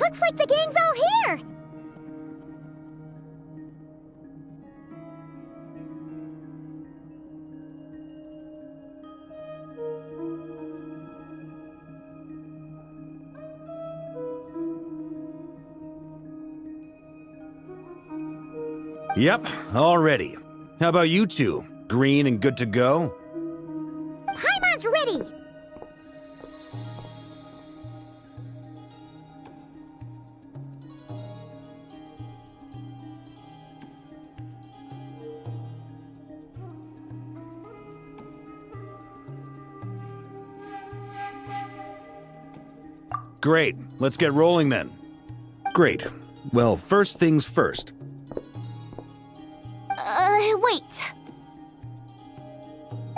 Looks like the gang's all here! Yep, all ready. How about you two? Green and good to go? Paimon's ready! Great, let's get rolling then. Great. Well, first things first. Wait.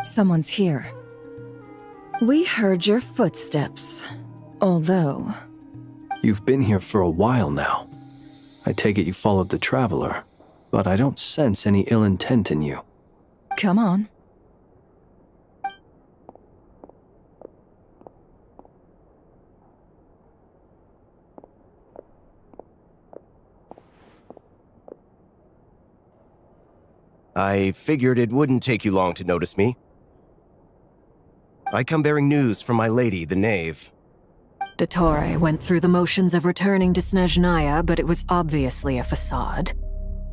Someone's here. We heard your footsteps. Although... You've been here for a while now. I take it you followed the Traveler, but I don't sense any ill intent in you. Come on. I figured it wouldn't take you long to notice me. I come bearing news from my lady, the Knave. Dottore went through the motions of returning to Snezhnaya, but it was obviously a facade.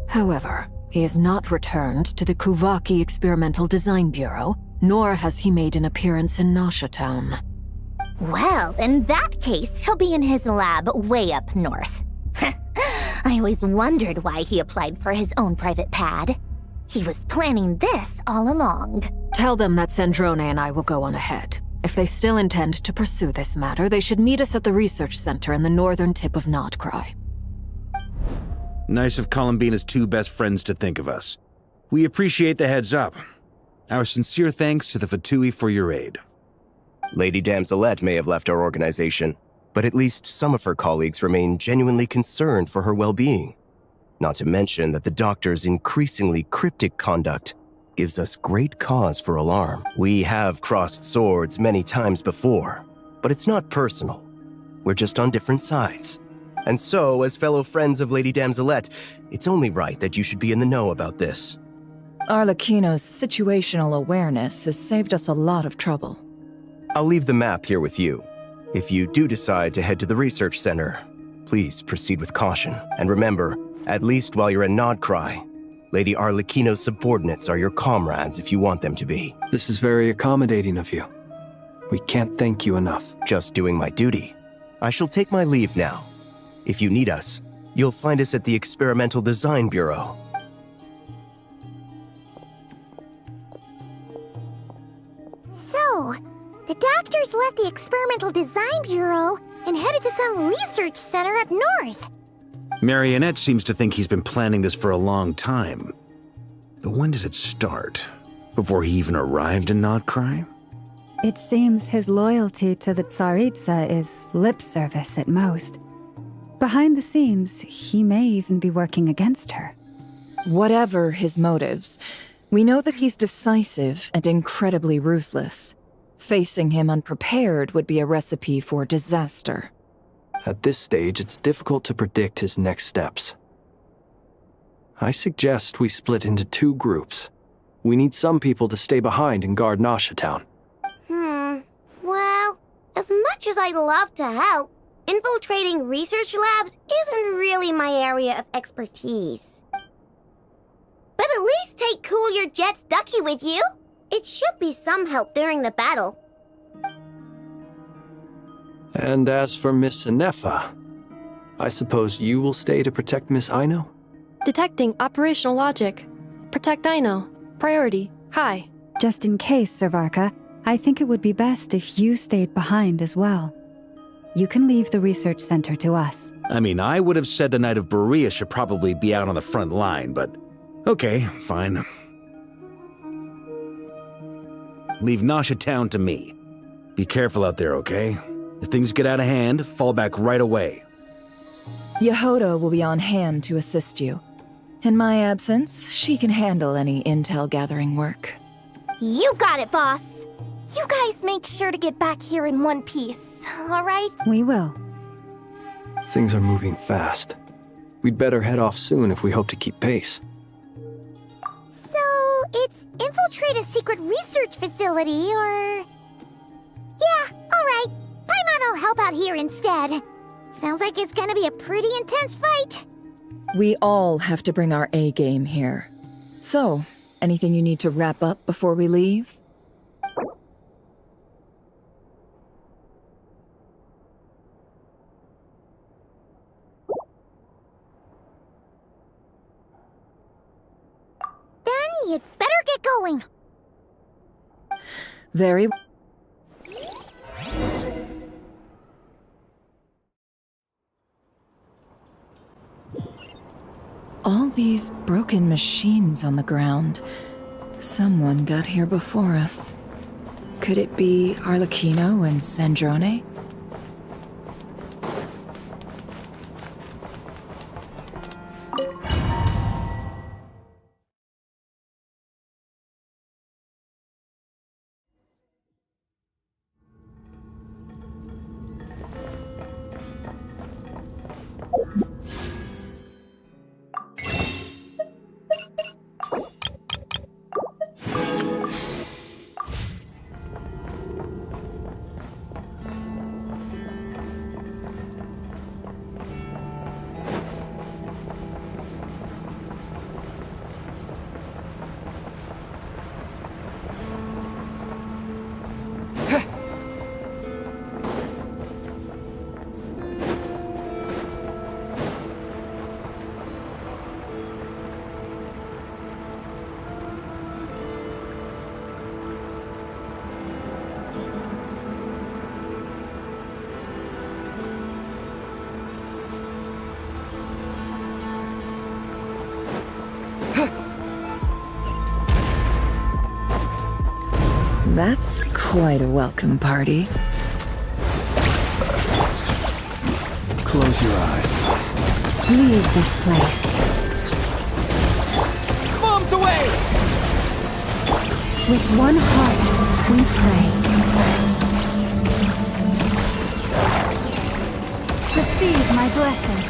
However, he has not returned to the Kuvaki Experimental Design Bureau, nor has he made an appearance in Nasha Town. Well, in that case, he'll be in his lab way up north. I always wondered why he applied for his own private pad. He was planning this all along. Tell them that Sandrone and I will go on ahead. If they still intend to pursue this matter, they should meet us at the research center in the northern tip of Notcry. Nice of Columbina's two best friends to think of us. We appreciate the heads up. Our sincere thanks to the F2P for your aid. Lady Damselette may have left our organization, but at least some of her colleagues remain genuinely concerned for her well-being. Not to mention that the Doctor's increasingly cryptic conduct gives us great cause for alarm. We have crossed swords many times before, but it's not personal. We're just on different sides. And so, as fellow friends of Lady Damselette, it's only right that you should be in the know about this. Arlecchino's situational awareness has saved us a lot of trouble. I'll leave the map here with you. If you do decide to head to the research center, please proceed with caution. And remember, at least while you're in Notcry, Lady Arlecchino's subordinates are your comrades if you want them to be. This is very accommodating of you. We can't thank you enough. Just doing my duty. I shall take my leave now. If you need us, you'll find us at the Experimental Design Bureau. So, the Doctors left the Experimental Design Bureau and headed to some research center up north. Marionette seems to think he's been planning this for a long time. But when did it start? Before he even arrived in Notcry? It seems his loyalty to the Tsaritsa is lip service at most. Behind the scenes, he may even be working against her. Whatever his motives, we know that he's decisive and incredibly ruthless. Facing him unprepared would be a recipe for disaster. At this stage, it's difficult to predict his next steps. I suggest we split into 2 groups. We need some people to stay behind and guard Nasha Town. Well, as much as I'd love to help, infiltrating research labs isn't really my area of expertise. But at least take Cool Your Jet's Ducky with you. It should be some help during the battle. And as for Miss INEFFA, I suppose you will stay to protect Miss Aino? Detecting operational logic. Protect Aino. Priority. High. Just in case, Servarka, I think it would be best if you stayed behind as well. You can leave the research center to us. I mean, I would have said the Knight of Berea should probably be out on the front line, but okay, fine. Leave Nasha Town to me. Be careful out there, okay? If things get out of hand, fall back right away. Yehoda will be on hand to assist you. In my absence, she can handle any intel gathering work. You got it, boss. You guys make sure to get back here in one piece, all right? We will. Things are moving fast. We'd better head off soon if we hope to keep pace. So, it's infiltrate a secret research facility, or... Yeah, alright. Paimon will help out here instead. Sounds like it's gonna be a pretty intense fight. We all have to bring our A game here. So, anything you need to wrap up before we leave? Then you'd better get going. Very All these broken machines on the ground. Someone got here before us. Could it be Arlecchino and Sandrone? That's quite a welcome party. Close your eyes. Leave this place. Bombs away! With one heart, we pray. Receive my blessing.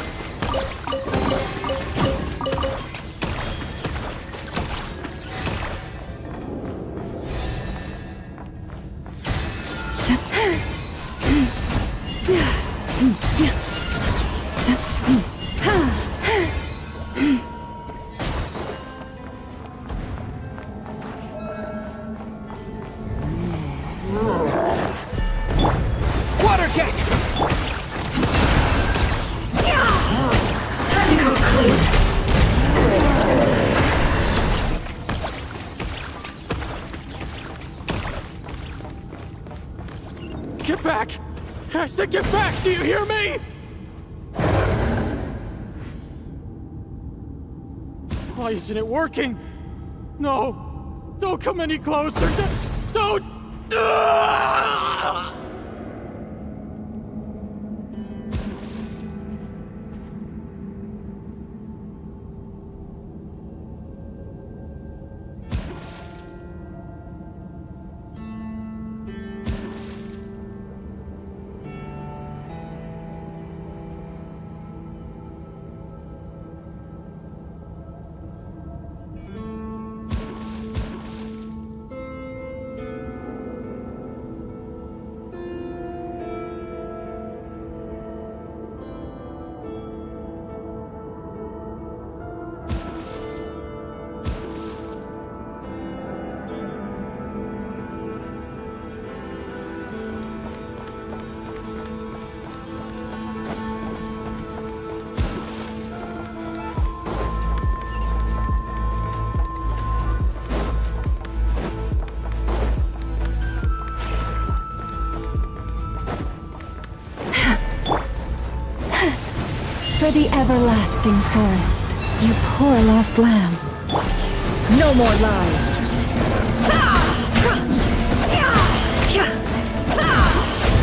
Water jet! Get back! I said get back! Do you hear me? Why isn't it working? No! Don't come any closer! Don't! Ah! For the everlasting forest, you poor lost lamb. No more lies.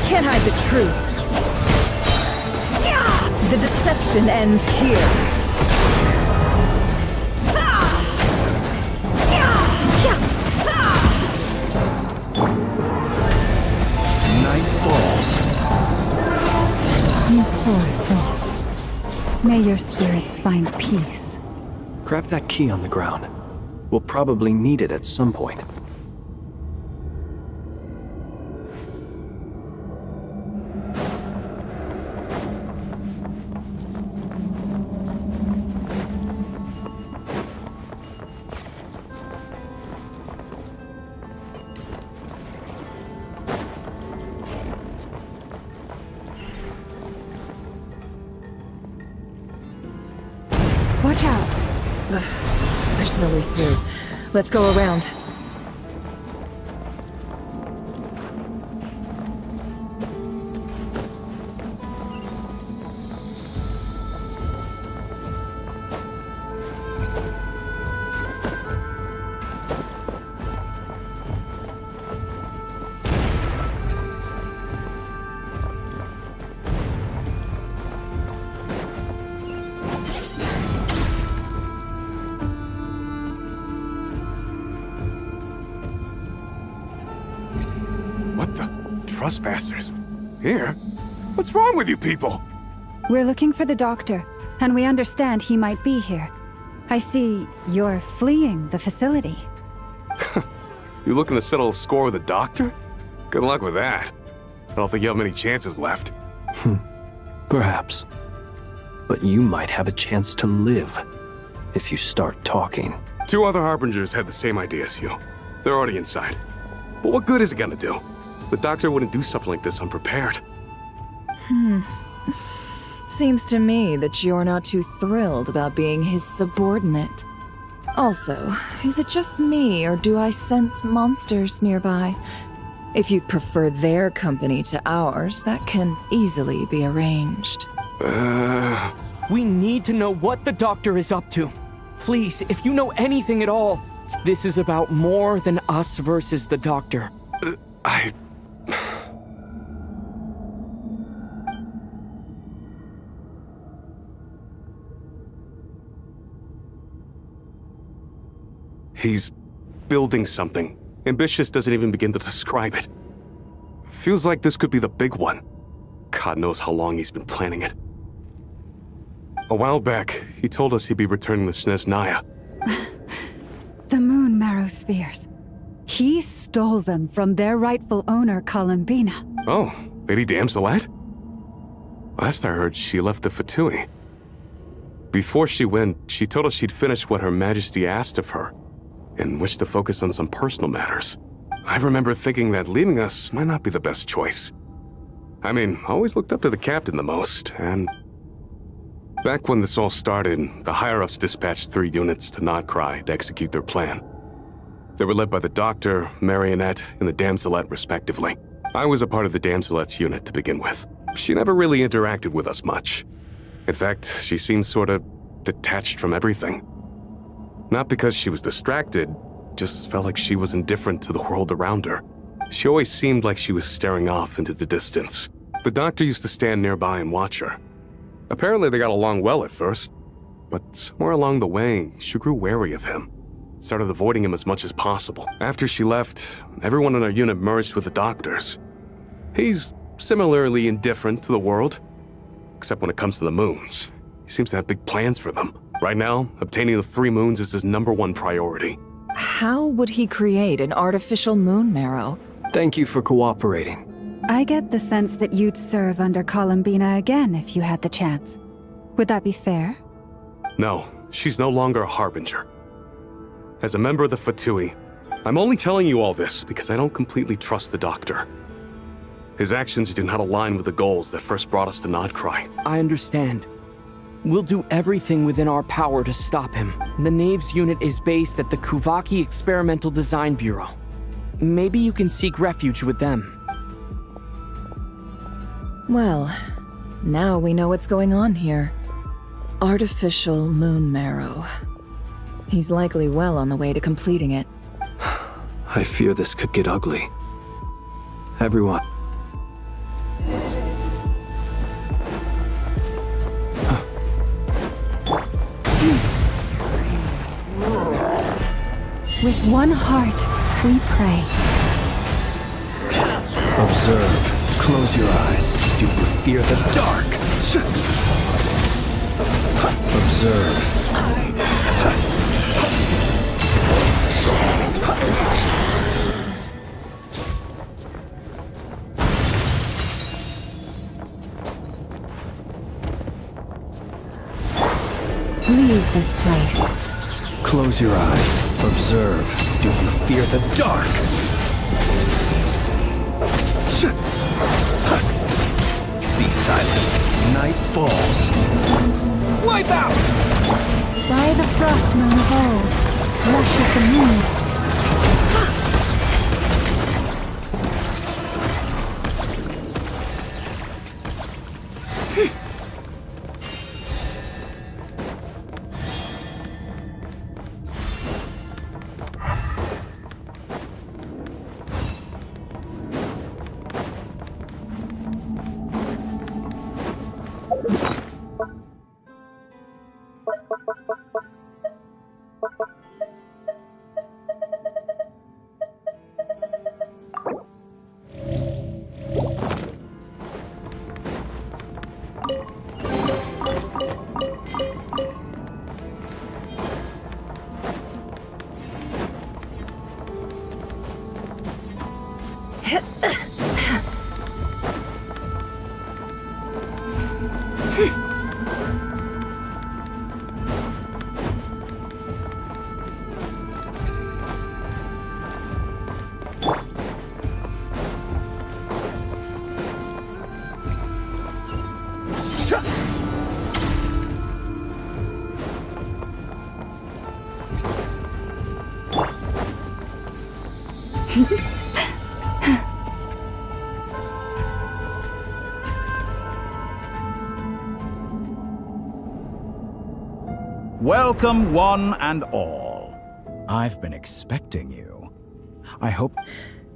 Can't hide the truth. The deception ends here. Night falls. You poor souls. May your spirits find peace. Grab that key on the ground. We'll probably need it at some point. Watch out. Ugh, there's no way through. Let's go around. What the? Trespassers? Here? What's wrong with you people? We're looking for the doctor, and we understand he might be here. I see you're fleeing the facility. You looking to settle a score with the doctor? Good luck with that. I don't think you have many chances left. Perhaps. But you might have a chance to live if you start talking. 2 other Harbingers had the same idea as you. They're already inside. But what good is it gonna do? The doctor wouldn't do something like this unprepared. Seems to me that you're not too thrilled about being his subordinate. Also, is it just me, or do I sense monsters nearby? If you'd prefer their company to ours, that can easily be arranged. We need to know what the doctor is up to. Please, if you know anything at all, this is about more than us versus the doctor. He's building something. Ambitious doesn't even begin to describe it. Feels like this could be the big one. God knows how long he's been planning it. A while back, he told us he'd be returning to Snezhnaya. The moon marrow spheres. He stole them from their rightful owner, COLUMBINA. Oh, Lady Damselette? Last I heard, she left the Fatui. Before she went, she told us she'd finished what Her Majesty asked of her, and wished to focus on some personal matters. I remember thinking that leaving us might not be the best choice. I mean, I always looked up to the captain the most, and... Back when this all started, the higher-ups dispatched 3 units to Notcry to execute their plan. They were led by the Doctor, Marionette, and the Damselette, respectively. I was a part of the Damselette's unit to begin with. She never really interacted with us much. In fact, she seemed sort of detached from everything. Not because she was distracted, just felt like she was indifferent to the world around her. She always seemed like she was staring off into the distance. The Doctor used to stand nearby and watch her. Apparently they got along well at first, but somewhere along the way, she grew wary of him. Started avoiding him as much as possible. After she left, everyone in our unit merged with the Doctor's. He's similarly indifferent to the world, except when it comes to the moons. He seems to have big plans for them. Right now, obtaining the 3 moons is his #1 priority. How would he create an artificial moon marrow? Thank you for cooperating. I get the sense that you'd serve under COLUMBINA again if you had the chance. Would that be fair? No, she's no longer a Harbinger. As a member of the Fatui, I'm only telling you all this because I don't completely trust the Doctor. His actions do not align with the goals that first brought us to Notcry. I understand. We'll do everything within our power to stop him. The Knave's unit is based at the Kuvaki Experimental Design Bureau. Maybe you can seek refuge with them. Well, now we know what's going on here. Artificial moon marrow. He's likely well on the way to completing it. I fear this could get ugly. Everyone. With one heart, we pray. Observe. Close your eyes. Do you fear the dark? Observe. Leave this place. Close your eyes. Observe. Do you fear the dark? Be silent. Night falls. Wipe out! By the frost moon of old, lush as the moon. Welcome, one and all. I've been expecting you. I hope...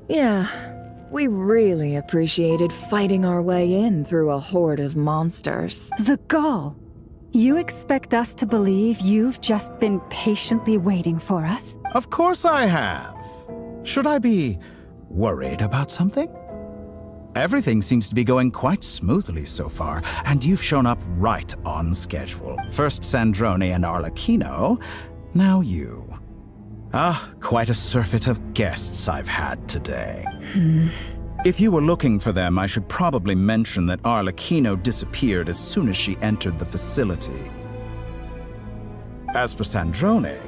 Yeah, we really appreciated fighting our way in through a horde of monsters. The gall. You expect us to believe you've just been patiently waiting for us? Of course I have. Should I be worried about something? Everything seems to be going quite smoothly so far, and you've shown up right on schedule. First Sandrone and Arlecchino, now you. Ah, quite a surfeit of guests I've had today. If you were looking for them, I should probably mention that Arlecchino disappeared as soon as she entered the facility. As for Sandrone,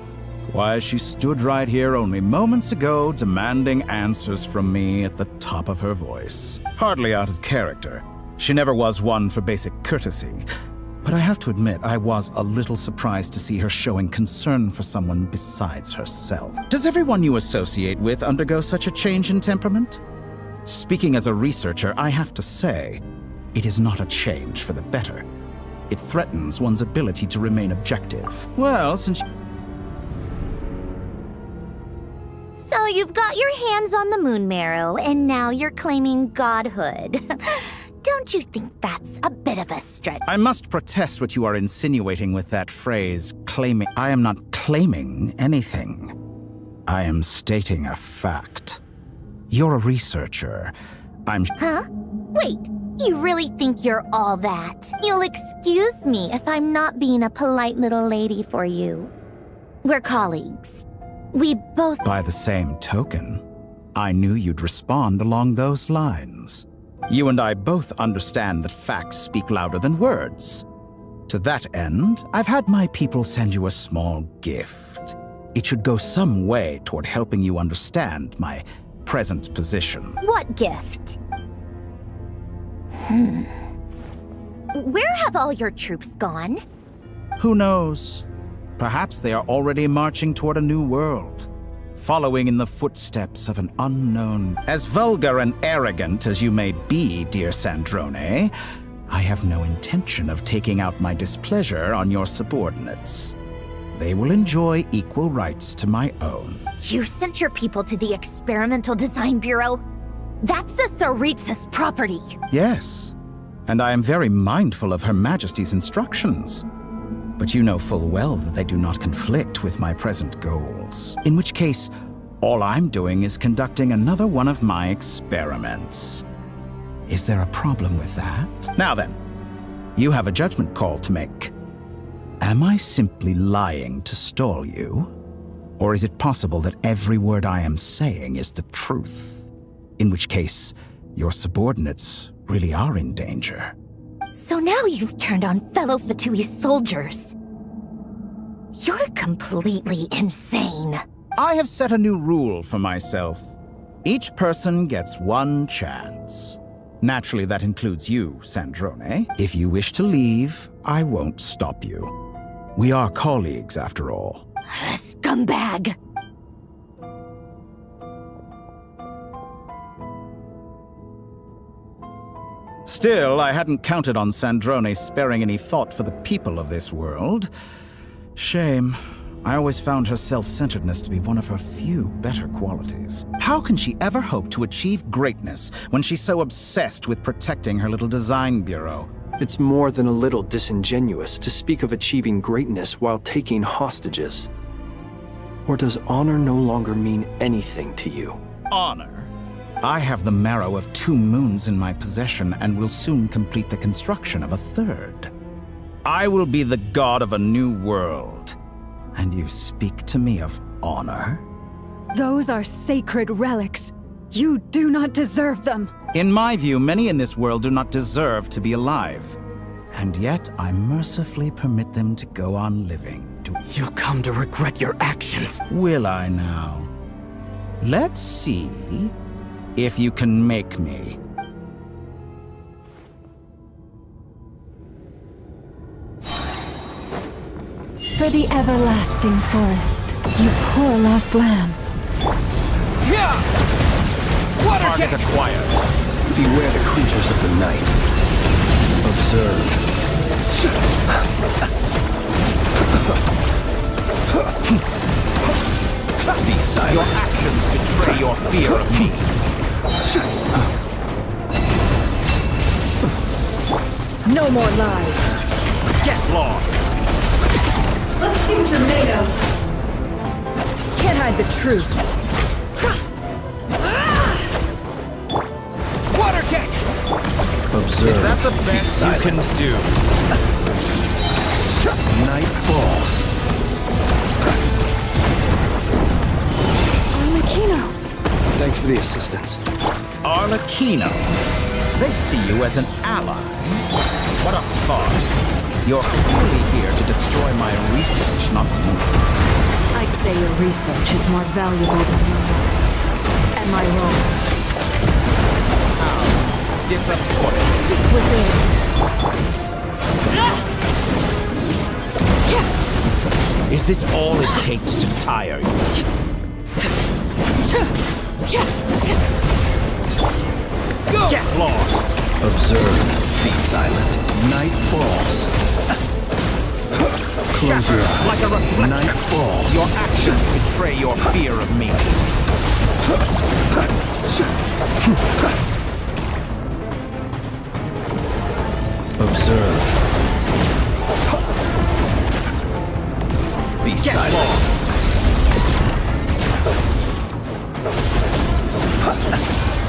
why, she stood right here only moments ago demanding answers from me at the top of her voice. Hardly out of character. She never was one for basic courtesy. But I have to admit, I was a little surprised to see her showing concern for someone besides herself. Does everyone you associate with undergo such a change in temperament? Speaking as a researcher, I have to say, it is not a change for the better. It threatens one's ability to remain objective. Well, since... So you've got your hands on the moon marrow, and now you're claiming godhood. Don't you think that's a bit of a stretch? I must protest what you are insinuating with that phrase, claiming. I am not claiming anything. I am stating a fact. You're a researcher. Huh? Wait, you really think you're all that? You'll excuse me if I'm not being a polite little lady for you. We're colleagues. We both... By the same token, I knew you'd respond along those lines. You and I both understand that facts speak louder than words. To that end, I've had my people send you a small gift. It should go some way toward helping you understand my present position. What gift? Where have all your troops gone? Who knows? Perhaps they are already marching toward a new world, following in the footsteps of an unknown. As vulgar and arrogant as you may be, dear Sandrone, I have no intention of taking out my displeasure on your subordinates. They will enjoy equal rights to my own. You sent your people to the Experimental Design Bureau? That's the Tsaritsa's property. Yes, and I am very mindful of Her Majesty's instructions. But you know full well that they do not conflict with my present goals. In which case, all I'm doing is conducting another one of my experiments. Is there a problem with that? Now then, you have a judgment call to make. Am I simply lying to stall you? Or is it possible that every word I am saying is the truth? In which case, your subordinates really are in danger. So now you've turned on fellow Fatui soldiers. You're completely insane. I have set a new rule for myself. Each person gets one chance. Naturally, that includes you, Sandrone. If you wish to leave, I won't stop you. We are colleagues, after all. Scumbag! Still, I hadn't counted on Sandrone sparing any thought for the people of this world. Shame. I always found her self-centeredness to be one of her few better qualities. How can she ever hope to achieve greatness when she's so obsessed with protecting her little design bureau? It's more than a little disingenuous to speak of achieving greatness while taking hostages. Or does honor no longer mean anything to you? Honor? I have the marrow of 2 moons in my possession and will soon complete the construction of a 3rd. I will be the god of a new world. And you speak to me of honor? Those are sacred relics. You do not deserve them. In my view, many in this world do not deserve to be alive. And yet, I mercifully permit them to go on living. You'll come to regret your actions. Will I now? Let's see if you can make me. For the everlasting forest, you poor lost lamb. Target acquired. Beware the creatures of the night. Observe. Be silent. Your actions betray your fear of me. No more lies. Get lost. Let's see what you're made of. Can't hide the truth. Water jet! Observe. Is that the best you can do? Night falls. Arlecchino. Thanks for the assistance. Arlecchino. They see you as an ally. What a farce. You're clearly here to destroy my research, not me. I say your research is more valuable than your life. And my role. How disappointing. Within. Is this all it takes to tire you? Go! Get lost! Observe. Be silent. Night falls. Close your eyes. Like a reflection. Night falls. Your actions betray your fear of me. Observe. Be Get silent. lost.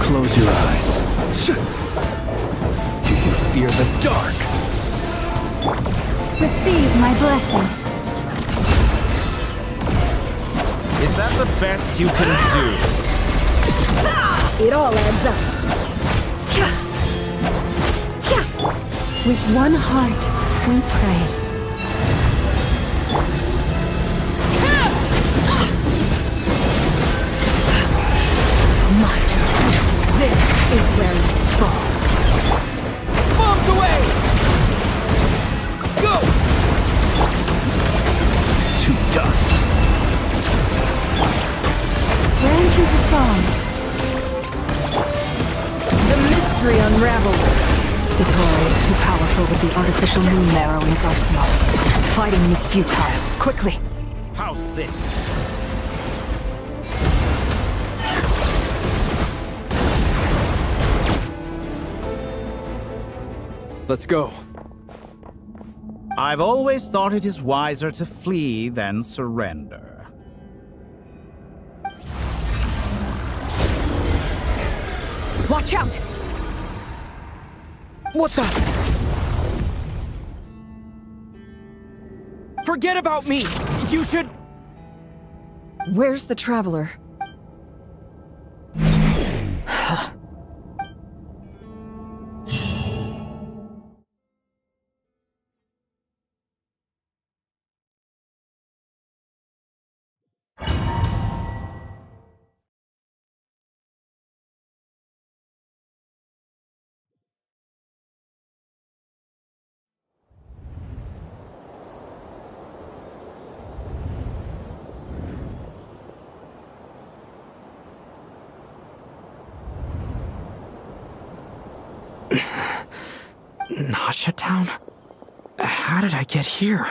Close your eyes. Do you fear the dark? Receive my blessing. Is that the best you can do? It all adds up. With one heart, we pray. This is where you fall. Bombs away! Go! To dust. Branches a song. The mystery unravels. Dottore is too powerful with the artificial moon marrow in his arsenal. Fighting him is futile. Quickly! How's this? Let's go. I've always thought it is wiser to flee than surrender. Watch out! What the? Forget about me! You should... Where's the Traveler? Nasha Town? How did I get here?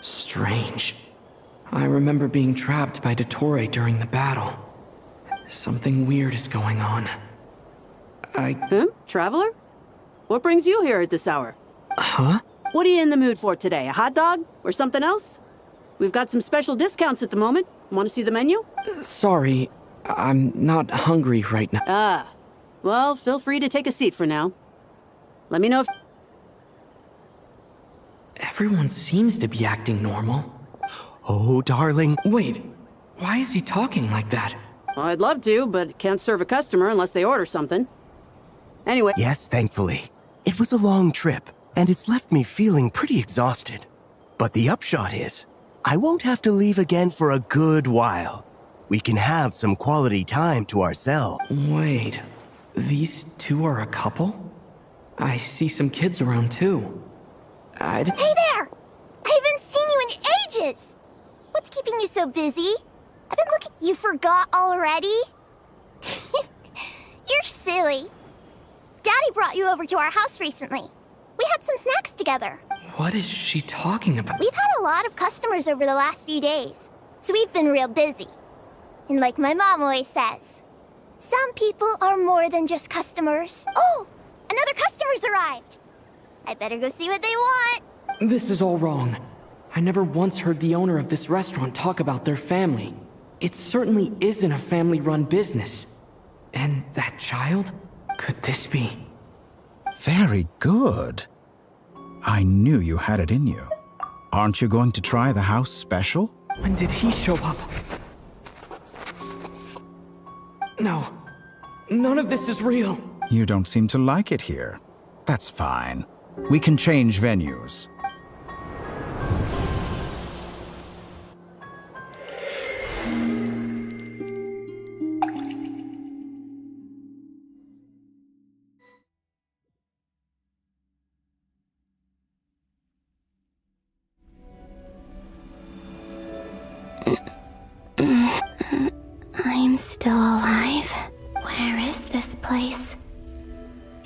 Strange. I remember being trapped by Dottore during the battle. Something weird is going on. Traveler? What brings you here at this hour? Huh? What are you in the mood for today? A hot dog? Or something else? We've got some special discounts at the moment. Want to see the menu? Sorry, I'm not hungry right now. Ah. Well, feel free to take a seat for now. Let me know if... Everyone seems to be acting normal. Oh, darling. Wait, why is he talking like that? Well, I'd love to, but can't serve a customer unless they order something. Anyway... Yes, thankfully. It was a long trip, and it's left me feeling pretty exhausted. But the upshot is, I won't have to leave again for a good while. We can have some quality time to ourselves. Wait, these two are a couple? I see some kids around too. Hey there! I haven't seen you in ages! What's keeping you so busy? I've been looking... You forgot already? You're silly. Daddy brought you over to our house recently. We had some snacks together. What is she talking about? We've had a lot of customers over the last few days, so we've been real busy. And like my mom always says, some people are more than just customers. Oh! Another customer's arrived! I better go see what they want. This is all wrong. I never once heard the owner of this restaurant talk about their family. It certainly isn't a family-run business. And that child? Could this be? Very good. I knew you had it in you. Aren't you going to try the house special? When did he show up? No. None of this is real. You don't seem to like it here. That's fine. We can change venues. I'm still alive. Where is this place?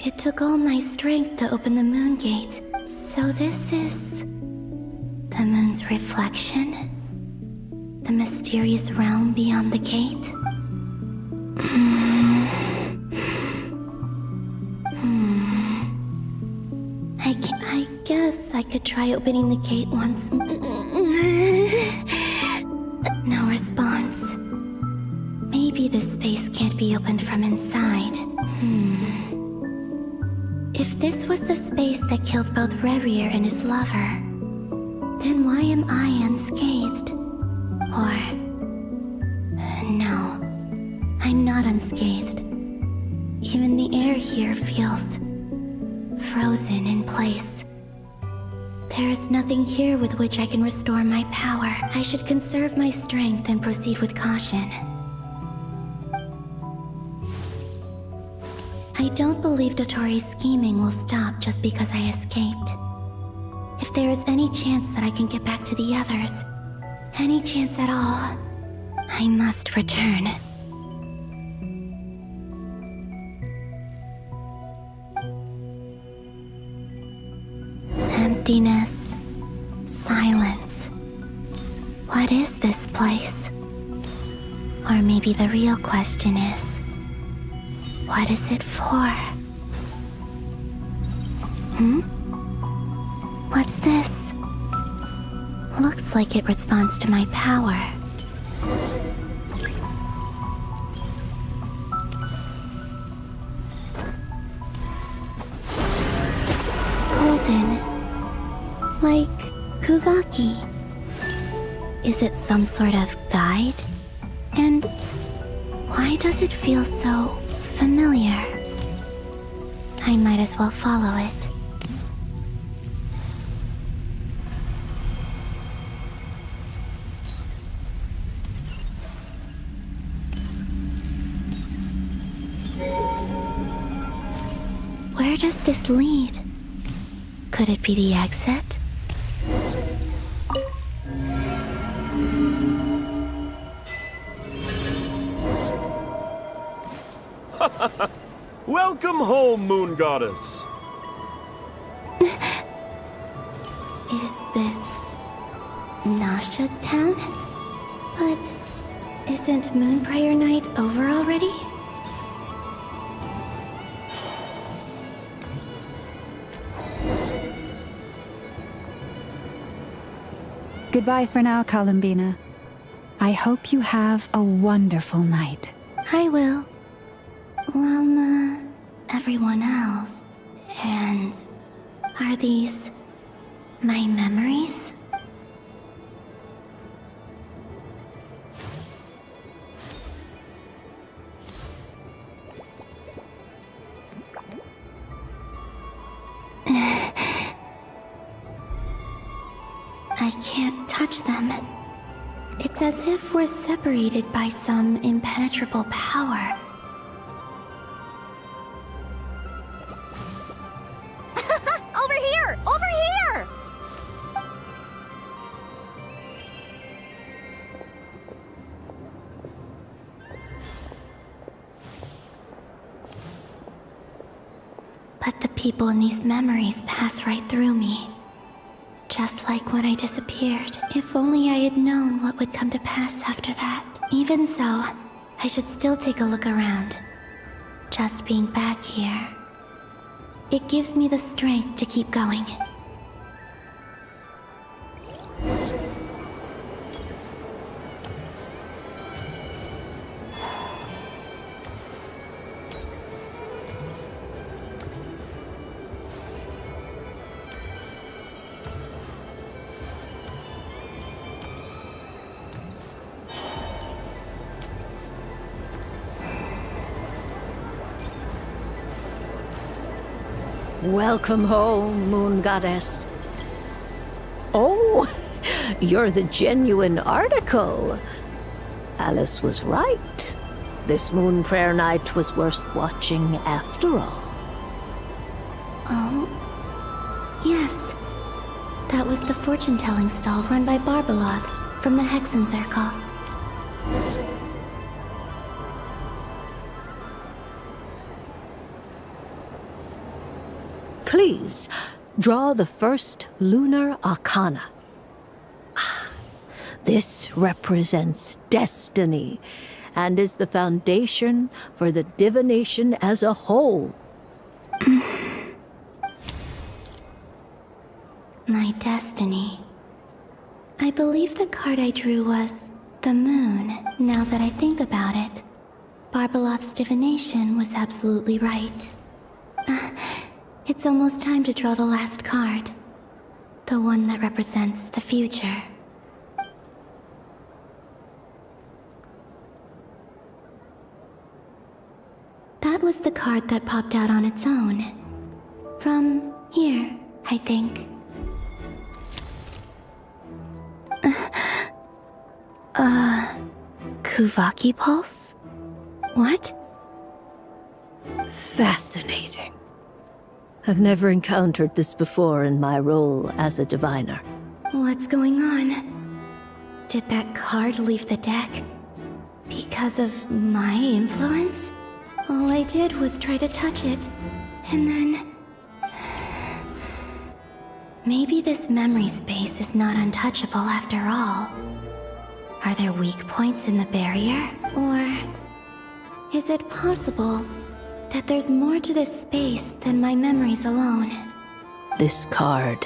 It took all my strength to open the moon gate. So this is... the moon's reflection? The mysterious realm beyond the gate? I guess I could try opening the gate once. No response. Maybe this space can't be opened from inside. If this was the space that killed both Revier and his lover, then why am I unscathed? Or... no, I'm not unscathed. Even the air here feels... frozen in place. There is nothing here with which I can restore my power. I should conserve my strength and proceed with caution. I don't believe Dottore's scheming will stop just because I escaped. If there is any chance that I can get back to the others, any chance at all, I must return. emptiness, silence. What is this place? Or maybe the real question is, what is it for? What's this? Looks like it responds to my power. Golden. Like Kuvaki. Is it some sort of guide? And why does it feel so familiar? I might as well follow it. Where does this lead? Could it be the exit? Welcome home, Moon Goddess. Is this Nasha Town? But isn't Moon Prayer Night over already? Goodbye for now, Columbina. I hope you have a wonderful night. I will. Everyone else. And are these my memories? I can't touch them. It's as if we're separated by some impenetrable power. Over here! Over here! But the people in these memories pass right through me. Just like when I disappeared. If only I had known what would come to pass after that. Even so, I should still take a look around. Just being back here, it gives me the strength to keep going. Welcome home, Moon Goddess. Oh, you're the genuine article. Alice was right. This Moon Prayer Night was worth watching after all. Oh, yes. That was the fortune-telling stall run by Barbeloth from the Hexen Circle. Please, draw the first lunar arcana. This represents destiny and is the foundation for the divination as a whole. My destiny. I believe the card I drew was the moon. Now that I think about it, Barbeloth's divination was absolutely right. It's almost time to draw the last card. The one that represents the future. That was the card that popped out on its own. From here, I think. Kuvaki Pulse? What? Fascinating. I've never encountered this before in my role as a diviner. What's going on? Did that card leave the deck? Because of my influence? All I did was try to touch it, and then... Maybe this memory space is not untouchable after all. Are there weak points in the barrier? Or is it possible that there's more to this space than my memories alone? This card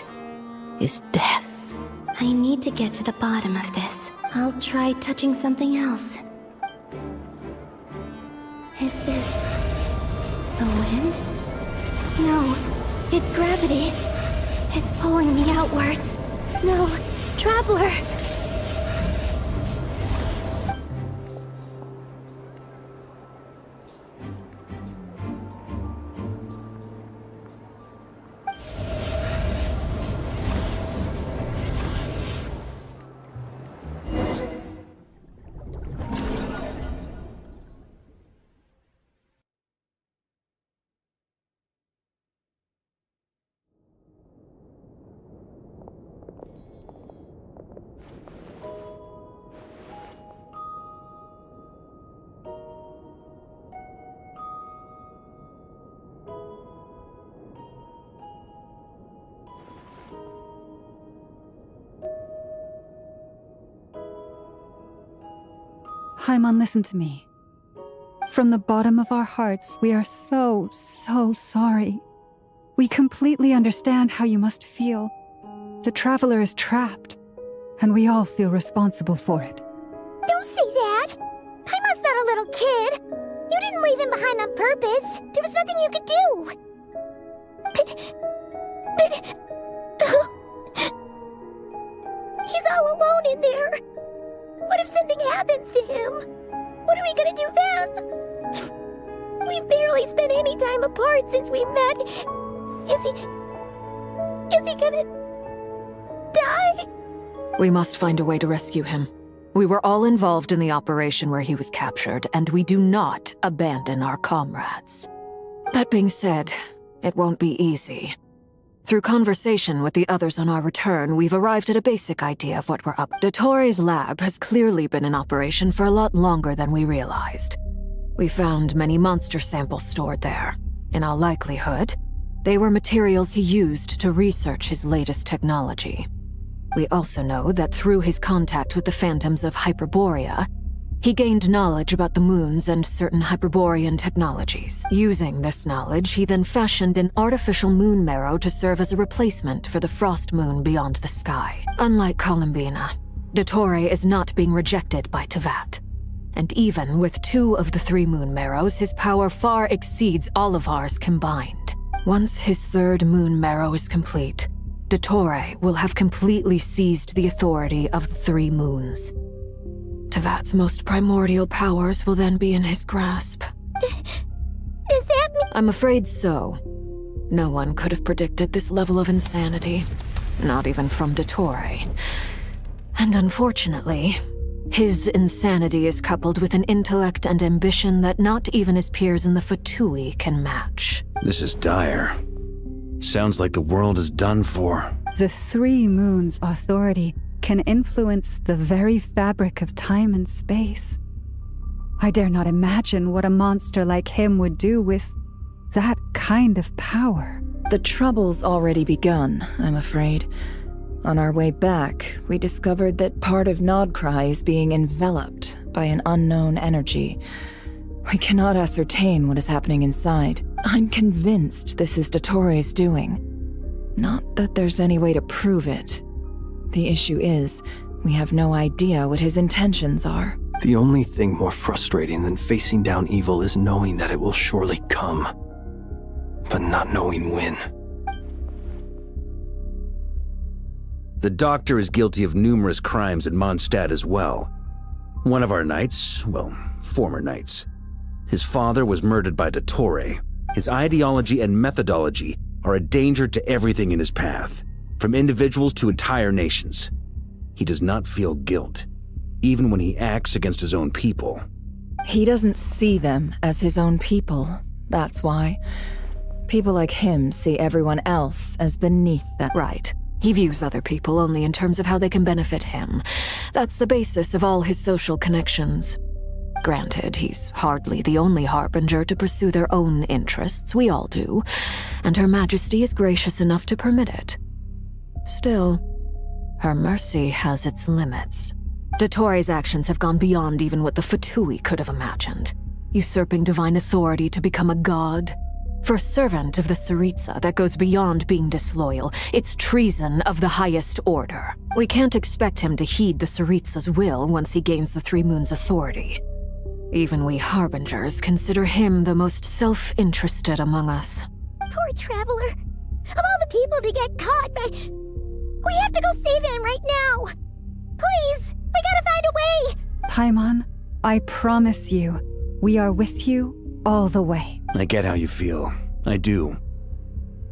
is death. I need to get to the bottom of this. I'll try touching something else. Is this the wind? No, it's gravity. It's pulling me outwards. No, Traveler! Haimon, listen to me. From the bottom of our hearts, we are so sorry. We completely understand how you must feel. The Traveler is trapped, and we all feel responsible for it. Don't say that! Haimon's not a little kid! You didn't leave him behind on purpose! There was nothing you could do! He's all alone in there! What if something happens to him? What are we gonna do then? We've barely spent any time apart since we met. Is he gonna die? We must find a way to rescue him. We were all involved in the operation where he was captured, and we do not abandon our comrades. That being said, it won't be easy. Through conversation with the others on our return, we've arrived at a basic idea of what we're up to. Dottore's lab has clearly been in operation for a lot longer than we realized. We found many monster samples stored there. In all likelihood, they were materials he used to research his latest technology. We also know that through his contact with the phantoms of Hyperborea, he gained knowledge about the moons and certain Hyperborean technologies. Using this knowledge, he then fashioned an artificial moon marrow to serve as a replacement for the frost moon beyond the sky. Unlike Columbina, Dottore is not being rejected by Teyvat. And even with 2 of the 3 moon marrows, his power far exceeds all of ours combined. Once his 3rd moon marrow is complete, Dottore will have completely seized the authority of the 3 moons. Teyvat's most primordial powers will then be in his grasp. Does that mean— I'm afraid so. No one could have predicted this level of insanity. Not even from Dottore. And unfortunately, his insanity is coupled with an intellect and ambition that not even his peers in the Fatui can match. This is dire. Sounds like the world is done for. The 3 moons' authority can influence the very fabric of time and space. I dare not imagine what a monster like him would do with that kind of power. The trouble's already begun, I'm afraid. On our way back, we discovered that part of Nodcry is being enveloped by an unknown energy. We cannot ascertain what is happening inside. I'm convinced this is Dottore's doing. Not that there's any way to prove it. The issue is, we have no idea what his intentions are. The only thing more frustrating than facing down evil is knowing that it will surely come, but not knowing when. The doctor is guilty of numerous crimes at Mondstadt as well. One of our knights, well, former knights. His father was murdered by Dottore. His ideology and methodology are a danger to everything in his path, from individuals to entire nations. He does not feel guilt, even when he acts against his own people. He doesn't see them as his own people, that's why. People like him see everyone else as beneath them. Right. He views other people only in terms of how they can benefit him. That's the basis of all his social connections. Granted, he's hardly the only harbinger to pursue their own interests, we all do, and Her Majesty is gracious enough to permit it. Still, her mercy has its limits. Dottore actions have gone beyond even what the Fatui could have imagined, usurping divine authority to become a god. For a servant of the Tsaritsa, that goes beyond being disloyal. It's treason of the highest order. We can't expect him to heed the Tsaritsa's will once he gains the Three Moons' authority. Even we Harbingers consider him the most self-interested among us. Poor Traveler. Of all the people to get caught by... We have to go save him right now. Please, we gotta find a way. Paimon, I promise you, we are with you all the way. I get how you feel. I do.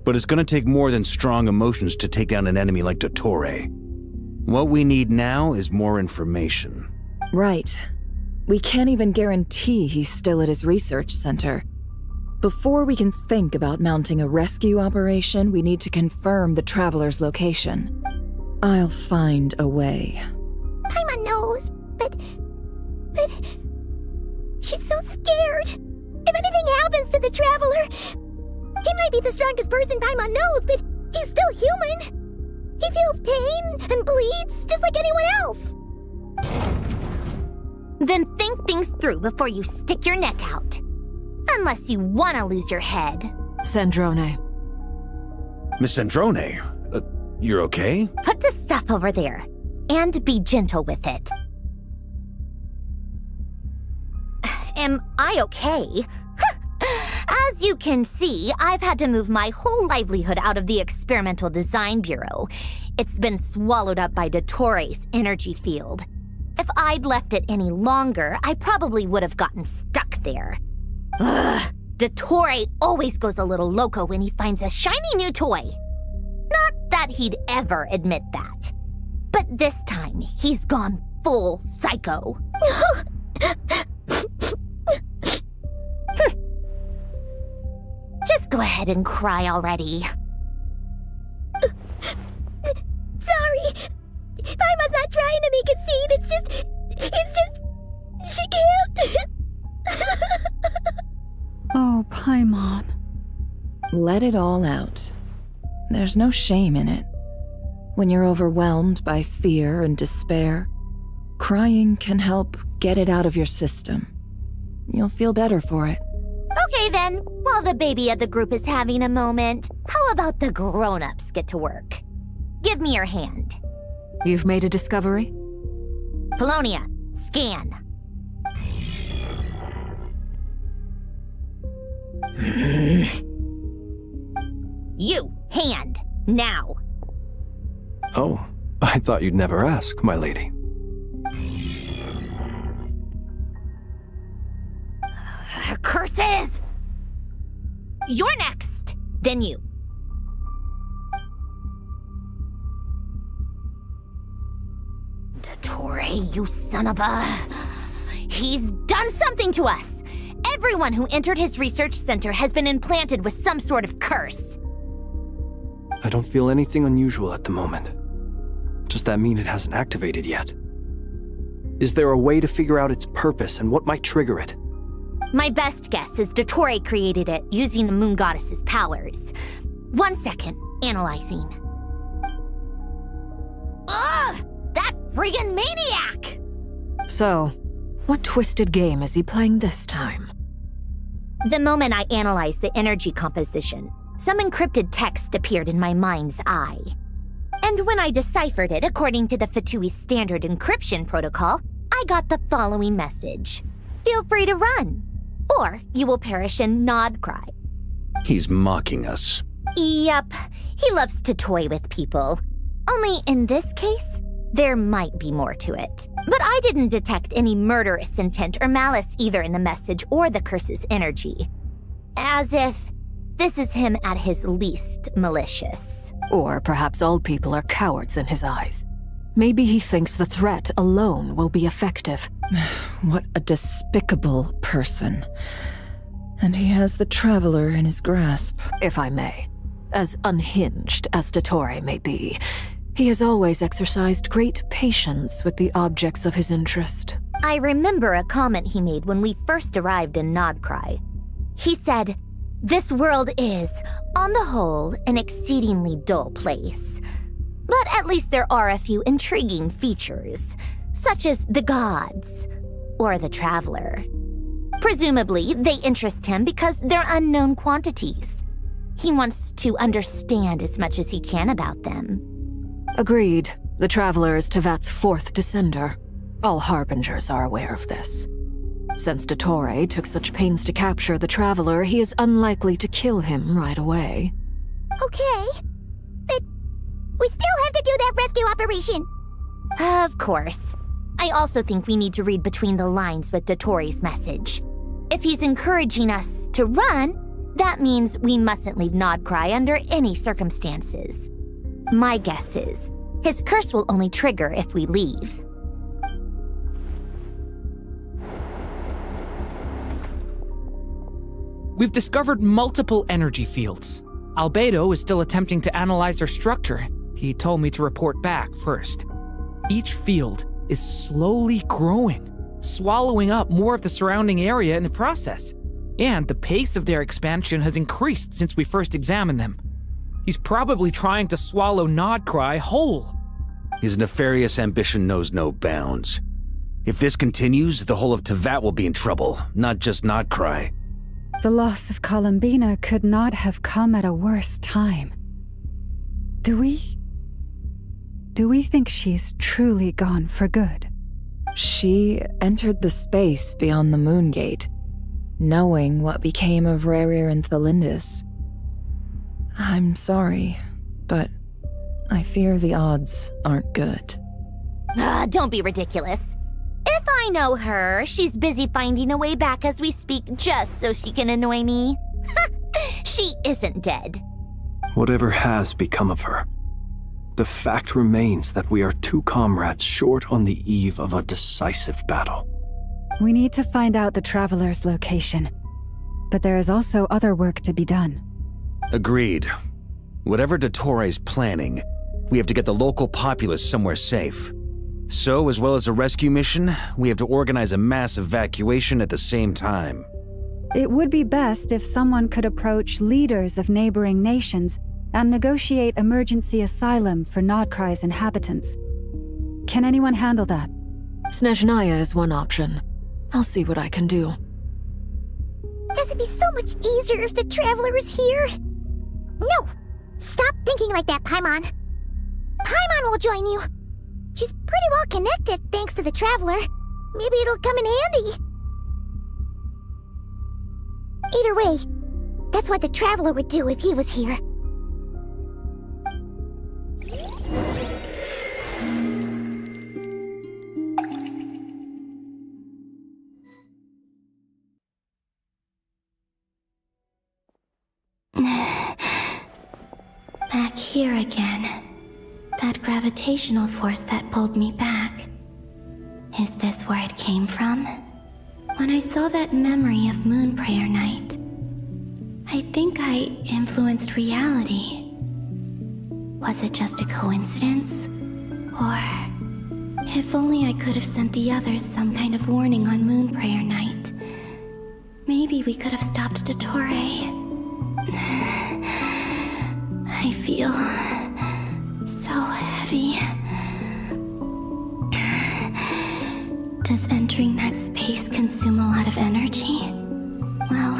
But it's gonna take more than strong emotions to take down an enemy like Dottore. What we need now is more information. Right. We can't even guarantee he's still at his research center. Before we can think about mounting a rescue operation, we need to confirm the Traveler's location. I'll find a way. Paimon knows, but... She's so scared. If anything happens to the Traveler, he might be the strongest person Paimon knows, but he's still human. He feels pain and bleeds just like anyone else. Then think things through before you stick your neck out. Unless you want to lose your head. Sandrone. Miss Sandrone, you're okay? Put the stuff over there, and be gentle with it. Am I okay? As you can see, I've had to move my whole livelihood out of the Experimental Design Bureau. It's been swallowed up by Dottore's energy field. If I'd left it any longer, I probably would have gotten stuck there. Ugh, Dottore always goes a little loco when he finds a shiny new toy. Not that he'd ever admit that. But this time, he's gone full psycho. Just go ahead and cry already. Sorry. Paimon's not trying to make it seem. It's just... She can't. Oh, Paimon. Let it all out. There's no shame in it. When you're overwhelmed by fear and despair, crying can help get it out of your system. You'll feel better for it. Okay then, while the baby of the group is having a moment, how about the grown-ups get to work? Give me your hand. You've made a discovery? Polonia, scan. You, hand, now. Oh, I thought you'd never ask, my lady. Curses! You're next, then you. Dottore, you son of a... He's done something to us! Everyone who entered his research center has been implanted with some sort of curse. I don't feel anything unusual at the moment. Does that mean it hasn't activated yet? Is there a way to figure out its purpose and what might trigger it? My best guess is Dottore created it using the Moon Goddess's powers. 1 second, analyzing. Ugh! That friggin' maniac! So, what twisted game is he playing this time? The moment I analyzed the energy composition, some encrypted text appeared in my mind's eye. And when I deciphered it according to the Fatui standard encryption protocol, I got the following message. Feel free to run, or you will perish in nod cry. He's mocking us. Yep, he loves to toy with people. Only in this case, there might be more to it. But I didn't detect any murderous intent or malice either in the message or the curse's energy. As if this is him at his least malicious. Or perhaps all people are cowards in his eyes. Maybe he thinks the threat alone will be effective. What a despicable person. And he has the Traveler in his grasp. If I may. As unhinged as Dottore may be, he has always exercised great patience with the objects of his interest. I remember a comment he made when we first arrived in Nodcry. He said, "This world is, on the whole, an exceedingly dull place. But at least there are a few intriguing features, such as the gods or the traveler. Presumably, they interest him because they're unknown quantities. He wants to understand as much as he can about them. Agreed. The Traveler is Tevat's fourth descender. All Harbingers are aware of this. Since Dottore took such pains to capture the Traveler, he is unlikely to kill him right away. Okay, but we still have to do that rescue operation. Of course. I also think we need to read between the lines with Dottore's message. If he's encouraging us to run, that means we mustn't leave Nodcry under any circumstances. My guess is, his curse will only trigger if we leave. We've discovered multiple energy fields. Albedo is still attempting to analyze their structure. He told me to report back first. Each field is slowly growing, swallowing up more of the surrounding area in the process. And the pace of their expansion has increased since we first examined them. He's probably trying to swallow Nodcry whole. His nefarious ambition knows no bounds. If this continues, the whole of Tevat will be in trouble, not just Nodcry. The loss of COLUMBINA could not have come at a worse time. Do we think she's truly gone for good? She entered the space beyond the Moon Gate, knowing what became of Rerir and Thelindis. I'm sorry, but I fear the odds aren't good. Don't be ridiculous. If I know her, she's busy finding a way back as we speak just so she can annoy me. She isn't dead. Whatever has become of her, the fact remains that we are two comrades short on the eve of a decisive battle. We need to find out the Traveler's location, but there is also other work to be done. Agreed. Whatever Dottore's planning, we have to get the local populace somewhere safe. So, as well as a rescue mission, we have to organize a mass evacuation at the same time. It would be best if someone could approach leaders of neighboring nations and negotiate emergency asylum for Nodcry's inhabitants. Can anyone handle that? Snezhnaya is one option. I'll see what I can do. This would be so much easier if the Traveler is here. No! Stop thinking like that, Paimon. Paimon will join you. She's pretty well connected thanks to the Traveler. Maybe it'll come in handy. Either way, that's what the Traveler would do if he was here. Back here again. That gravitational force that pulled me back. Is this where it came from? When I saw that memory of Moon Prayer Night, I think I influenced reality. Was it just a coincidence? Or if only I could have sent the others some kind of warning on Moon Prayer Night. Maybe we could have stopped Dottore. I feel so heavy. Does entering that space consume a lot of energy? Well,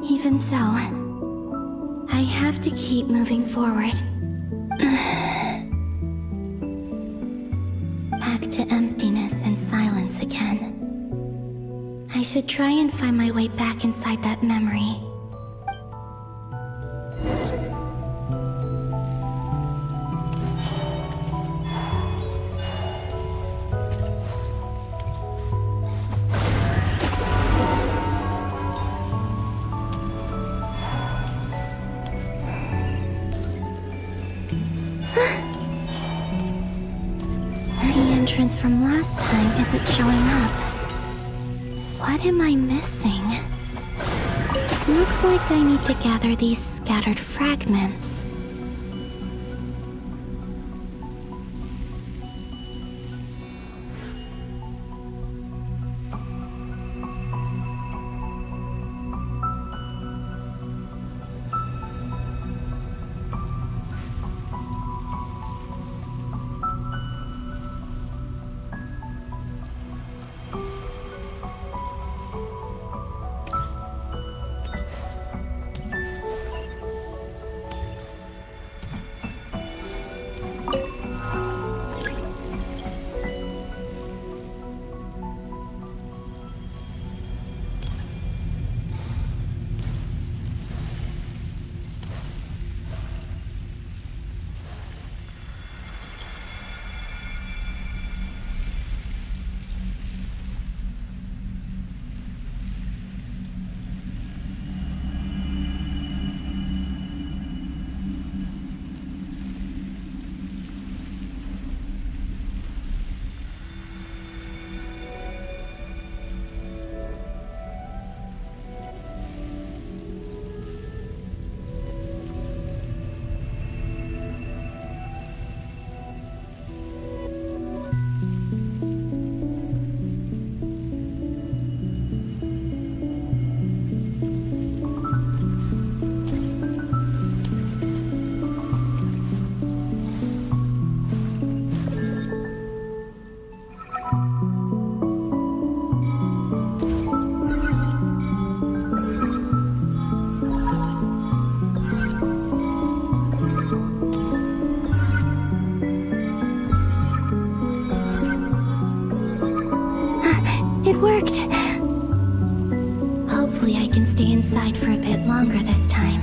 even so, I have to keep moving forward. Back to emptiness and silence again. I should try and find my way back inside that memory. From last time isn't showing up. What am I missing? Looks like I need to gather these scattered fragments. longer this time.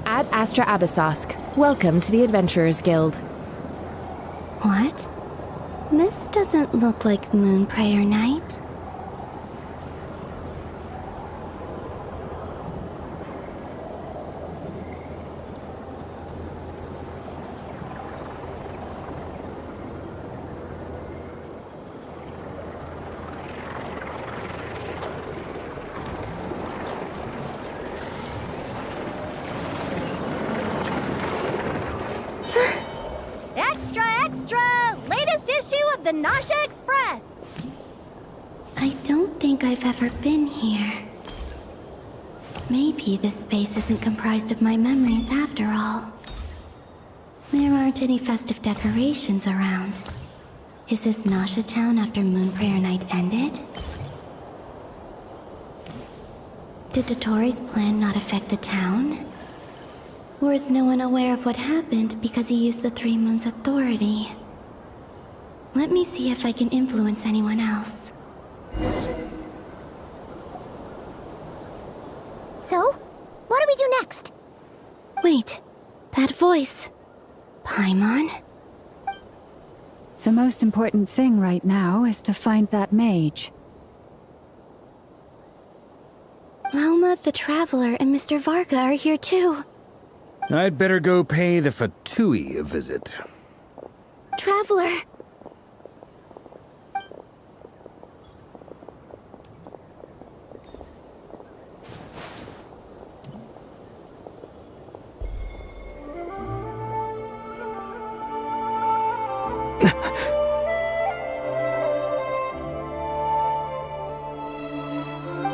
Ad Astra Abyssosque. Welcome to the Adventurers Guild. What? This doesn't look like Moonprayer Night. The Nasha Express! I don't think I've ever been here. Maybe this space isn't comprised of my memories after all. There aren't any festive decorations around. Is this Nasha Town after Moonprayer Night ended? Did Dottoro's plan not affect the town? Or is no one aware of what happened because he used the Three Moons' authority? Let me see if I can influence anyone else. So, what do we do next? Wait, that voice. Paimon? The most important thing right now is to find that mage. Lauma the Traveler and Mr. Varga are here too. I'd better go pay the Fatui a visit. Traveler!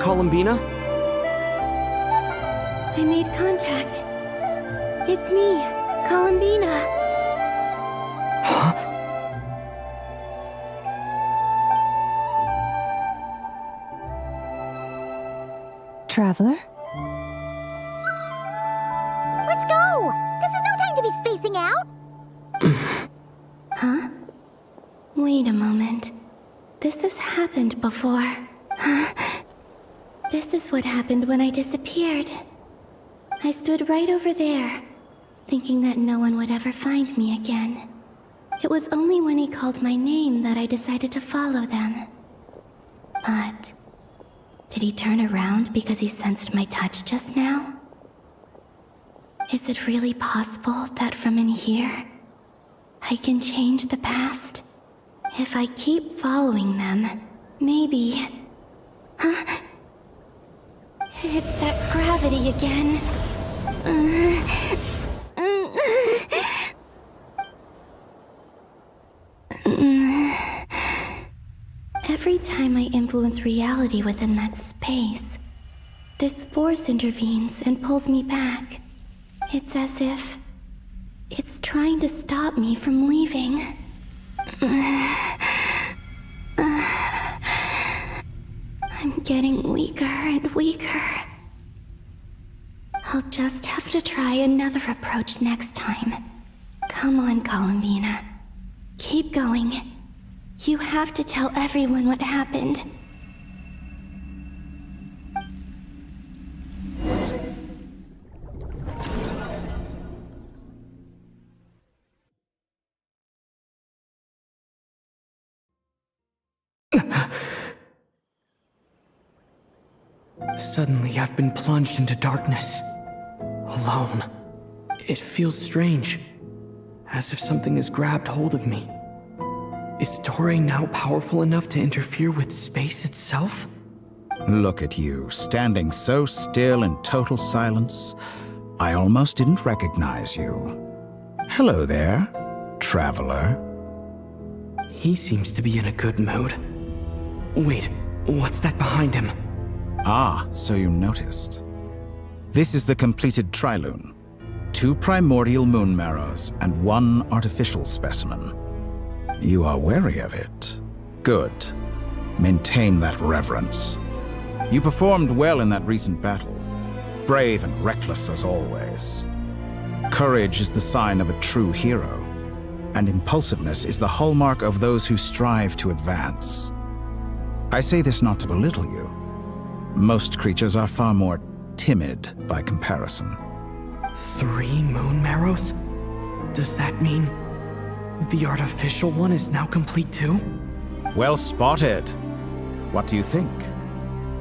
Columbina? I made contact. It's me, Columbina. Huh? Traveler? Let's go! This is no time to be spacing out! Huh? Wait a moment. This has happened before. This is what happened when I disappeared. I stood right over there, thinking that no one would ever find me again. It was only when he called my name that I decided to follow them. But did he turn around because he sensed my touch just now? Is it really possible that from in here, I can change the past? If I keep following them, maybe... Huh? It's that gravity again. Every time I influence reality within that space, this force intervenes and pulls me back. It's as if it's trying to stop me from leaving. I'm getting weaker and weaker. I'll just have to try another approach next time. Come on, Columbina. Keep going. You have to tell everyone what happened. Suddenly, I've been plunged into darkness. Alone. It feels strange. As if something has grabbed hold of me. Is Torre now powerful enough to interfere with space itself? Look at you, standing so still in total silence. I almost didn't recognize you. Hello there, traveler. He seems to be in a good mood. Wait, what's that behind him? Ah, so you noticed. This is the completed Trilune. 2 primordial moon marrows and 1 artificial specimen. You are wary of it. Good. Maintain that reverence. You performed well in that recent battle. Brave and reckless as always. Courage is the sign of a true hero, and impulsiveness is the hallmark of those who strive to advance. I say this not to belittle you. Most creatures are far more timid by comparison. 3 moon marrows? Does that mean the artificial one is now complete too? Well spotted. What do you think?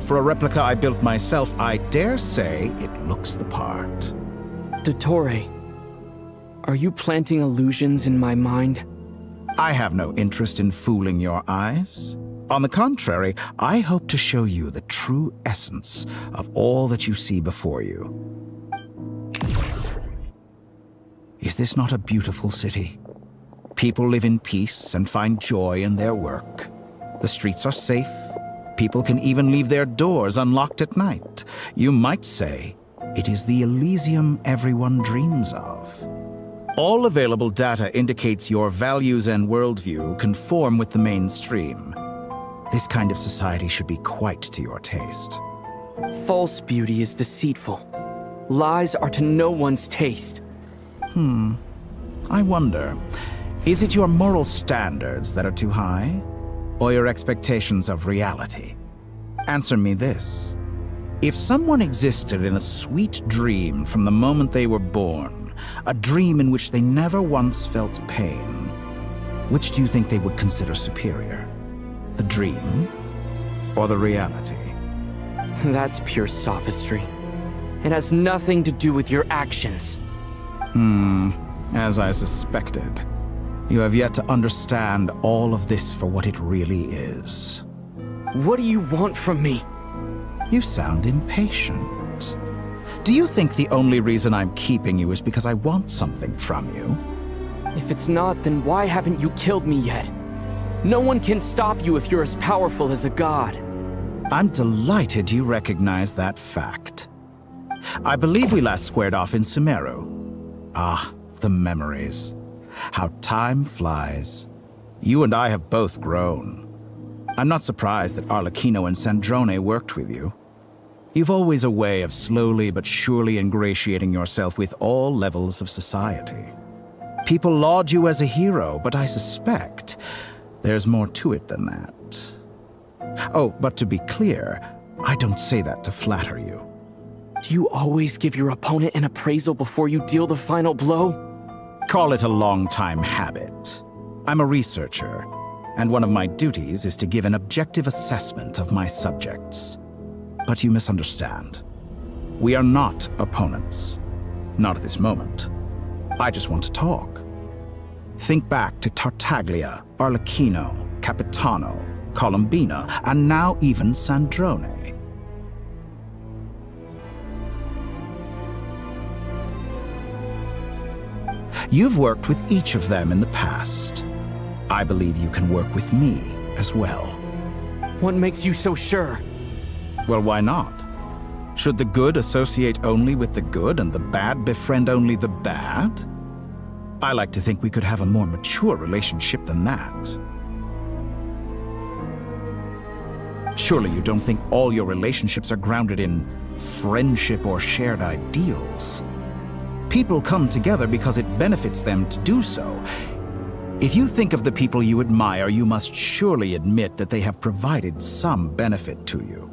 For a replica I built myself, I dare say it looks the part. Dottore, are you planting illusions in my mind? I have no interest in fooling your eyes. On the contrary, I hope to show you the true essence of all that you see before you. Is this not a beautiful city? People live in peace and find joy in their work. The streets are safe. People can even leave their doors unlocked at night. You might say it is the Elysium everyone dreams of. All available data indicates your values and worldview conform with the mainstream. This kind of society should be quite to your taste. False beauty is deceitful. Lies are to no one's taste. I wonder, is it your moral standards that are too high? Or your expectations of reality? Answer me this. If someone existed in a sweet dream from the moment they were born, a dream in which they never once felt pain, which do you think they would consider superior? The dream or the reality? That's pure sophistry. It has nothing to do with your actions. As I suspected. You have yet to understand all of this for what it really is. What do you want from me? You sound impatient. Do you think the only reason I'm keeping you is because I want something from you? If it's not, then why haven't you killed me yet? No one can stop you if you're as powerful as a god. I'm delighted you recognize that fact. I believe we last squared off in Sumeru. Ah, the memories. How time flies. You and I have both grown. I'm not surprised that Arlecchino and Sandrone worked with you. You've always a way of slowly but surely ingratiating yourself with all levels of society. People laud you as a hero, but I suspect there's more to it than that. Oh, but to be clear, I don't say that to flatter you. Do you always give your opponent an appraisal before you deal the final blow? Call it a long-time habit. I'm a researcher, and one of my duties is to give an objective assessment of my subjects. But you misunderstand. We are not opponents. Not at this moment. I just want to talk. Think back to Tartaglia, Arlecchino, Capitano, Columbina, and now even Sandrone. You've worked with each of them in the past. I believe you can work with me as well. What makes you so sure? Well, why not? Should the good associate only with the good and the bad befriend only the bad? I like to think we could have a more mature relationship than that. Surely you don't think all your relationships are grounded in friendship or shared ideals? People come together because it benefits them to do so. If you think of the people you admire, you must surely admit that they have provided some benefit to you.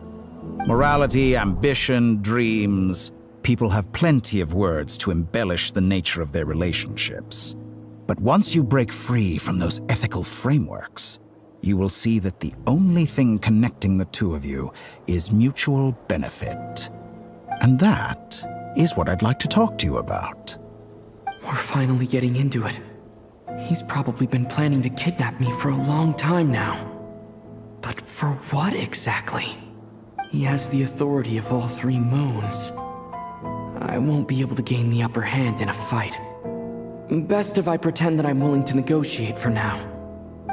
Morality, ambition, dreams. People have plenty of words to embellish the nature of their relationships. But once you break free from those ethical frameworks, you will see that the only thing connecting the two of you is mutual benefit. And that is what I'd like to talk to you about. We're finally getting into it. He's probably been planning to kidnap me for a long time now. But for what exactly? He has the authority of all three moons. I won't be able to gain the upper hand in a fight. Best if I pretend that I'm willing to negotiate for now.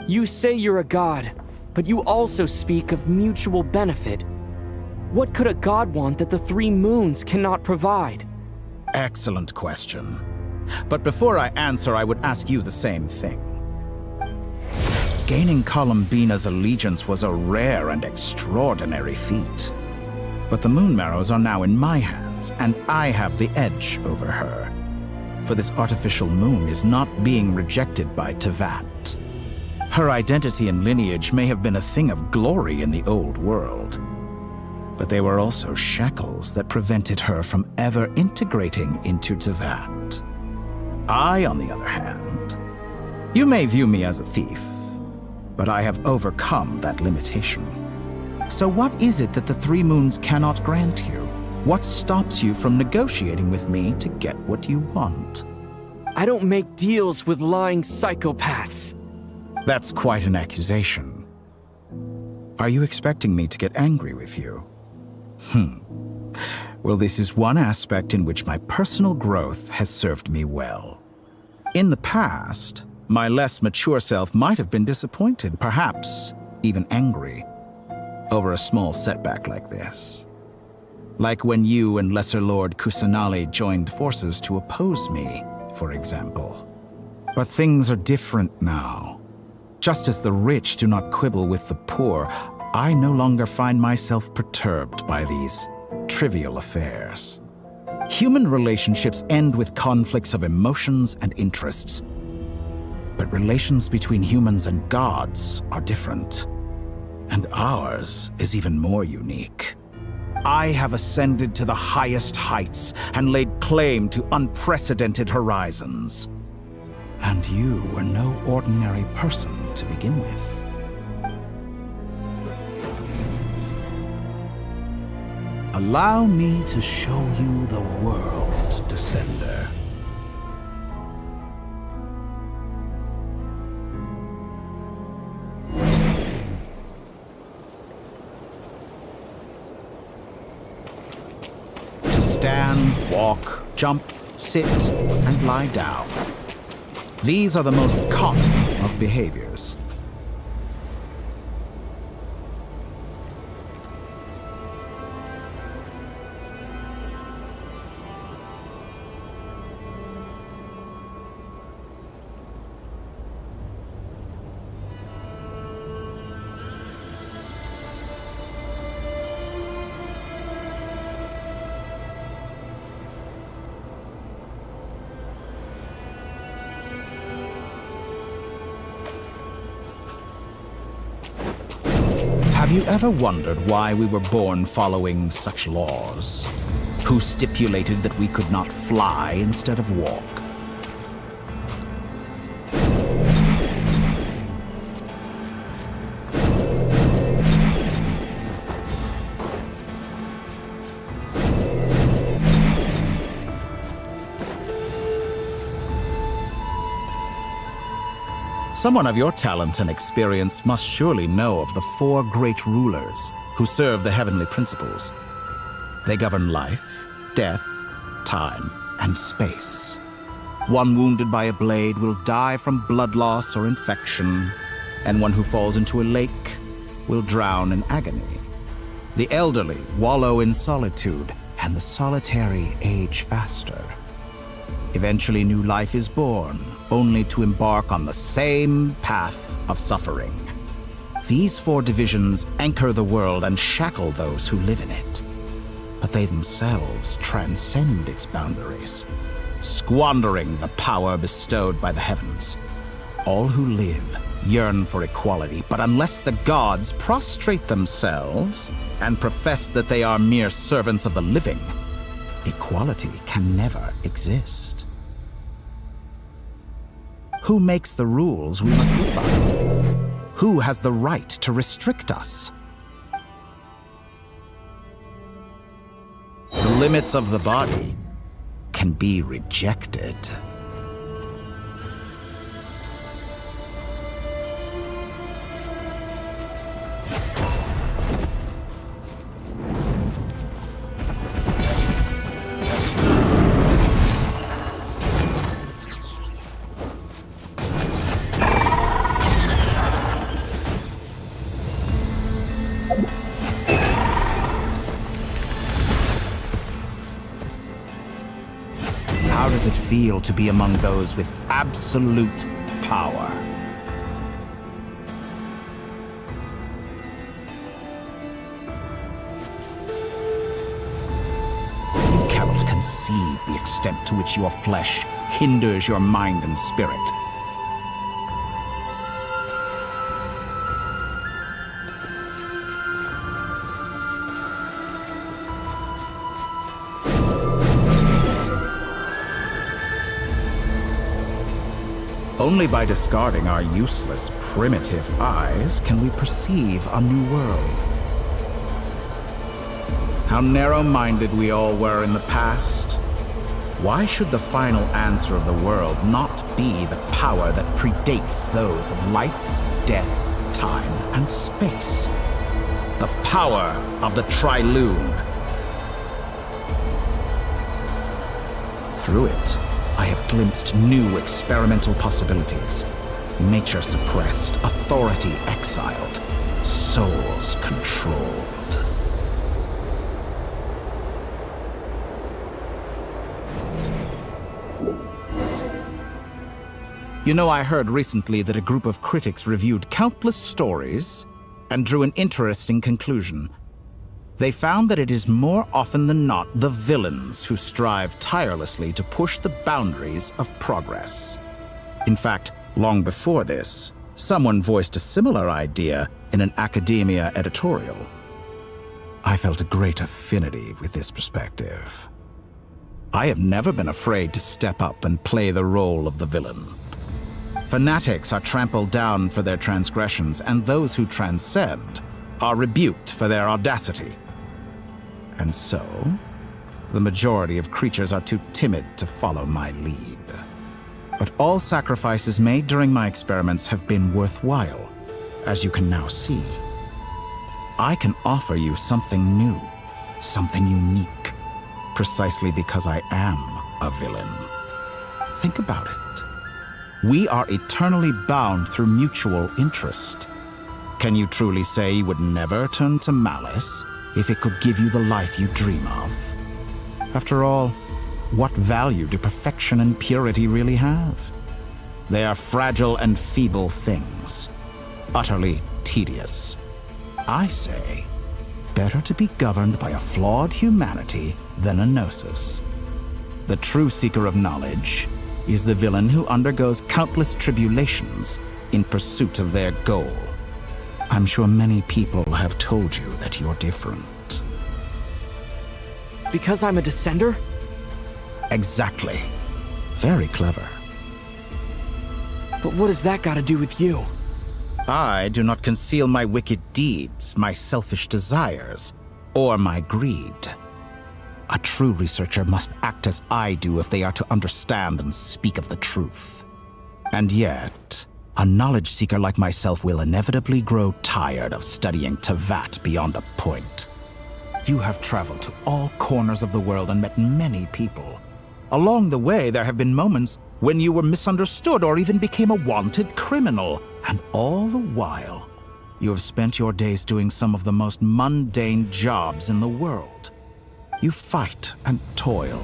You say you're a god, but you also speak of mutual benefit. What could a god want that the three moons cannot provide? Excellent question. But before I answer, I would ask you the same thing. Gaining Columbina's allegiance was a rare and extraordinary feat. But the Moon Marrows are now in my hands, and I have the edge over her. For this artificial moon is not being rejected by Tevat. Her identity and lineage may have been a thing of glory in the old world, but they were also shackles that prevented her from ever integrating into Tevat. I, on the other hand, you may view me as a thief, but I have overcome that limitation. So what is it that the three moons cannot grant you? What stops you from negotiating with me to get what you want? I don't make deals with lying psychopaths. That's quite an accusation. Are you expecting me to get angry with you? Well, this is one aspect in which my personal growth has served me well. In the past, my less mature self might have been disappointed, perhaps even angry, over a small setback like this. Like when you and Lesser Lord Kusanali joined forces to oppose me, for example. But things are different now. Just as the rich do not quibble with the poor, I no longer find myself perturbed by these trivial affairs. Human relationships end with conflicts of emotions and interests. But relations between humans and gods are different. And ours is even more unique. I have ascended to the highest heights and laid claim to unprecedented horizons. And you were no ordinary person to begin with. Allow me to show you the world, Descender. To stand, walk, jump, sit, and lie down. These are the most common of behaviors. Have you ever wondered why we were born following such laws? Who stipulated that we could not fly instead of walk? Someone of your talent and experience must surely know of the four great rulers who serve the heavenly principles. They govern life, death, time, and space. One wounded by a blade will die from blood loss or infection, and one who falls into a lake will drown in agony. The elderly wallow in solitude, and the solitary age faster. Eventually, new life is born, only to embark on the same path of suffering. These four divisions anchor the world and shackle those who live in it. But they themselves transcend its boundaries, squandering the power bestowed by the heavens. All who live yearn for equality, but unless the gods prostrate themselves and profess that they are mere servants of the living, equality can never exist. Who makes the rules we must live by? Who has the right to restrict us? The limits of the body can be rejected. How does it feel to be among those with absolute power? You cannot conceive the extent to which your flesh hinders your mind and spirit. Only by discarding our useless, primitive eyes can we perceive a new world. How narrow-minded we all were in the past. Why should the final answer of the world not be the power that predates those of life, death, time, and space? The power of the Trilune. Through it, I have glimpsed new experimental possibilities. Nature suppressed, authority exiled, souls controlled. You know, I heard recently that a group of critics reviewed countless stories and drew an interesting conclusion. They found that it is more often than not the villains who strive tirelessly to push the boundaries of progress. In fact, long before this, someone voiced a similar idea in an academia editorial. I felt a great affinity with this perspective. I have never been afraid to step up and play the role of the villain. Fanatics are trampled down for their transgressions, and those who transcend are rebuked for their audacity. And so, the majority of creatures are too timid to follow my lead. But all sacrifices made during my experiments have been worthwhile, as you can now see. I can offer you something new, something unique, precisely because I am a villain. Think about it. We are eternally bound through mutual interest. Can you truly say you would never turn to malice if it could give you the life you dream of? After all, what value do perfection and purity really have? They are fragile and feeble things, utterly tedious. I say, better to be governed by a flawed humanity than a gnosis. The true seeker of knowledge is the villain who undergoes countless tribulations in pursuit of their goal. I'm sure many people have told you that you're different. Because I'm a descender? Exactly. Very clever. But what has that got to do with you? I do not conceal my wicked deeds, my selfish desires, or my greed. A true researcher must act as I do if they are to understand and speak of the truth. And yet, a knowledge seeker like myself will inevitably grow tired of studying Tevat beyond a point. You have traveled to all corners of the world and met many people. Along the way, there have been moments when you were misunderstood or even became a wanted criminal. And all the while, you have spent your days doing some of the most mundane jobs in the world. You fight and toil,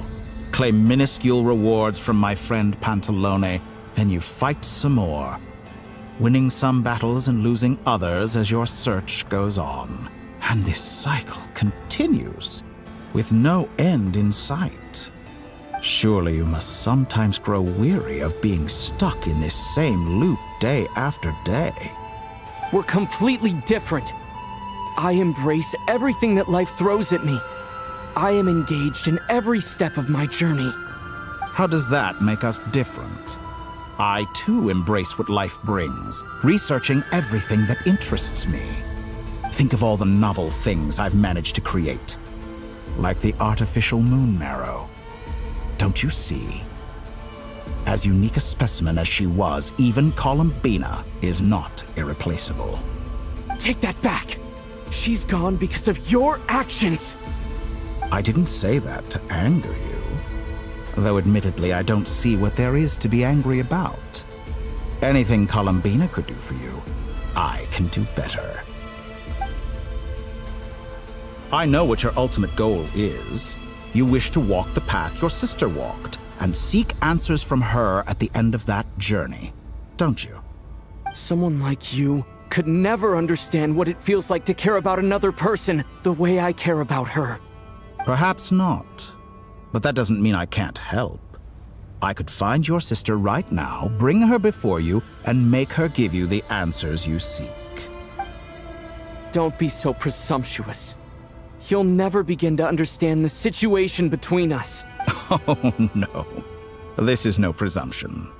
claim minuscule rewards from my friend Pantalone, then you fight some more, winning some battles and losing others as your search goes on. And this cycle continues, with no end in sight. Surely you must sometimes grow weary of being stuck in this same loop day after day. We're completely different. I embrace everything that life throws at me. I am engaged in every step of my journey. How does that make us different? I too embrace what life brings, researching everything that interests me. Think of all the novel things I've managed to create, like the artificial moon marrow. Don't you see? As unique a specimen as she was, even Columbina is not irreplaceable. Take that back! She's gone because of your actions! I didn't say that to anger you. Though admittedly, I don't see what there is to be angry about. Anything Columbina could do for you, I can do better. I know what your ultimate goal is. You wish to walk the path your sister walked, and seek answers from her at the end of that journey, don't you? Someone like you could never understand what it feels like to care about another person the way I care about her. Perhaps not, but that doesn't mean I can't help. I could find your sister right now, bring her before you, and make her give you the answers you seek. Don't be so presumptuous. You'll never begin to understand the situation between us. Oh, no. This is no presumption.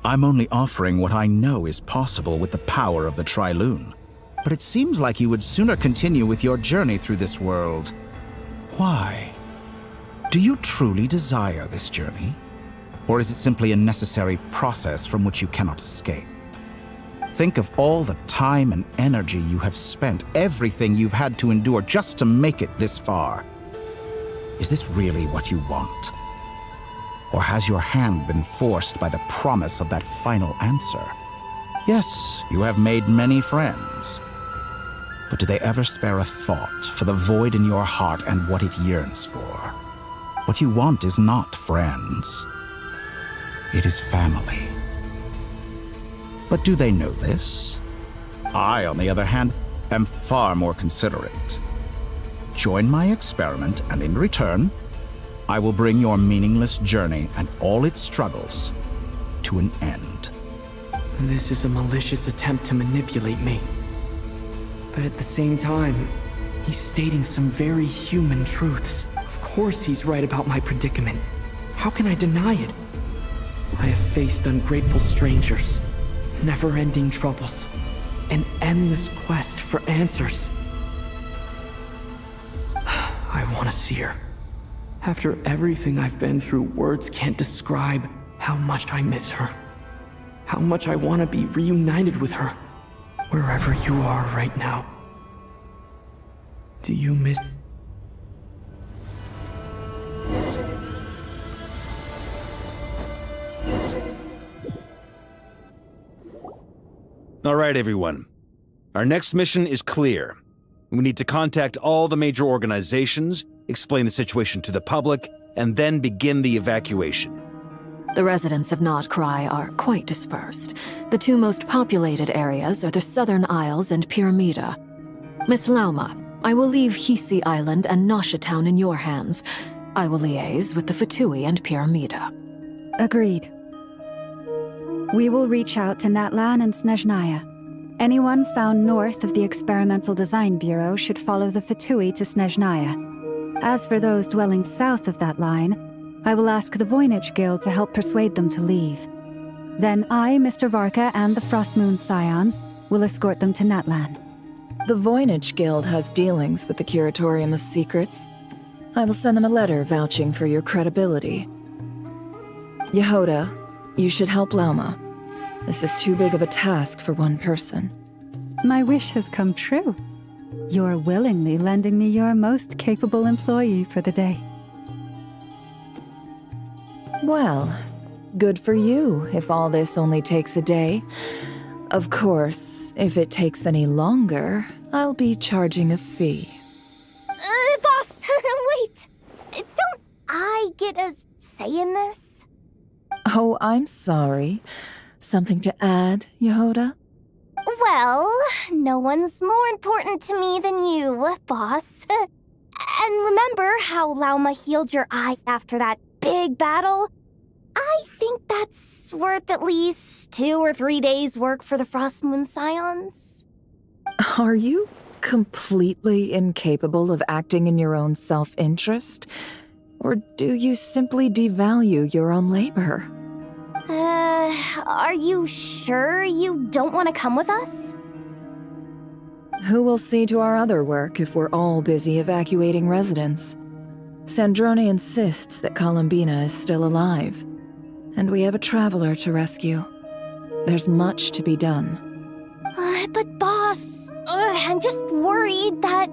I'm only offering what I know is possible with the power of the Trilune. But it seems like you would sooner continue with your journey through this world. Why? Do you truly desire this journey? Or is it simply a necessary process from which you cannot escape? Think of all the time and energy you have spent, everything you've had to endure just to make it this far. Is this really what you want? Or has your hand been forced by the promise of that final answer? Yes, you have made many friends. But do they ever spare a thought for the void in your heart and what it yearns for? What you want is not friends. It is family. But do they know this? I, on the other hand, am far more considerate. Join my experiment, and in return, I will bring your meaningless journey and all its struggles to an end. This is a malicious attempt to manipulate me. But at the same time, he's stating some very human truths. Of course he's right about my predicament. How can I deny it? I have faced ungrateful strangers, never-ending troubles, an endless quest for answers. I want to see her. After everything I've been through, words can't describe how much I miss her. How much I want to be reunited with her. Wherever you are right now. Do you miss... All right, everyone. Our next mission is clear. We need to contact all the major organizations, explain the situation to the public, and then begin the evacuation. The residents of Notcry are quite dispersed. The two most populated areas are the Southern Isles and Pyramida. Miss Lauma, I will leave Hisi Island and Nasha Town in your hands. I will liaise with the Fatui and Pyramida. Agreed. We will reach out to Natlan and Snezhnaya. Anyone found north of the Experimental Design Bureau should follow the Fatui to Snezhnaya. As for those dwelling south of that line, I will ask the Voynich Guild to help persuade them to leave. Then I, Mr. Varka, and the Frostmoon Scions will escort them to Natlan. The Voynich Guild has dealings with the Curatorium of Secrets. I will send them a letter vouching for your credibility. Yehoda, you should help Lauma. This is too big of a task for one person. My wish has come true. You're willingly lending me your most capable employee for the day. Well, good for you if all this only takes a day. Of course, if it takes any longer, I'll be charging a fee. Boss, wait! Don't I get a say in this? Oh, I'm sorry. Something to add, Yehoda? Well, no one's more important to me than you, boss. And remember how Lauma healed your eyes after that big battle? I think that's worth at least 2 or 3 days' work for the Frostmoon Scions. Are you completely incapable of acting in your own self-interest? Or do you simply devalue your own labor? Are you sure you don't want to come with us? Who will see to our other work if we're all busy evacuating residents? Sandrone insists that Columbina is still alive, and we have a traveler to rescue. There's much to be done. But boss, I'm just worried that...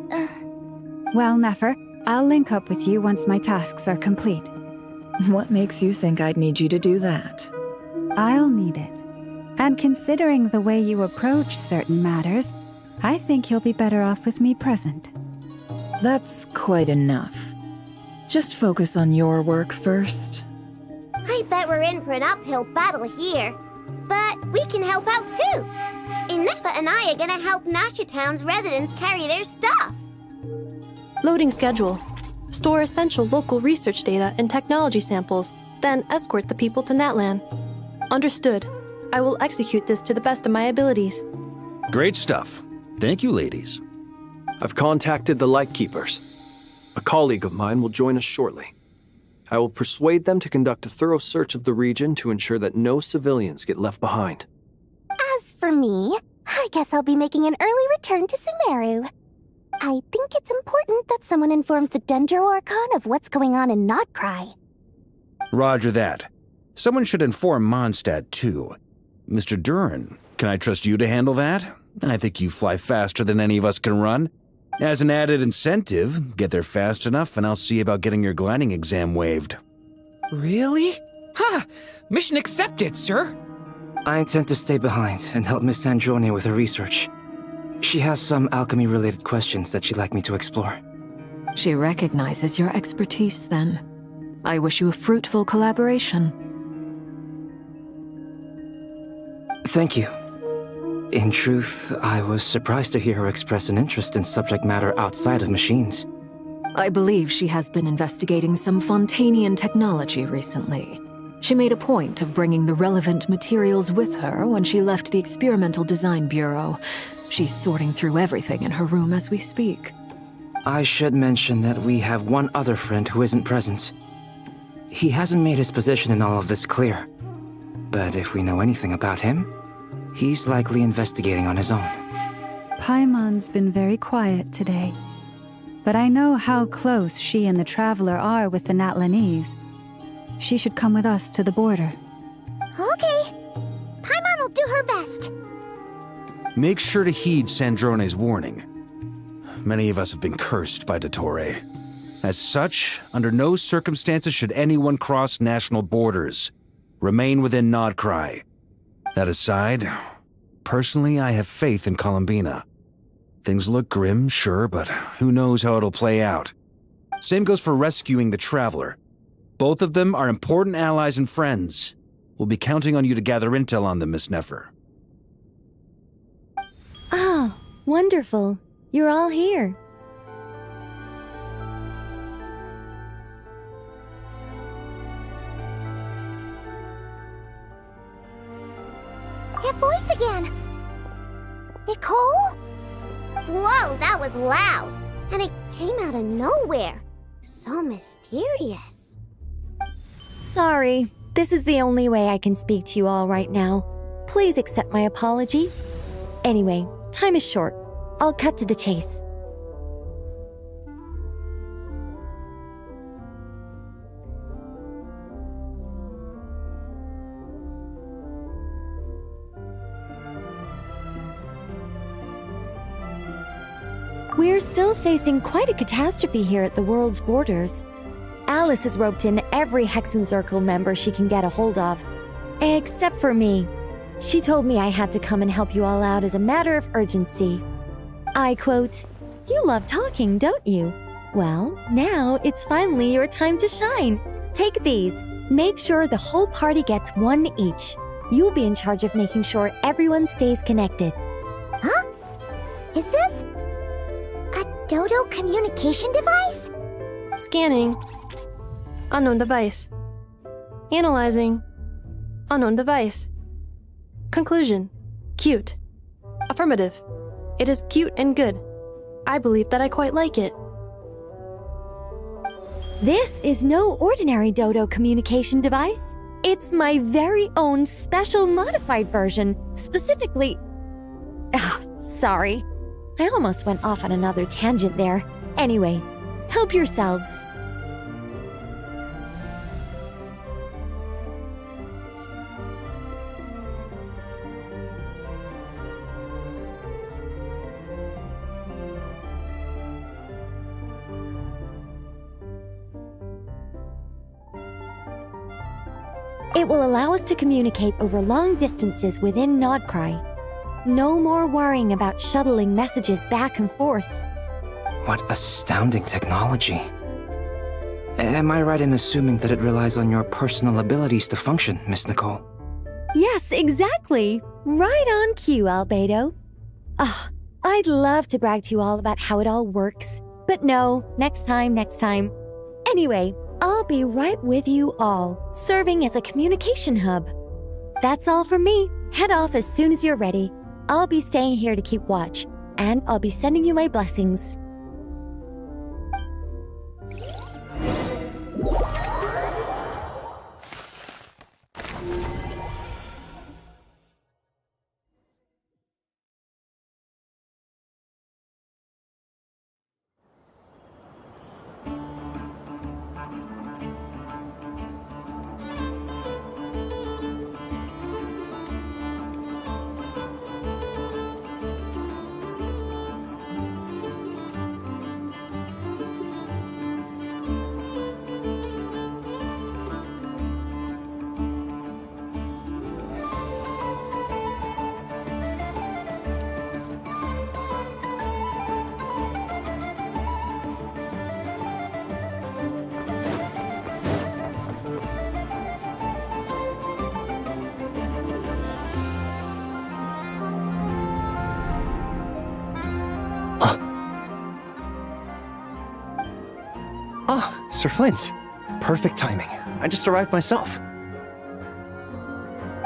Well, Nefer, I'll link up with you once my tasks are complete. What makes you think I'd need you to do that? I'll need it. And considering the way you approach certain matters, I think you'll be better off with me present. That's quite enough. Just focus on your work first. I bet we're in for an uphill battle here. But we can help out too. INEFFA and I are gonna help Nasha Town's residents carry their stuff. Loading schedule. Store essential local research data and technology samples, then escort the people to Natlan. Understood. I will execute this to the best of my abilities. Great stuff. Thank you, ladies. I've contacted the Lightkeepers. A colleague of mine will join us shortly. I will persuade them to conduct a thorough search of the region to ensure that no civilians get left behind. As for me, I guess I'll be making an early return to Sumeru. I think it's important that someone informs the Dendro Archon of what's going on in Notcry. Roger that. Someone should inform Mondstadt, too. Mr. Duran, can I trust you to handle that? I think you fly faster than any of us can run. As an added incentive, get there fast enough and I'll see about getting your gliding exam waived. Really? Ha! Mission accepted, sir. I intend to stay behind and help Miss Sandrone with her research. She has some alchemy-related questions that she'd like me to explore. She recognizes your expertise, then. I wish you a fruitful collaboration. Thank you. In truth, I was surprised to hear her express an interest in subject matter outside of machines. I believe she has been investigating some Fontanian technology recently. She made a point of bringing the relevant materials with her when she left the Experimental Design Bureau. She's sorting through everything in her room as we speak. I should mention that we have one other friend who isn't present. He hasn't made his position in all of this clear. But if we know anything about him, he's likely investigating on his own. Paimon's been very quiet today. But I know how close she and the Traveler are with the Natlanese. She should come with us to the border. Okay. Paimon will do her best. Make sure to heed Sandrone's warning. Many of us have been cursed by Dottore. As such, under no circumstances should anyone cross national borders. Remain within Notcry. That aside, personally I have faith in Columbina. Things look grim, sure, but who knows how it'll play out. Same goes for rescuing the Traveler. Both of them are important allies and friends. We'll be counting on you to gather intel on them, Miss Nefer. Oh, wonderful. You're all here. That voice again! Nicole? Whoa, that was loud! And it came out of nowhere. So mysterious. Sorry, this is the only way I can speak to you all right now. Please accept my apology. Anyway, time is short. I'll cut to the chase. We're still facing quite a catastrophe here at the world's borders. Alice has roped in every Hexen Circle member she can get a hold of. Except for me. She told me I had to come and help you all out as a matter of urgency. I quote, "You love talking, don't you? Well, now it's finally your time to shine. Take these. Make sure the whole party gets one each. You'll be in charge of making sure everyone stays connected." Huh? Is this a Dodo communication device? Scanning. Unknown device. Analyzing. Unknown device. Conclusion. Cute. Affirmative. It is cute and good. I believe that I quite like it. This is no ordinary Dodo communication device. It's my very own special modified version, specifically... sorry. I almost went off on another tangent there. Anyway, help yourselves. It will allow us to communicate over long distances within Nodcry. No more worrying about shuttling messages back and forth. What astounding technology. Am I right in assuming that it relies on your personal abilities to function, Miss Nicole? Yes, exactly. Right on cue, Albedo. I'd love to brag to you all about how it all works. But no, next time. Anyway, I'll be right with you all, serving as a communication hub. That's all from me. Head off as soon as you're ready. I'll be staying here to keep watch, and I'll be sending you my blessings. Sir Flint. Perfect timing. I just arrived myself.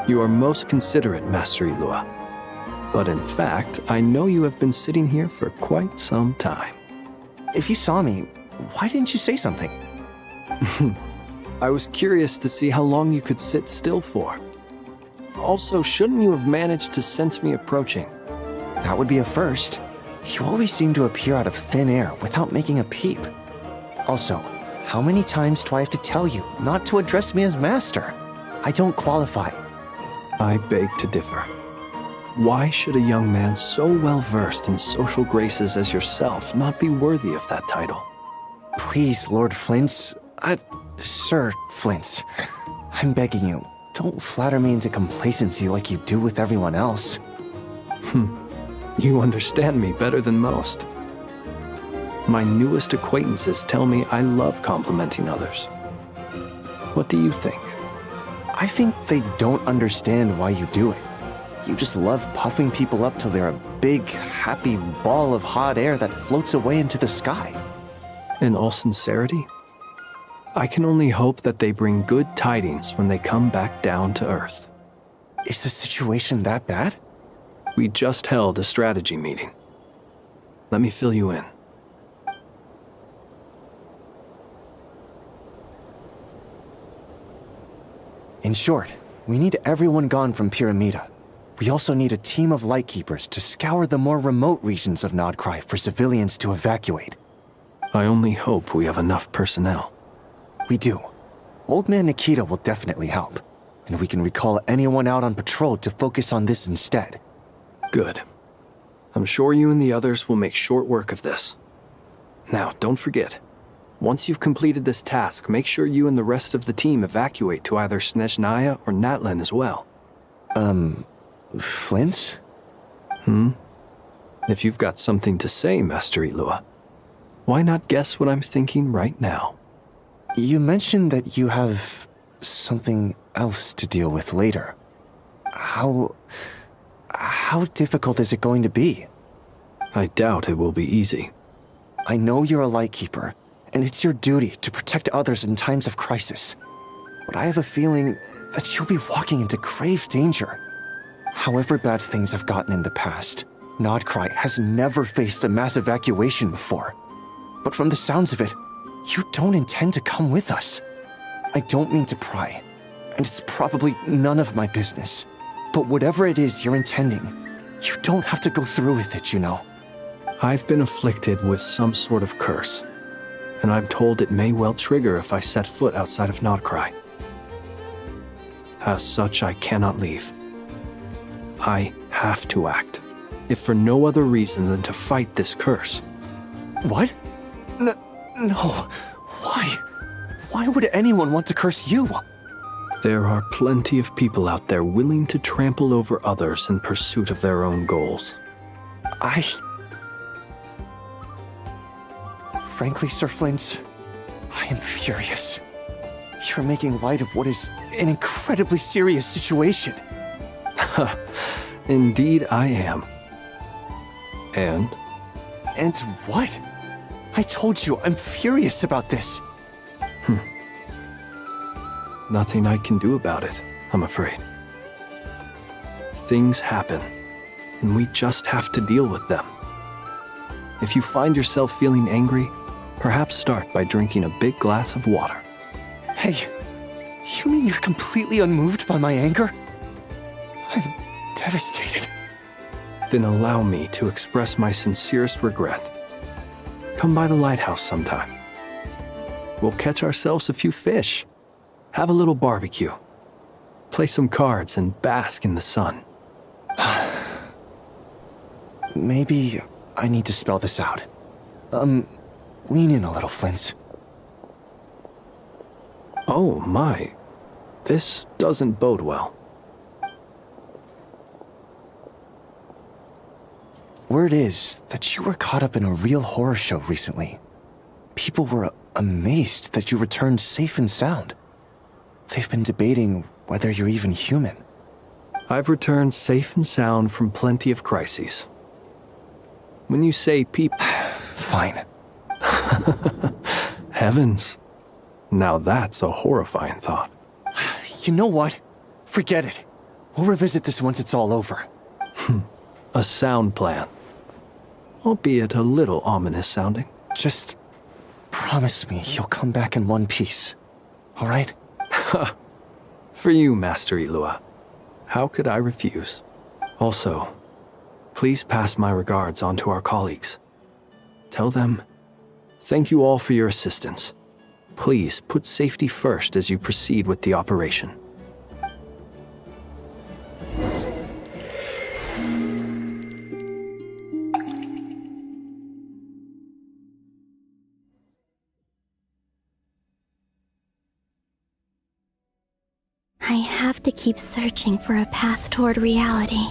You are most considerate, Master Ilua. But in fact, I know you have been sitting here for quite some time. If you saw me, why didn't you say something? I was curious to see how long you could sit still for. Also, shouldn't you have managed to sense me approaching? That would be a first. You always seem to appear out of thin air without making a peep. Also, how many times do I have to tell you not to address me as master? I don't qualify. I beg to differ. Why should a young man so well versed in social graces as yourself not be worthy of that title? Please, Lord Flint's... Sir Flint's. I'm begging you, don't flatter me into complacency like you do with everyone else. You understand me better than most. My newest acquaintances tell me I love complimenting others. What do you think? I think they don't understand why you do it. You just love puffing people up till they're a big, happy ball of hot air that floats away into the sky. In all sincerity, I can only hope that they bring good tidings when they come back down to Earth. Is the situation that bad? We just held a strategy meeting. Let me fill you in. In short, we need everyone gone from Pyramida. We also need a team of Lightkeepers to scour the more remote regions of Nodcry for civilians to evacuate. I only hope we have enough personnel. We do. Old Man Nikita will definitely help, and we can recall anyone out on patrol to focus on this instead. Good. I'm sure you and the others will make short work of this. Now, don't forget, once you've completed this task, make sure you and the rest of the team evacuate to either Snezhnaya or Natlan as well. Flint? If you've got something to say, Master Ilua, why not guess what I'm thinking right now? You mentioned that you have something else to deal with later. How difficult is it going to be? I doubt it will be easy. I know you're a Lightkeeper, and it's your duty to protect others in times of crisis. But I have a feeling that you'll be walking into grave danger. However bad things have gotten in the past, Nodcry has never faced a mass evacuation before. But from the sounds of it, you don't intend to come with us. I don't mean to pry. and it's probably none of my business. But whatever it is you're intending, you don't have to go through with it, you know. I've been afflicted with some sort of curse, and I'm told it may well trigger if I set foot outside of Notcry. As such, I cannot leave. I have to act, if for no other reason than to fight this curse. What? No. Why? Why would anyone want to curse you? There are plenty of people out there willing to trample over others in pursuit of their own goals. Frankly, Sir Flint, I am furious. You're making light of what is an incredibly serious situation. Indeed I am. And? And what? I told you, I'm furious about this. Nothing I can do about it, I'm afraid. Things happen, and we just have to deal with them. If you find yourself feeling angry, perhaps start by drinking a big glass of water. Hey, you mean you're completely unmoved by my anger? I'm devastated. Then allow me to express my sincerest regret. Come by the lighthouse sometime. We'll catch ourselves a few fish, have a little barbecue, play some cards, and bask in the sun. Maybe I need to spell this out. Lean in a little, Flint. Oh my, this doesn't bode well. Word is that you were caught up in a real horror show recently. People were amazed that you returned safe and sound. They've been debating whether you're even human. I've returned safe and sound from plenty of crises. When you say people... Fine. Heavens. Now that's a horrifying thought. You know what? Forget it. We'll revisit this once it's all over. A sound plan. Albeit a little ominous sounding. Just promise me you'll come back in one piece. All right? For you, Master Ilua. How could I refuse? Also, please pass my regards on to our colleagues. Tell them, thank you all for your assistance. Please put safety first as you proceed with the operation. I have to keep searching for a path toward reality.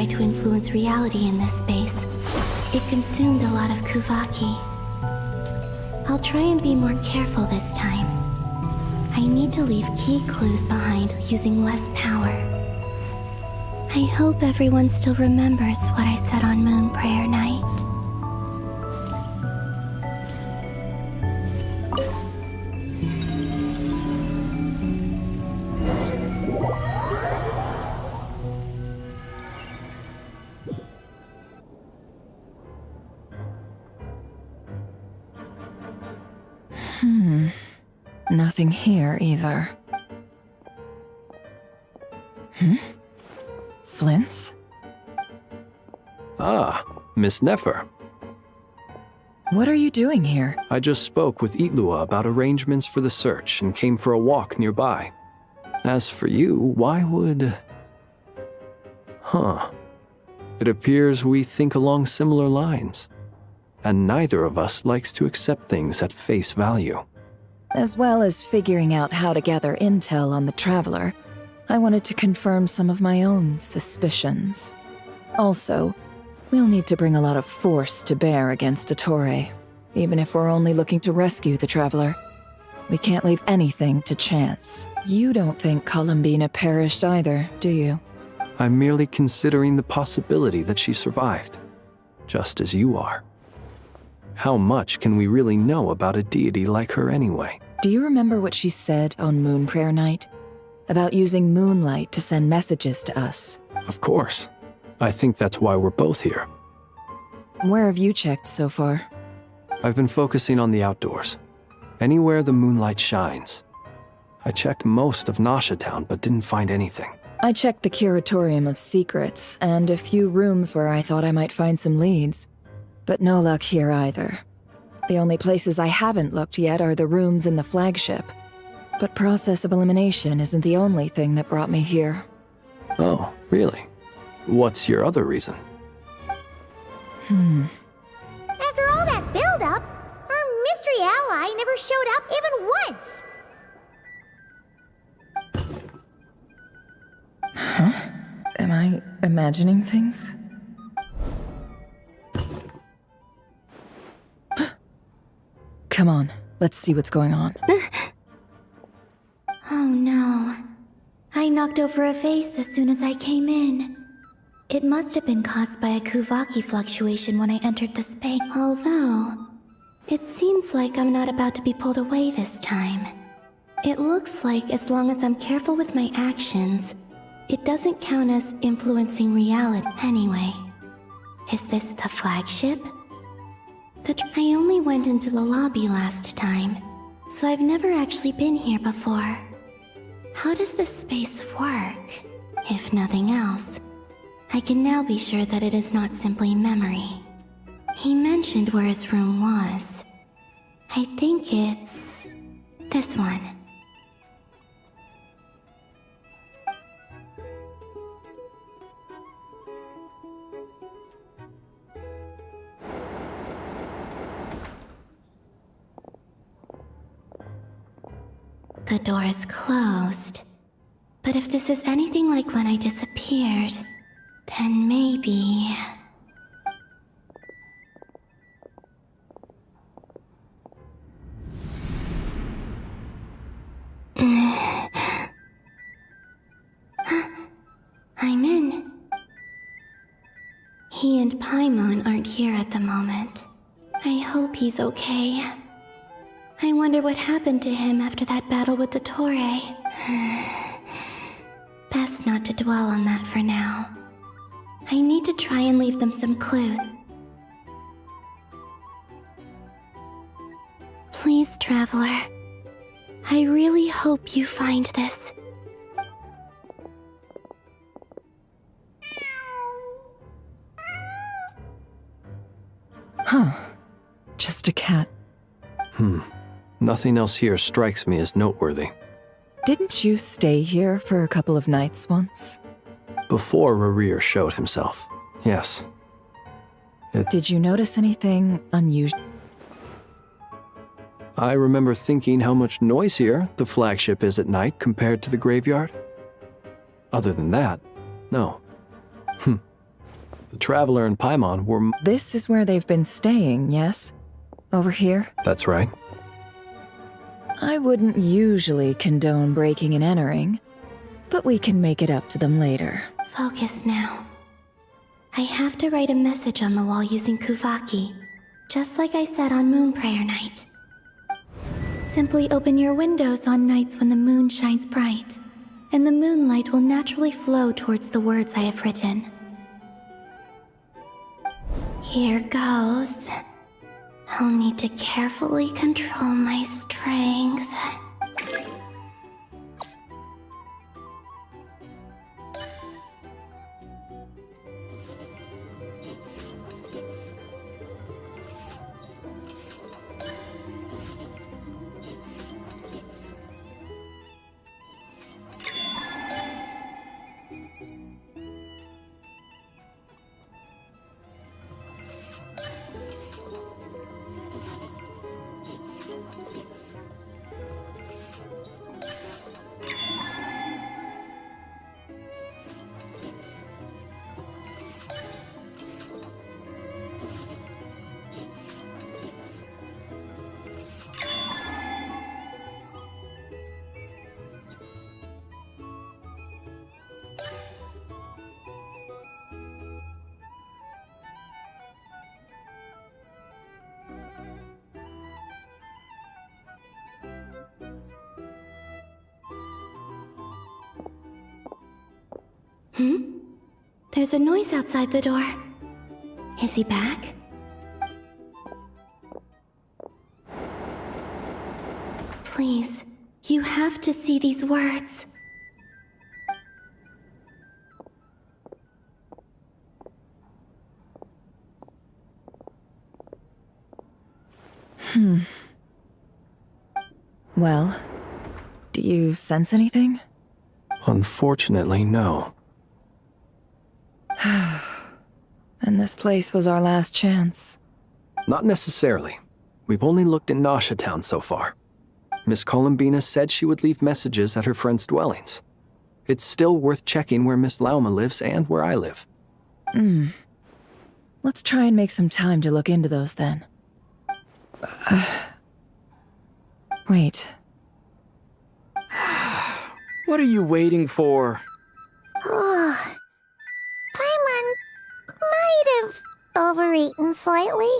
To influence reality in this space. It consumed a lot of Kuvaki. I'll try and be more careful this time. I need to leave key clues behind using less power. I hope everyone still remembers what I said on Moon Prayer Night. Nothing here either. Flint's? Ah, Miss Neffer. What are you doing here? I just spoke with Ilua about arrangements for the search and came for a walk nearby. As for you, why would... It appears we think along similar lines. and neither of us likes to accept things at face value. As well as figuring out how to gather intel on the Traveler, I wanted to confirm some of my own suspicions. Also, we'll need to bring a lot of force to bear against Dottore, even if we're only looking to rescue the Traveler. We can't leave anything to chance. You don't think Columbina perished either, do you? I'm merely considering the possibility that she survived, just as you are. How much can we really know about a deity like her anyway? Do you remember what she said on Moon Prayer Night? About using moonlight to send messages to us? Of course. I think that's why we're both here. Where have you checked so far? I've been focusing on the outdoors. Anywhere the moonlight shines. I checked most of Nasha Town, but didn't find anything. I checked the Curatorium of Secrets, and a few rooms where I thought I might find some leads. But no luck here either. The only places I haven't looked yet are the rooms in the flagship. But process of elimination isn't the only thing that brought me here. Oh, really? What's your other reason? After all that build-up, our mystery ally never showed up even once! Huh? Am I imagining things? Come on, let's see what's going on. Oh no. I knocked over a vase as soon as I came in. It must have been caused by a Kuvaki fluctuation when I entered the space. Although, it seems like I'm not about to be pulled away this time. It looks like as long as I'm careful with my actions, it doesn't count as influencing reality. Anyway, is this the flagship? I only went into the lobby last time, so I've never actually been here before. How does this space work? If nothing else, I can now be sure that it is not simply memory. He mentioned where his room was. I think it's this one. The door is closed. But if this is anything like when I disappeared, then maybe... I'm in. He and Paimon aren't here at the moment. I hope he's okay. I wonder what happened to him after that battle with Dottore. Best not to dwell on that for now. I need to try and leave them some clues. Please, Traveler. I really hope you find this. Huh. Just a cat. Nothing else here strikes me as noteworthy. Didn't you stay here for a couple of nights once? Before Rerir showed himself, yes. Did you notice anything unusual? I remember thinking how much noisier the flagship is at night compared to the graveyard. Other than that, no. The Traveler and Paimon were... This is where they've been staying, yes? Over here? That's right. I wouldn't usually condone breaking and entering, but we can make it up to them later. Focus now. I have to write a message on the wall using Kuvaki, just like I said on Moon Prayer Night. Simply open your windows on nights when the moon shines bright, and the moonlight will naturally flow towards the words I have written. Here goes. I'll need to carefully control my strength. There's a noise outside the door. Is he back? Please, you have to see these words. Well, do you sense anything? Unfortunately, no. And this place was our last chance. Not necessarily. We've only looked in Nasha Town so far. Miss COLUMBINA said she would leave messages at her friends' dwellings. It's still worth checking where Miss Lauma lives and where I live. Let's try and make some time to look into those then. Wait. What are you waiting for? Paimon might have overeaten slightly.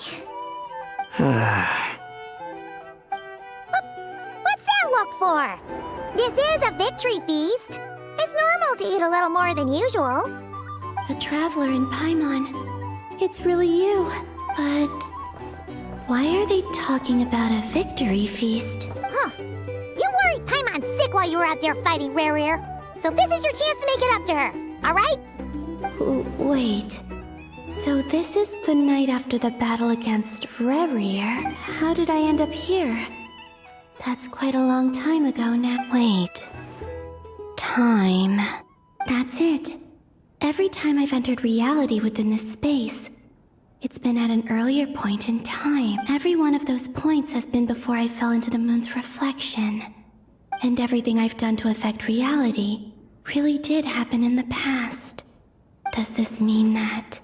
What's that look for? This is a victory feast. It's normal to eat a little more than usual. The Traveler in Paimon. It's really you. But why are they talking about a victory feast? Huh. You worried Paimon sick while you were out there fighting Rare. So this is your chance to make it up to her, alright? Wait. So this is the night after the battle against Rare. How did I end up here? That's quite a long time ago now. Wait. Time. That's it. Every time I've entered reality within this space, it's been at an earlier point in time. Every one of those points has been before I fell into the moon's reflection. And everything I've done to affect reality really did happen in the past. Does this mean that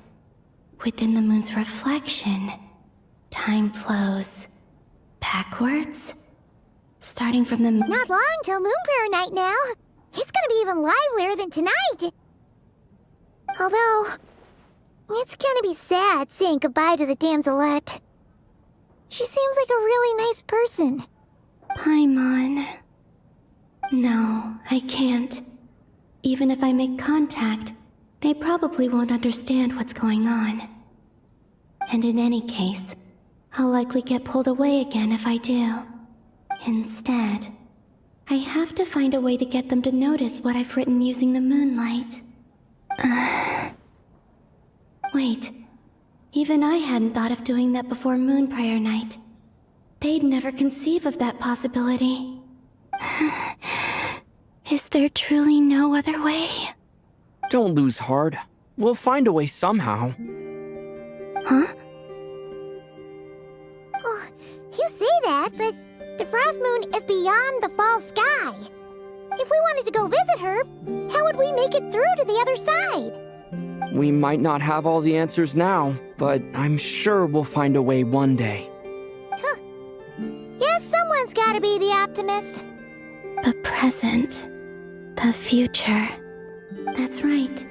within the moon's reflection, time flows backwards? Starting from the Not long till Moon Prayer Night now. It's gonna be even livelier than tonight. Although, it's gonna be sad saying goodbye to the damselette. She seems like a really nice person. Paimon. No, I can't. Even if I make contact, they probably won't understand what's going on. And in any case, I'll likely get pulled away again if I do. Instead, I have to find a way to get them to notice what I've written using the moonlight. Wait, even I hadn't thought of doing that before Moon Prayer Night. They'd never conceive of that possibility. Is there truly no other way? Don't lose heart. We'll find a way somehow. Huh? Oh, you say that, but the Frost Moon is beyond the fall sky. If we wanted to go visit her, how would we make it through to the other side? We might not have all the answers now, but I'm sure we'll find a way one day. Huh. Yes, someone's gotta be the optimist. The present. The future. That's right.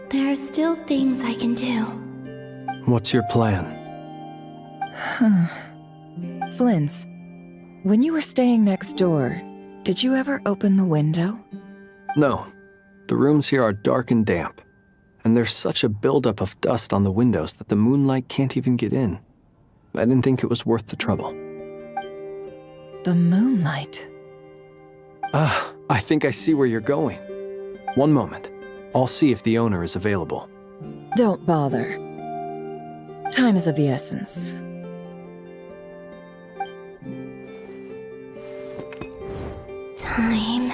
There are still things I can do. What's your plan? Flint's, when you were staying next door, did you ever open the window? No. The rooms here are dark and damp. And there's such a buildup of dust on the windows that the moonlight can't even get in. I didn't think it was worth the trouble. The moonlight? I think I see where you're going. One moment. I'll see if the owner is available. Don't bother. Time is of the essence. Time.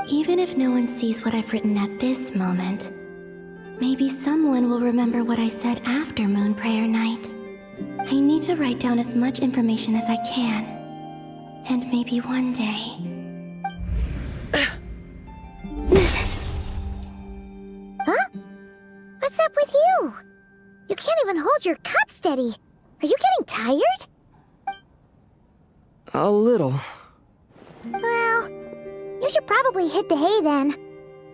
Even if no one sees what I've written at this moment, maybe someone will remember what I said after Moon Prayer Night. I need to write down as much information as I can. And maybe one day... Huh? What's up with you? You can't even hold your cup steady. Are you getting tired? A little. Well, you should probably hit the hay then.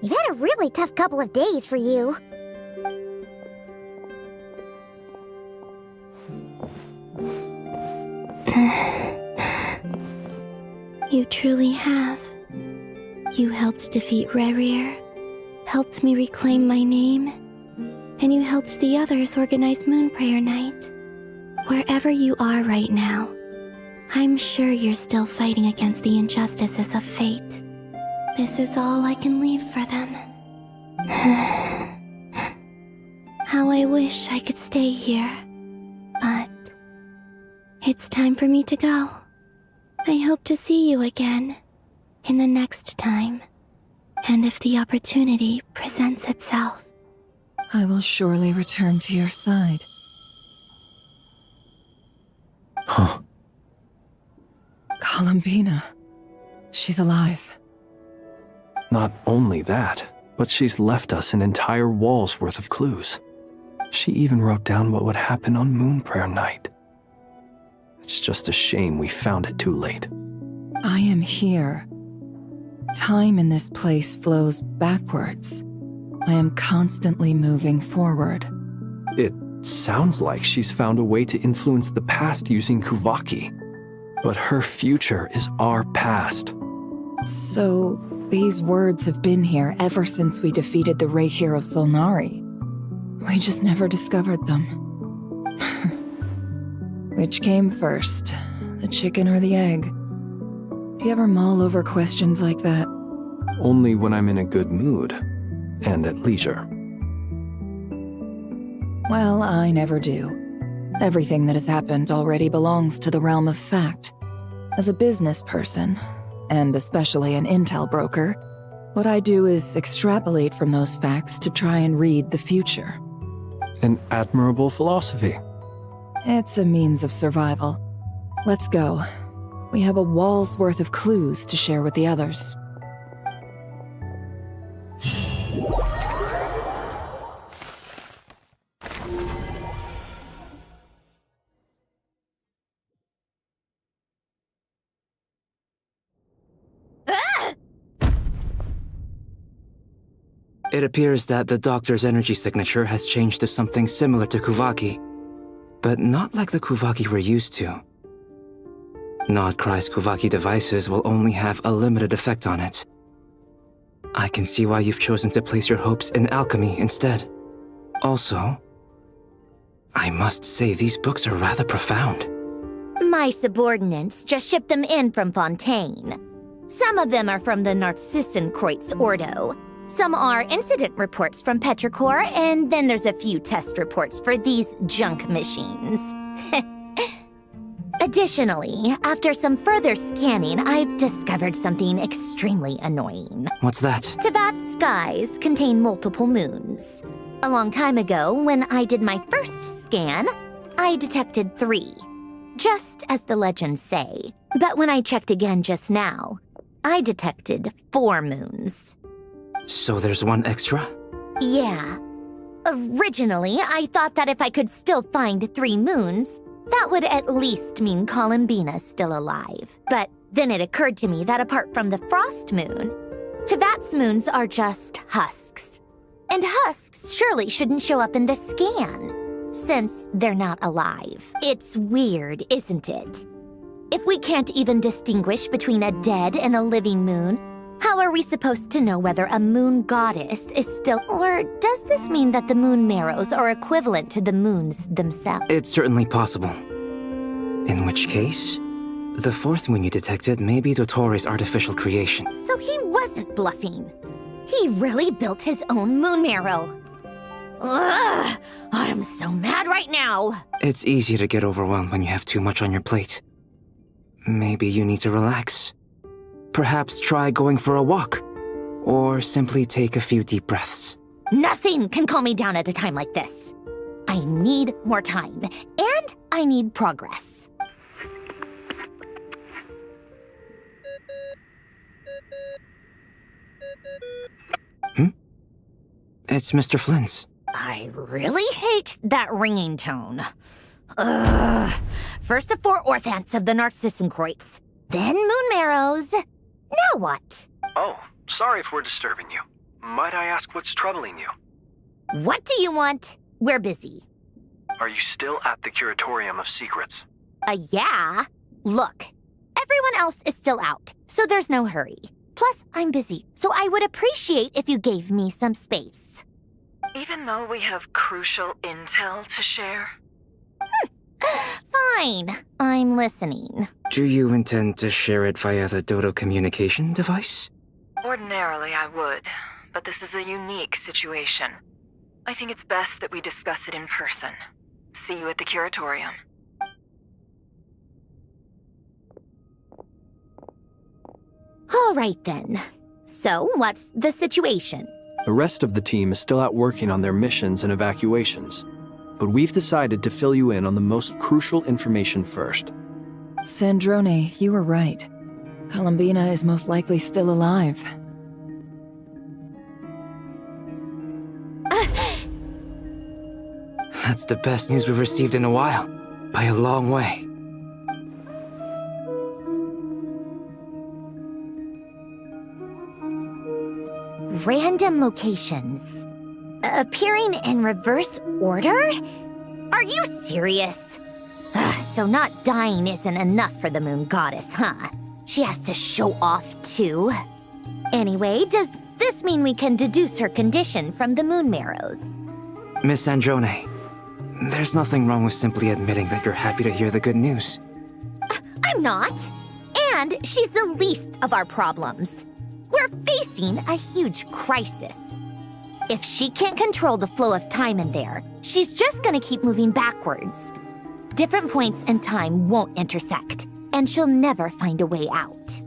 You've had a really tough couple of days for you. You truly have. You helped defeat Rare, helped me reclaim my name, and you helped the others organize Moon Prayer Night. Wherever you are right now, I'm sure you're still fighting against the injustices of fate. This is all I can leave for them. How I wish I could stay here, but it's time for me to go. I hope to see you again in the next time, and if the opportunity presents itself. I will surely return to your side. Huh. Columbina. She's alive. Not only that, but she's left us an entire wall's worth of clues. She even wrote down what would happen on Moon Prayer Night. It's just a shame we found it too late. I am here. Time in this place flows backwards. I am constantly moving forward. It sounds like she's found a way to influence the past using Kuvaki. But her future is our past. So, these words have been here ever since we defeated the Ray Hero Solnari. We just never discovered them. Which came first, the chicken or the egg? Do you ever mull over questions like that? Only when I'm in a good mood and at leisure. Well, I never do. Everything that has happened already belongs to the realm of fact. As a business person, and especially an intel broker, what I do is extrapolate from those facts to try and read the future. An admirable philosophy. It's a means of survival. Let's go. We have a wall's worth of clues to share with the others. It appears that the doctor's energy signature has changed to something similar to Kuvaki, but not like the Kuvaki we're used to. Nodcry's Kuvaki devices will only have a limited effect on it. I can see why you've chosen to place your hopes in alchemy instead. Also, I must say these books are rather profound. My subordinates just shipped them in from Fontaine. Some of them are from the Narcissenkreuz Ordo. Some are incident reports from Petrichor, and then there's a few test reports for these junk machines. Additionally, after some further scanning, I've discovered something extremely annoying. What's that? Teyvat's skies contain multiple moons. A long time ago, when I did my first scan, I detected 3, just as the legends say. But when I checked again just now, I detected 4 moons. So there's one extra? Yeah. Originally, I thought that if I could still find 3 moons, that would at least mean Columbina's still alive. But then it occurred to me that apart from the frost moon, Teyvat's moons are just husks. And husks surely shouldn't show up in the scan, since they're not alive. It's weird, isn't it? If we can't even distinguish between a dead and a living moon, how are we supposed to know whether a moon goddess is still... Or does this mean that the moon marrows are equivalent to the moons themselves? It's certainly possible. In which case, the 4th moon you detected may be Dottore artificial creation. So he wasn't bluffing. He really built his own moon marrow. Ugh! I'm so mad right now! It's easy to get overwhelmed when you have too much on your plate. Maybe you need to relax. Perhaps try going for a walk, or simply take a few deep breaths. Nothing can calm me down at a time like this. I need more time, and I need progress. It's Mr. Flynn's. I really hate that ringing tone. Ugh. First the 4 orthants of the Narcissenkreuz, then moon marrows. Now what? Oh, sorry if we're disturbing you. Might I ask what's troubling you? What do you want? We're busy. Are you still at the Curatorium of Secrets? Yeah. Look, everyone else is still out, so there's no hurry. Plus, I'm busy, so I would appreciate if you gave me some space. Even though we have crucial intel to share? Fine, I'm listening. Do you intend to share it via the Dodo communication device? Ordinarily, I would, but this is a unique situation. I think it's best that we discuss it in person. See you at the curatorium. All right then. So, what's the situation? The rest of the team is still out working on their missions and evacuations, but we've decided to fill you in on the most crucial information first. Sandrone, you were right. Columbina is most likely still alive. That's the best news we've received in a while, by a long way. Random locations. Appearing in reverse order? Are you serious? So not dying isn't enough for the moon goddess, huh? She has to show off too. Anyway, does this mean we can deduce her condition from the moon marrows? Miss Sandrone, there's nothing wrong with simply admitting that you're happy to hear the good news. I'm not. And she's the least of our problems. We're facing a huge crisis. If she can't control the flow of time in there, she's just gonna keep moving backwards. Different points in time won't intersect, and she'll never find a way out.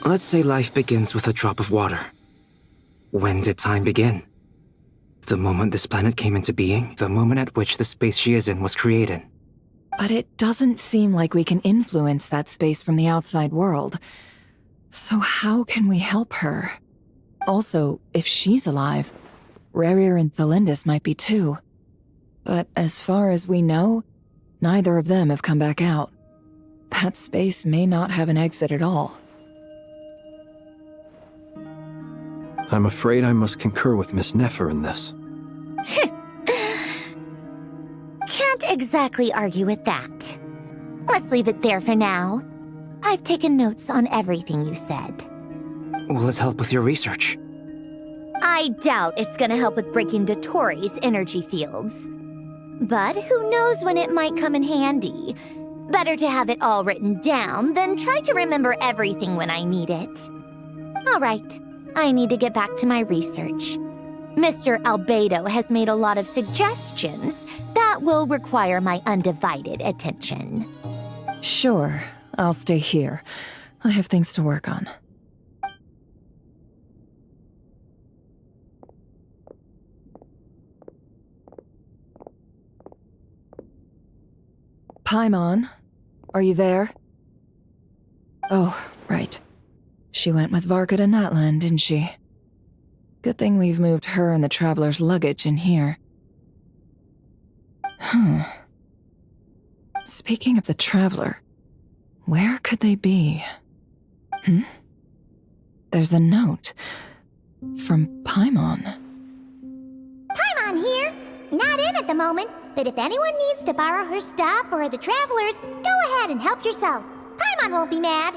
Let's say life begins with a drop of water. When did time begin? The moment this planet came into being, the moment at which the space she is in was created. But it doesn't seem like we can influence that space from the outside world. So how can we help her? Also, if she's alive, Rerir and Thalindis might be too. But as far as we know, neither of them have come back out. That space may not have an exit at all. I'm afraid I must concur with Miss Neffer in this. Can't exactly argue with that. Let's leave it there for now. I've taken notes on everything you said. Will it help with your research? I doubt it's gonna help with breaking Dottoro's energy fields. But who knows when it might come in handy. Better to have it all written down than try to remember everything when I need it. All right, I need to get back to my research. Mr. Albedo has made a lot of suggestions that will require my undivided attention. Sure, I'll stay here. I have things to work on. Paimon, are you there? Oh, right. She went with Varka to Natlan, didn't she? Good thing we've moved her and the Traveler's luggage in here. Speaking of the Traveler, where could they be? There's a note from Paimon. Paimon here. Not in at the moment, but if anyone needs to borrow her stuff or the Travelers, go ahead and help yourself. Paimon won't be mad.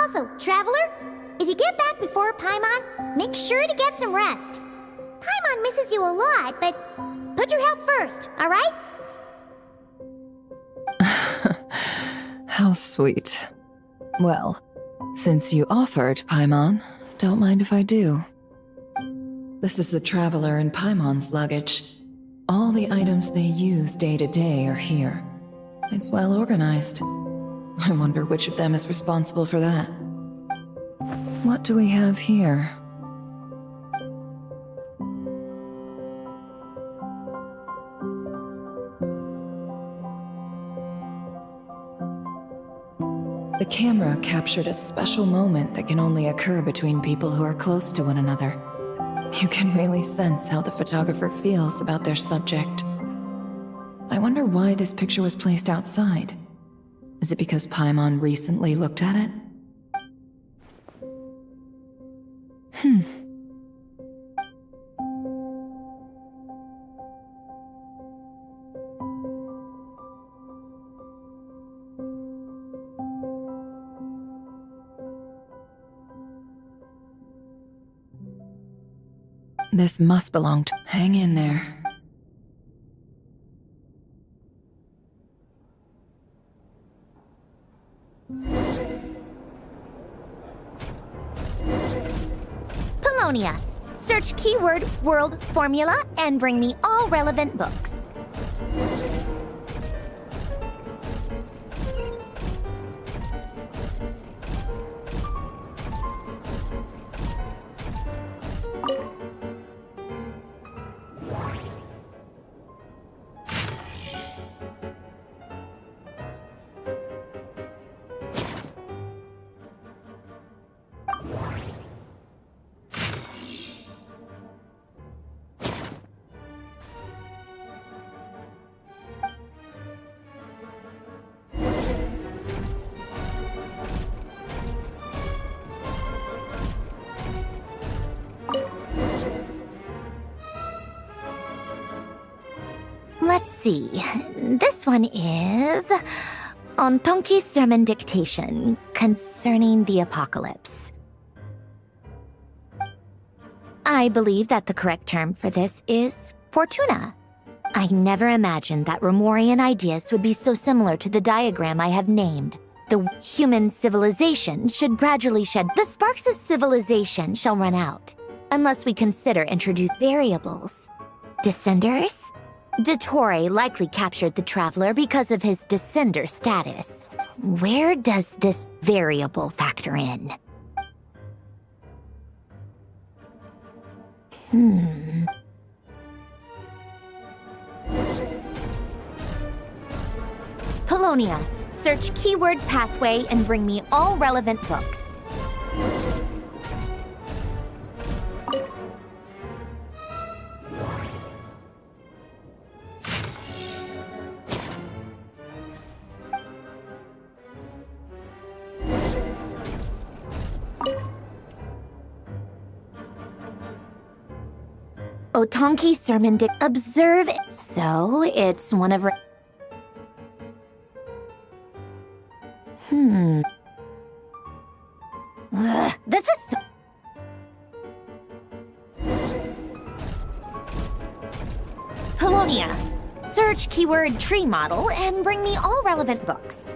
Also, Traveler, if you get back before Paimon, make sure to get some rest. Paimon misses you a lot, but put your health first, all right? How sweet. Well, since you offered, Paimon, don't mind if I do. This is the Traveler and Paimon's luggage. All the items they use day to day are here. It's well organized. I wonder which of them is responsible for that. What do we have here? The camera captured a special moment that can only occur between people who are close to one another. You can really sense how the photographer feels about their subject. I wonder why this picture was placed outside. Is it because Paimon recently looked at it? This must belong to... Hang in there. Polonia. Search keyword world formula and bring me all relevant books. Let's see. This one is on Tonki's sermon dictation concerning the apocalypse. I believe that the correct term for this is Fortuna. I never imagined that Romorian ideas would be so similar to the diagram I have named. The human civilization should gradually shed. The sparks of civilization shall run out, unless we consider introduced variables. Descenders? Dottore likely captured the Traveler because of his descender status. Where does this variable factor in? Polonia. Search keyword pathway and bring me all relevant books. Otonki sermon observe it. So it's one of this is Polonia. Search keyword tree model and bring me all relevant books.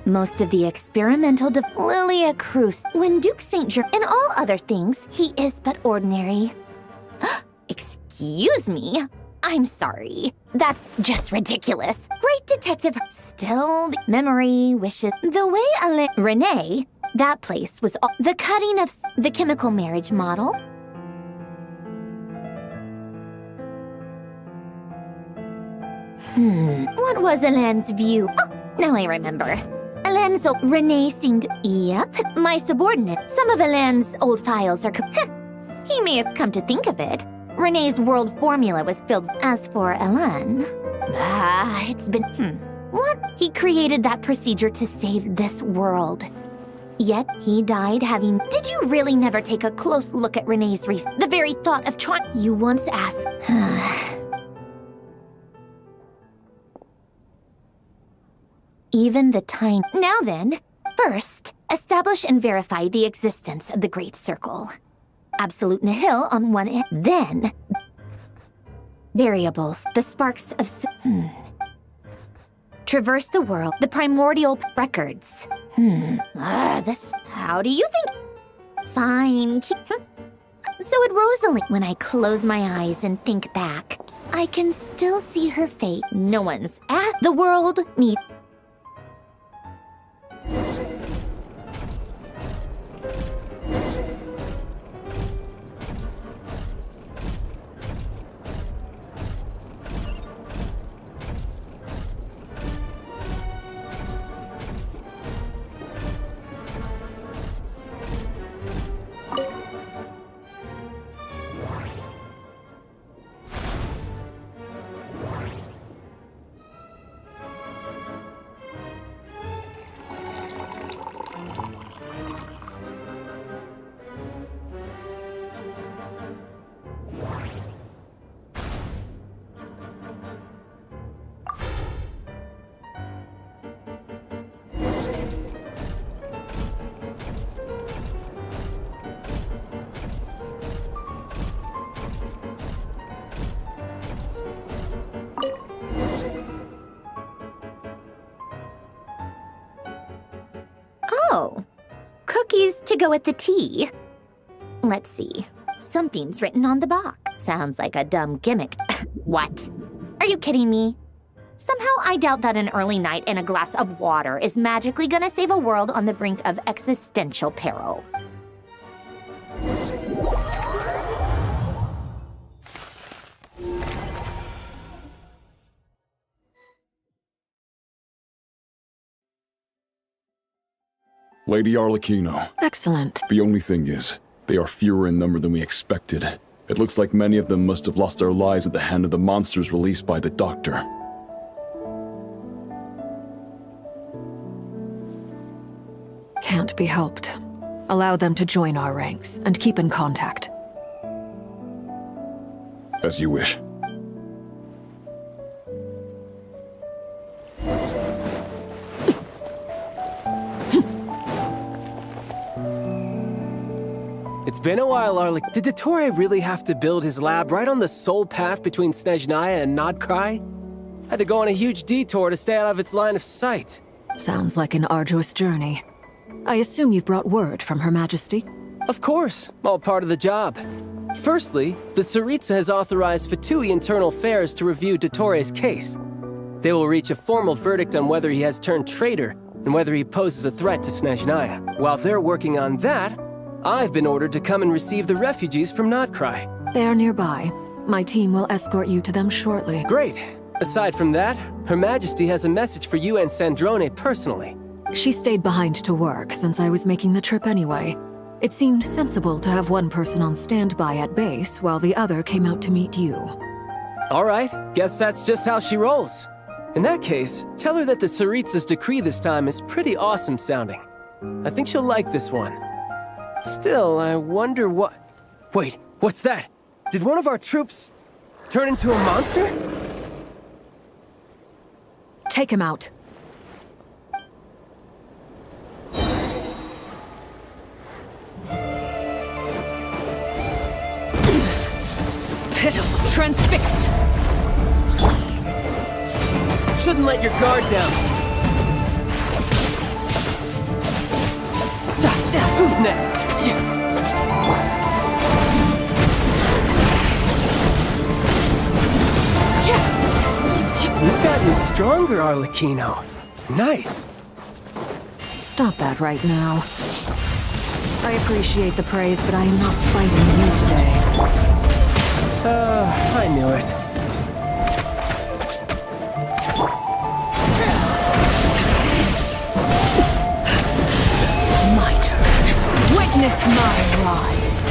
Most of the experimental Lilia Cruz, when Duke St. Germain, in all other things, he is but ordinary. Excuse me? I'm sorry. That's just ridiculous. Great detective. Still, memory, wishes. The way Renee, that place was all the cutting of the chemical marriage model. What was Alain's view? Oh, now I remember. Alain's Renee seemed, yep, my subordinate. Some of Alain's old files are he may have come to think of it. Renee's world formula was filled. As for Alain, it's been, what? He created that procedure to save this world. Yet he died having. Did you really never take a close look at Renee's the very thought of trying? You once asked. Even the time. Now then, first, establish and verify the existence of the Great Circle. Absolute nihil on one end. Then, variables, the sparks of. Traverse the world, the primordial records. This. How do you think? Fine. So at Rosalie, when I close my eyes and think back, I can still see her fate. No one's at the world need. Oh, cookies to go with the tea. Let's see. Something's written on the box. Sounds like a dumb gimmick. What? Are you kidding me? Somehow I doubt that an early night and a glass of water is magically gonna save a world on the brink of existential peril. Lady Arlecchino. Excellent. The only thing is, they are fewer in number than we expected. It looks like many of them must have lost their lives at the hand of the monsters released by the Doctor. Can't be helped. Allow them to join our ranks, and keep in contact. As you wish. It's been a while, Arlecchino. Did Dottore really have to build his lab right on the sole path between Snezhnaya and Nodkrai? Had to go on a huge detour to stay out of its line of sight. Sounds like an arduous journey. I assume you've brought word from Her Majesty? Of course, all part of the job. Firstly, the Tsaritsa has authorized Fatui Internal Affairs to review Dottore's case. They will reach a formal verdict on whether he has turned traitor and whether he poses a threat to Snezhnaya. While they're working on that, I've been ordered to come and receive the refugees from Nodkrai. They are nearby. My team will escort you to them shortly. Great. Aside from that, Her Majesty has a message for you and Sandrone personally. She stayed behind to work since I was making the trip anyway. It seemed sensible to have one person on standby at base while the other came out to meet you. All right, guess that's just how she rolls. In that case, tell her that the Tsaritsa's decree this time is pretty awesome sounding. I think she'll like this one. Still, I wonder what... Wait, what's that? Did one of our troops turn into a monster? Take him out. Pitiful, transfixed! Shouldn't let your guard down. Who's next? You've gotten stronger, Arlecchino. Nice. Stop that right now. I appreciate the praise, but I am not fighting you today. I knew it. My turn. Witness my rise.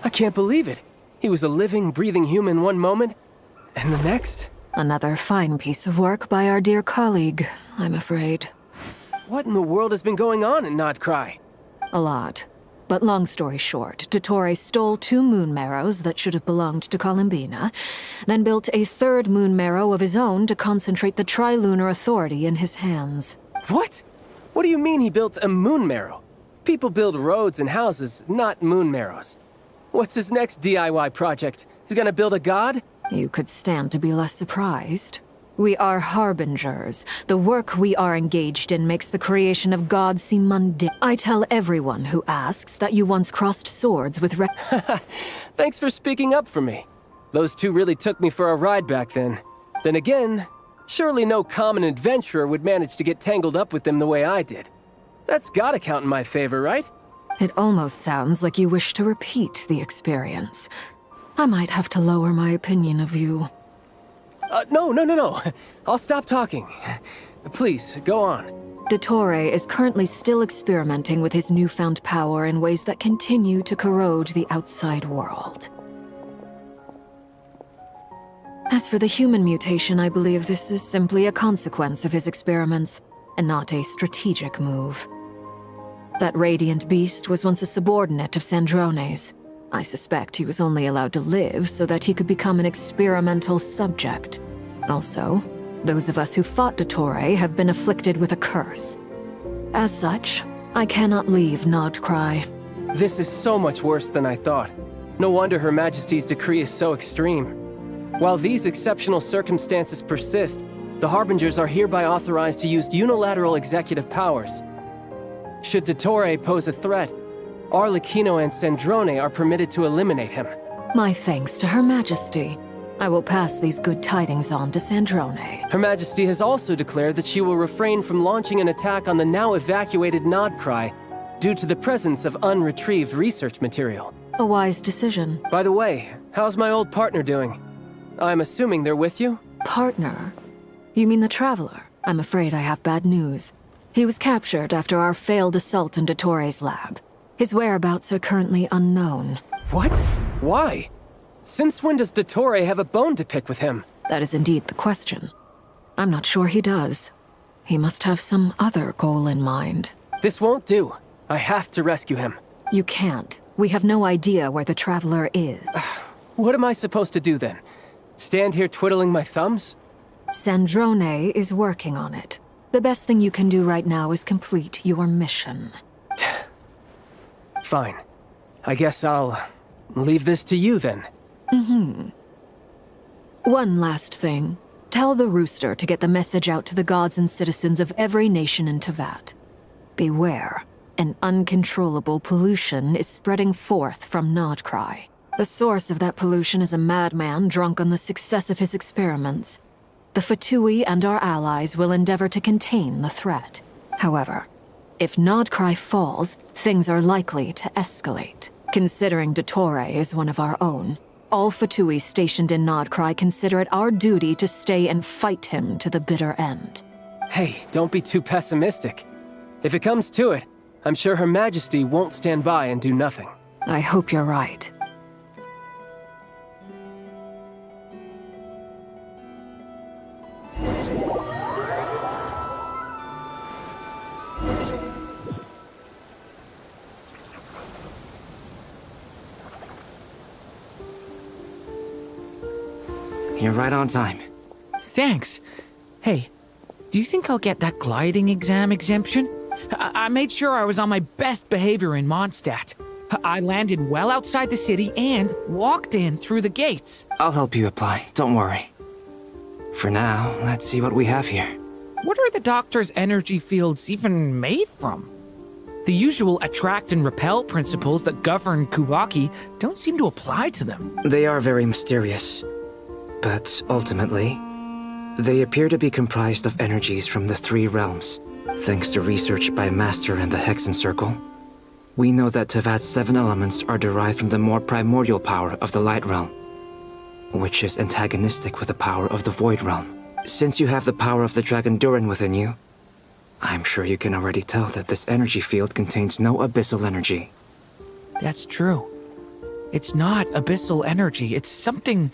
I can't believe it. He was a living, breathing human one moment, and the next... Another fine piece of work by our dear colleague, I'm afraid. What in the world has been going on in Nodkrai? A lot. But long story short, Dottore stole 2 moon marrows that should have belonged to Columbina, then built a 3rd moon marrow of his own to concentrate the Trilunar Authority in his hands. What? What do you mean he built a moon marrow? People build roads and houses, not moon marrows. What's his next DIY project? He's gonna build a god? You could stand to be less surprised. We are harbingers. The work we are engaged in makes the creation of gods seem mundane. I tell everyone who asks that you once crossed swords with Thanks for speaking up for me. Those 2 really took me for a ride back then. Then again, surely no common adventurer would manage to get tangled up with them the way I did. That's gotta count in my favor, right? It almost sounds like you wish to repeat the experience. I might have to lower my opinion of you. No. I'll stop talking. Please, go on. Dottore is currently still experimenting with his newfound power in ways that continue to corrode the outside world. As for the human mutation, I believe this is simply a consequence of his experiments, and not a strategic move. That radiant beast was once a subordinate of Sandrone's. I suspect he was only allowed to live so that he could become an experimental subject. Also, Those of us who fought Dottore have been afflicted with a curse. As such, I cannot leave Nodcry. This is so much worse than I thought. No wonder Her Majesty's decree is so extreme. While these exceptional circumstances persist, the Harbingers are hereby authorized to use unilateral executive powers. Should Dottore pose a threat, Arlecchino and Sandrone are permitted to eliminate him. My thanks to Her Majesty. I will pass these good tidings on to Sandrone. Her Majesty has also declared that she will refrain from launching an attack on the now evacuated Nodcry due to the presence of unretrieved research material. A wise decision. By the way, how's my old partner doing? I'm assuming they're with you? Partner? You mean the Traveler? I'm afraid I have bad news. He was captured after our failed assault in Dottore's lab. His whereabouts are currently unknown. What? Why? Since when does Dottore have a bone to pick with him? That is indeed the question. I'm not sure he does. He must have some other goal in mind. This won't do. I have to rescue him. You can't. We have no idea where the Traveler is. What am I supposed to do then? Stand here twiddling my thumbs? Sandrone is working on it. The best thing you can do right now is complete your mission. Fine. I guess I'll leave this to you then. One last thing. Tell the Rooster to get the message out to the gods and citizens of every nation in Teyvat. Beware. An uncontrollable pollution is spreading forth from Nodcry. The source of that pollution is a madman drunk on the success of his experiments. The Fatui and our allies will endeavor to contain the threat. However, if Nodcry falls, things are likely to escalate. Considering Dottore is one of our own, all Fatui stationed in Nodcry consider it our duty to stay and fight him to the bitter end. Hey, don't be too pessimistic. If it comes to it, I'm sure Her Majesty won't stand by and do nothing. I hope you're right. You're right on time. Thanks. Hey, do you think I'll get that gliding exam exemption? I made sure I was on my best behavior in Mondstadt. I landed well outside the city and walked in through the gates. I'll help you apply, don't worry. For now, let's see what we have here. What are the doctor's energy fields even made from? The usual attract and repel principles that govern Kuvaki don't seem to apply to them. They are very mysterious. But ultimately, they appear to be comprised of energies from the three realms. Thanks to research by Master in the Hexen Circle, we know that Teyvat's 7 elements are derived from the more primordial power of the Light Realm, which is antagonistic with the power of the Void Realm. Since you have the power of the Dragon Durin within you, I'm sure you can already tell that this energy field contains no abyssal energy. That's true. It's not abyssal energy, it's something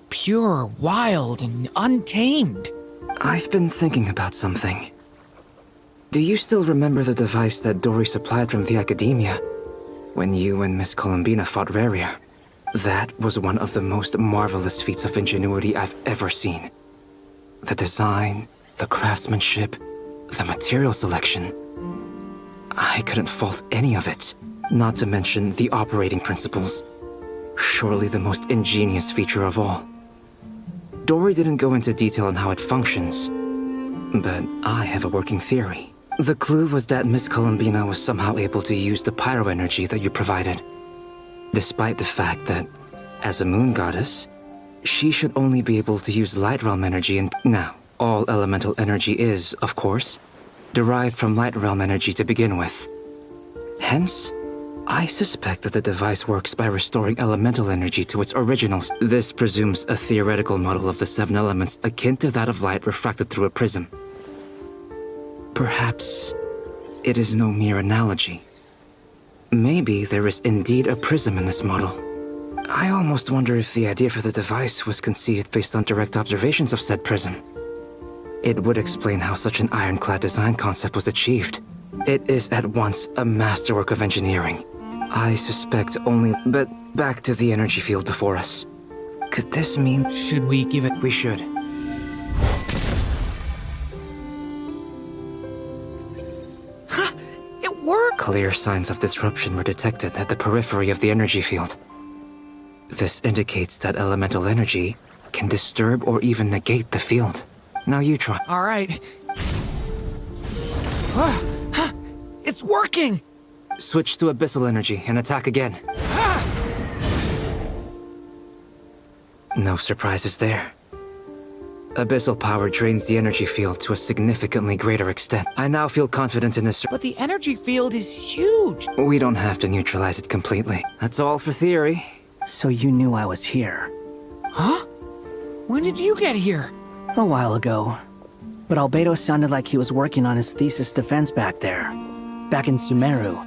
pure, wild, and untamed. I've been thinking about something. Do you still remember the device that Dory supplied from the Academia when you and Miss Columbina fought Raria? That was one of the most marvelous feats of ingenuity I've ever seen. The design, the craftsmanship, the material selection. I couldn't fault any of it, not to mention the operating principles. Surely the most ingenious feature of all. Dory didn't go into detail on how it functions, but I have a working theory. The clue was that Miss Columbina was somehow able to use the pyro energy that you provided, despite the fact that, as a moon goddess, she should only be able to use light realm energy. And now, all elemental energy is, of course, derived from light realm energy to begin with. Hence, I suspect that the device works by restoring elemental energy to its originals. This presumes a theoretical model of the 7 elements akin to that of light refracted through a prism. Perhaps it is no mere analogy. Maybe there is indeed a prism in this model. I almost wonder if the idea for the device was conceived based on direct observations of said prism. It would explain how such an ironclad design concept was achieved. It is at once a masterwork of engineering. I suspect only... But back to the energy field before us. Could this mean... Should we give it... We should. Clear signs of disruption were detected at the periphery of the energy field. This indicates that elemental energy can disturb or even negate the field. Now you try. All right. It's working! Switch to abyssal energy and attack again. No surprises there. Abyssal power drains the energy field to a significantly greater extent. I now feel confident in this. But the energy field is huge. We don't have to neutralize it completely. That's all for theory. So you knew I was here? Huh? When did you get here? A while ago. But Albedo sounded like he was working on his thesis defense back there. Back in Sumeru.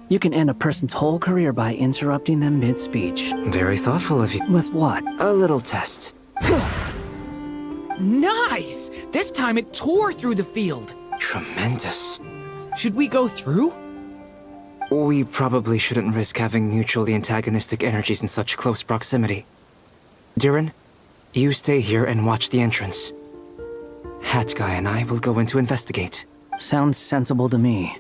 You can end a person's whole career by interrupting them mid-speech. Very thoughtful of you. With what? A little test. Nice! This time it tore through the field. Tremendous. Should we go through? We probably shouldn't risk having mutually antagonistic energies in such close proximity. Durin, you stay here and watch the entrance. Hat Guy and I will go in to investigate. Sounds sensible to me.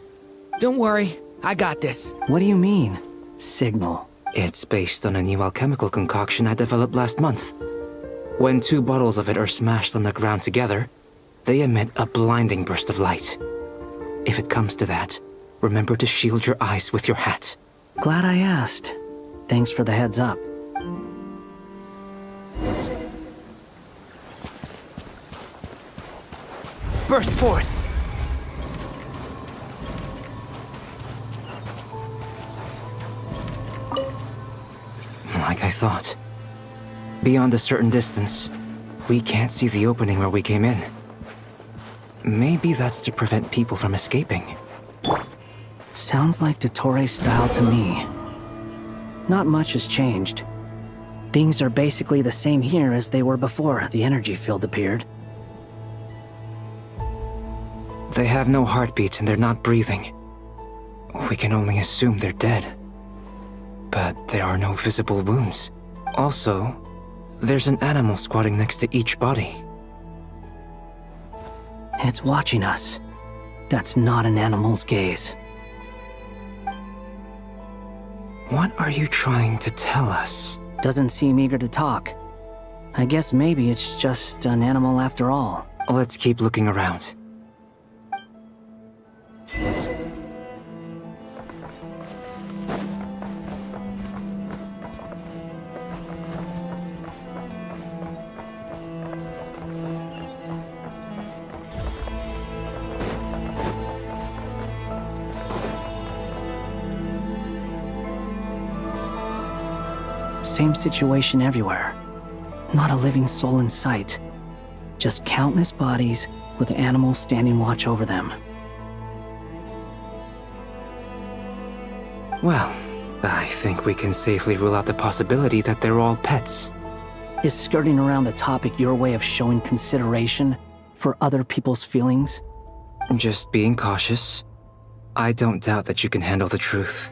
Don't worry, I got this. What do you mean, signal? It's based on a new alchemical concoction I developed last month. When 2 bottles of it are smashed on the ground together, they emit a blinding burst of light. If it comes to that, remember to shield your eyes with your hat. Glad I asked. Thanks for the heads up. Burst forth! Like I thought. Beyond a certain distance, we can't see the opening where we came in. Maybe that's to prevent people from escaping. Sounds like Dottore style to me. Not much has changed. Things are basically the same here as they were before the energy field appeared. They have no heartbeat and they're not breathing. We can only assume they're dead. But there are no visible wounds. Also, there's an animal squatting next to each body. It's watching us. That's not an animal's gaze. What are you trying to tell us? Doesn't seem eager to talk. I guess maybe it's just an animal after all. Let's keep looking around. Same situation everywhere. Not a living soul in sight. Just countless bodies with animals standing watch over them. Well, I think we can safely rule out the possibility that they're all pets. Is skirting around the topic your way of showing consideration for other people's feelings? Just being cautious. I don't doubt that you can handle the truth.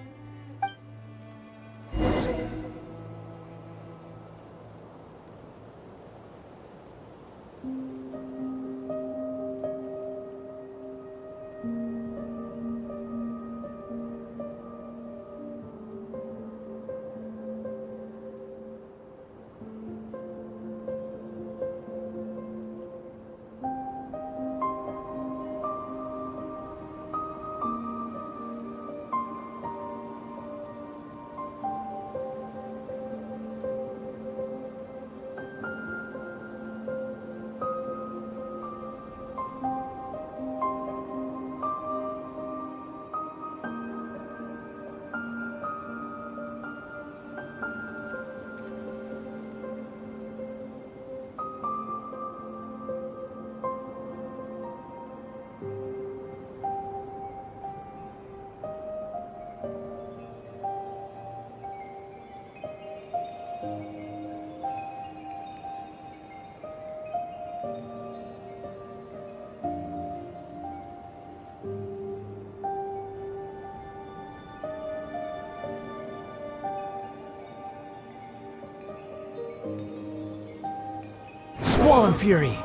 Squall and Fury!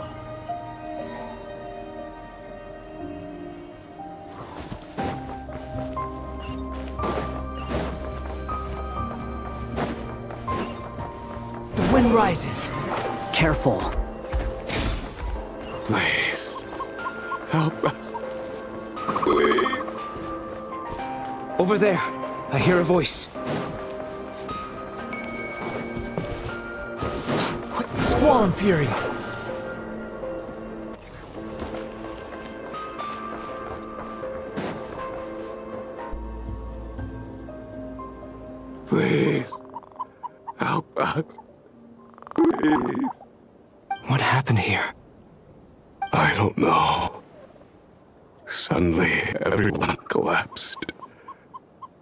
wind rises. Careful. Please, help us. Please. Over there. I hear a voice. Quick, Squall and Fury. Please, help us. Please. What happened here? I don't know. Suddenly, everyone collapsed.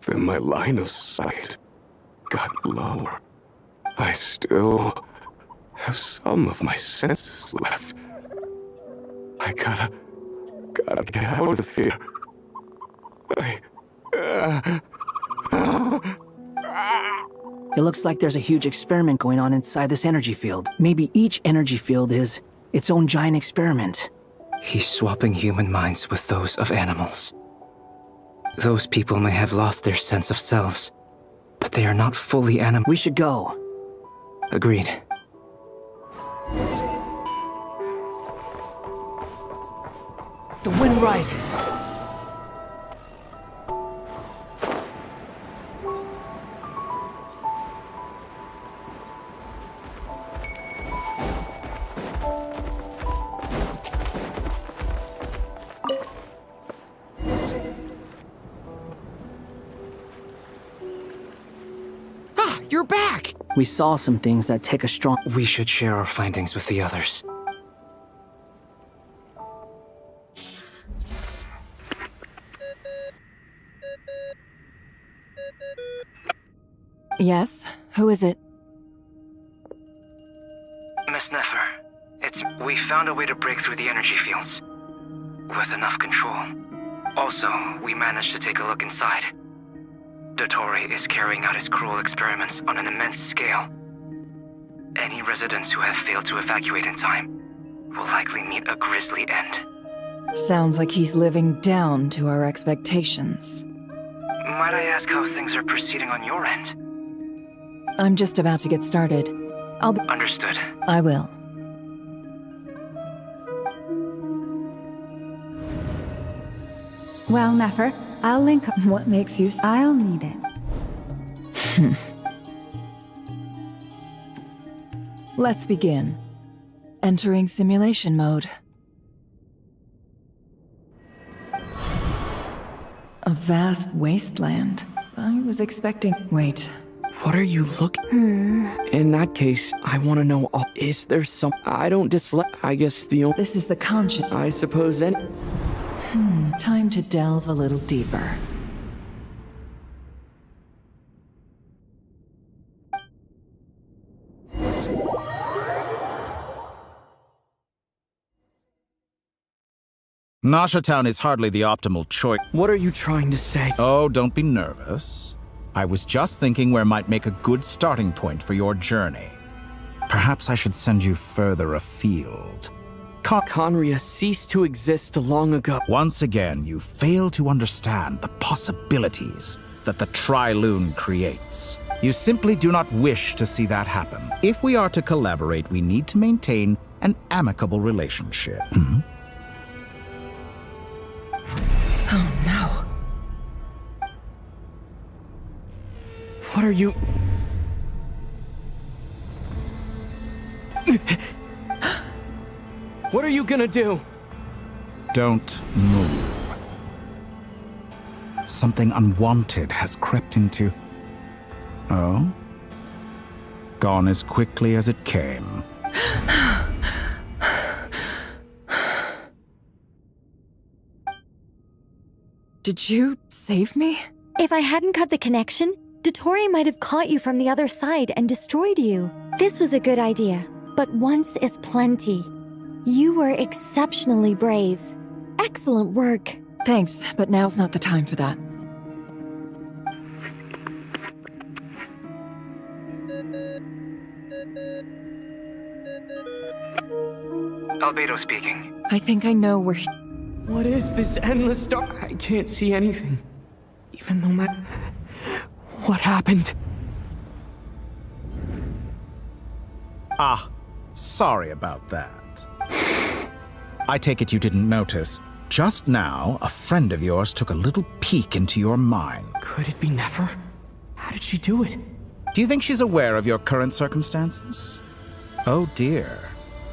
Then my line of sight got lower. I still have some of my senses left. I gotta get out of here. It looks like there's a huge experiment going on inside this energy field. Maybe each energy field is its own giant experiment. He's swapping human minds with those of animals. Those people may have lost their sense of selves, but they are not fully animal. We should go. Agreed. The wind rises. You're back! We saw some things that take a strong... We should share our findings with the others. Yes? Who is it? Miss Neffer, we found a way to break through the energy fields. With enough control. Also, we managed to take a look inside. Dottore is carrying out his cruel experiments on an immense scale. Any residents who have failed to evacuate in time will likely meet a grisly end. Sounds like he's living down to our expectations. Might I ask how things are proceeding on your end? I'm just about to get started. I'll be... Understood. I will. Well, Neffer, I'll link up. What makes you... I'll need it. Let's begin. Entering simulation mode. A vast wasteland. I was expecting... Wait. What are you looking? In that case, I want to know, is there some... I don't dislike... I guess the only... This is the conscience. I suppose any... Time to delve a little deeper. Nasha Town is hardly the optimal choice. What are you trying to say? Oh, don't be nervous. I was just thinking where might make a good starting point for your journey. Perhaps I should send you further afield. Conria ceased to exist long ago. Once again, you fail to understand the possibilities that the Tri-Lune creates. You simply do not wish to see that happen. If we are to collaborate, we need to maintain an amicable relationship. Oh no. What are you... What are you gonna do? Don't move. Something unwanted has crept into... Oh? Gone as quickly as it came. Did you save me? If I hadn't cut the connection, Dottore might have caught you from the other side and destroyed you. This was a good idea, but once is plenty. You were exceptionally brave. Excellent work. Thanks, but now's not the time for that. Albedo speaking. I think I know where he... What is this endless dark? I can't see anything. Even though What happened? Ah, sorry about that. I take it you didn't notice. Just now, a friend of yours took a little peek into your mind. Could it be Nefer? How did she do it? Do you think she's aware of your current circumstances? Oh dear.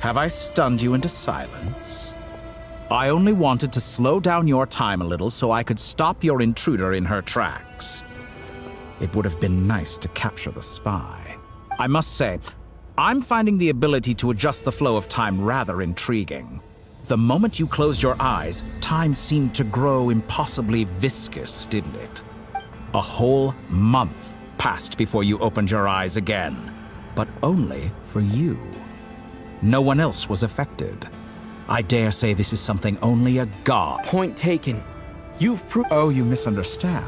Have I stunned you into silence? I only wanted to slow down your time a little so I could stop your intruder in her tracks. It would have been nice to capture the spy. I must say, I'm finding the ability to adjust the flow of time rather intriguing. The moment you closed your eyes, time seemed to grow impossibly viscous, didn't it? A whole month passed before you opened your eyes again, but only for you. No one else was affected. I dare say this is something only a god. Point taken. You've proved. Oh, you misunderstand.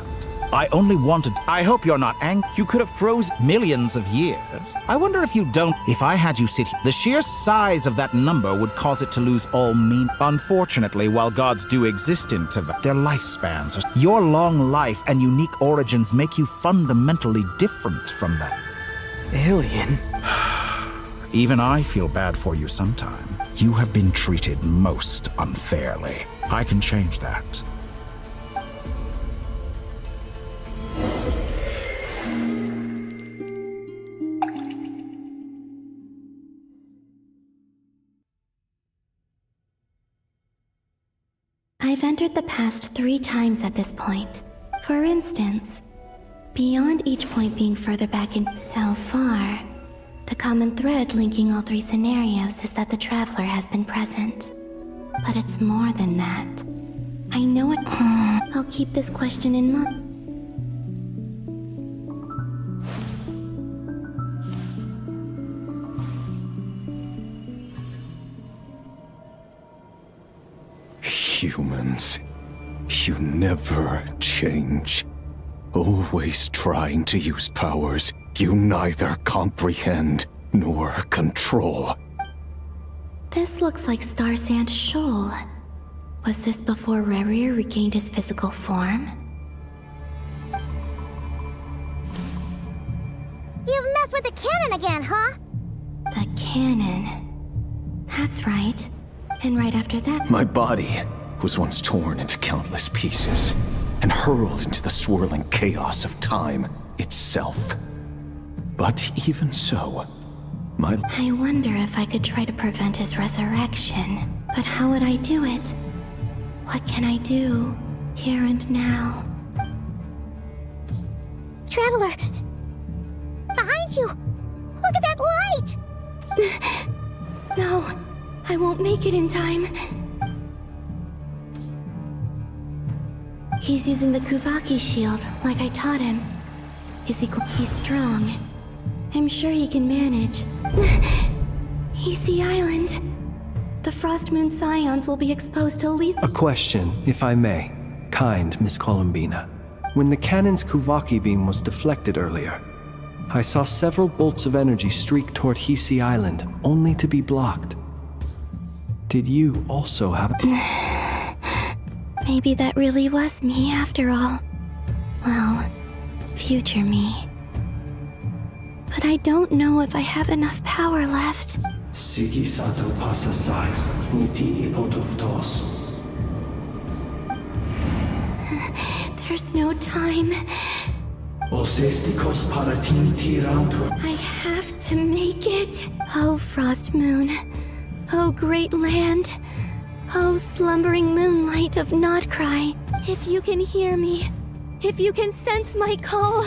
I only wanted. I hope you're not angry. You could have frozen millions of years. I wonder if you don't. If I had you sit here, the sheer size of that number would cause it to lose all meaning. Unfortunately, while gods do exist in Teyvat, their lifespans, your long life and unique origins make you fundamentally different from them. Alien? Even I feel bad for you sometime. You have been treated most unfairly. I can change that. I've entered the past 3 times at this point. For instance, beyond each point being further back in so far, the common thread linking all 3 scenarios is that the traveler has been present. But it's more than that. I know it. I'll keep this question in mind. Humans, you never change. Always trying to use powers you neither comprehend nor control. This looks like Star Sand Shoal. Was this before Rerir regained his physical form? You've messed with the cannon again, huh? The cannon. That's right. And right after that... My body was once torn into countless pieces and hurled into the swirling chaos of time itself. But even so, I wonder if I could try to prevent his resurrection. But how would I do it? What can I do, here and now? Traveler! Behind you! Look at that light! No, I won't make it in time. He's using the Kuvaki shield, like I taught him. He's strong. I'm sure he can manage. Easy Island. The Frost Moon Scions will be exposed to lethal— A question, if I may. Kind Miss Columbina. When the cannon's Kuvaki beam was deflected earlier, I saw several bolts of energy streak toward Hisi Island, only to be blocked. Did you also have— Maybe that really was me after all. Well, future me. But I don't know if I have enough power left. There's no time. I have to make it. Oh, Frost Moon. Oh, great land. Oh, slumbering moonlight of Nodcry. If you can hear me, if you can sense my call,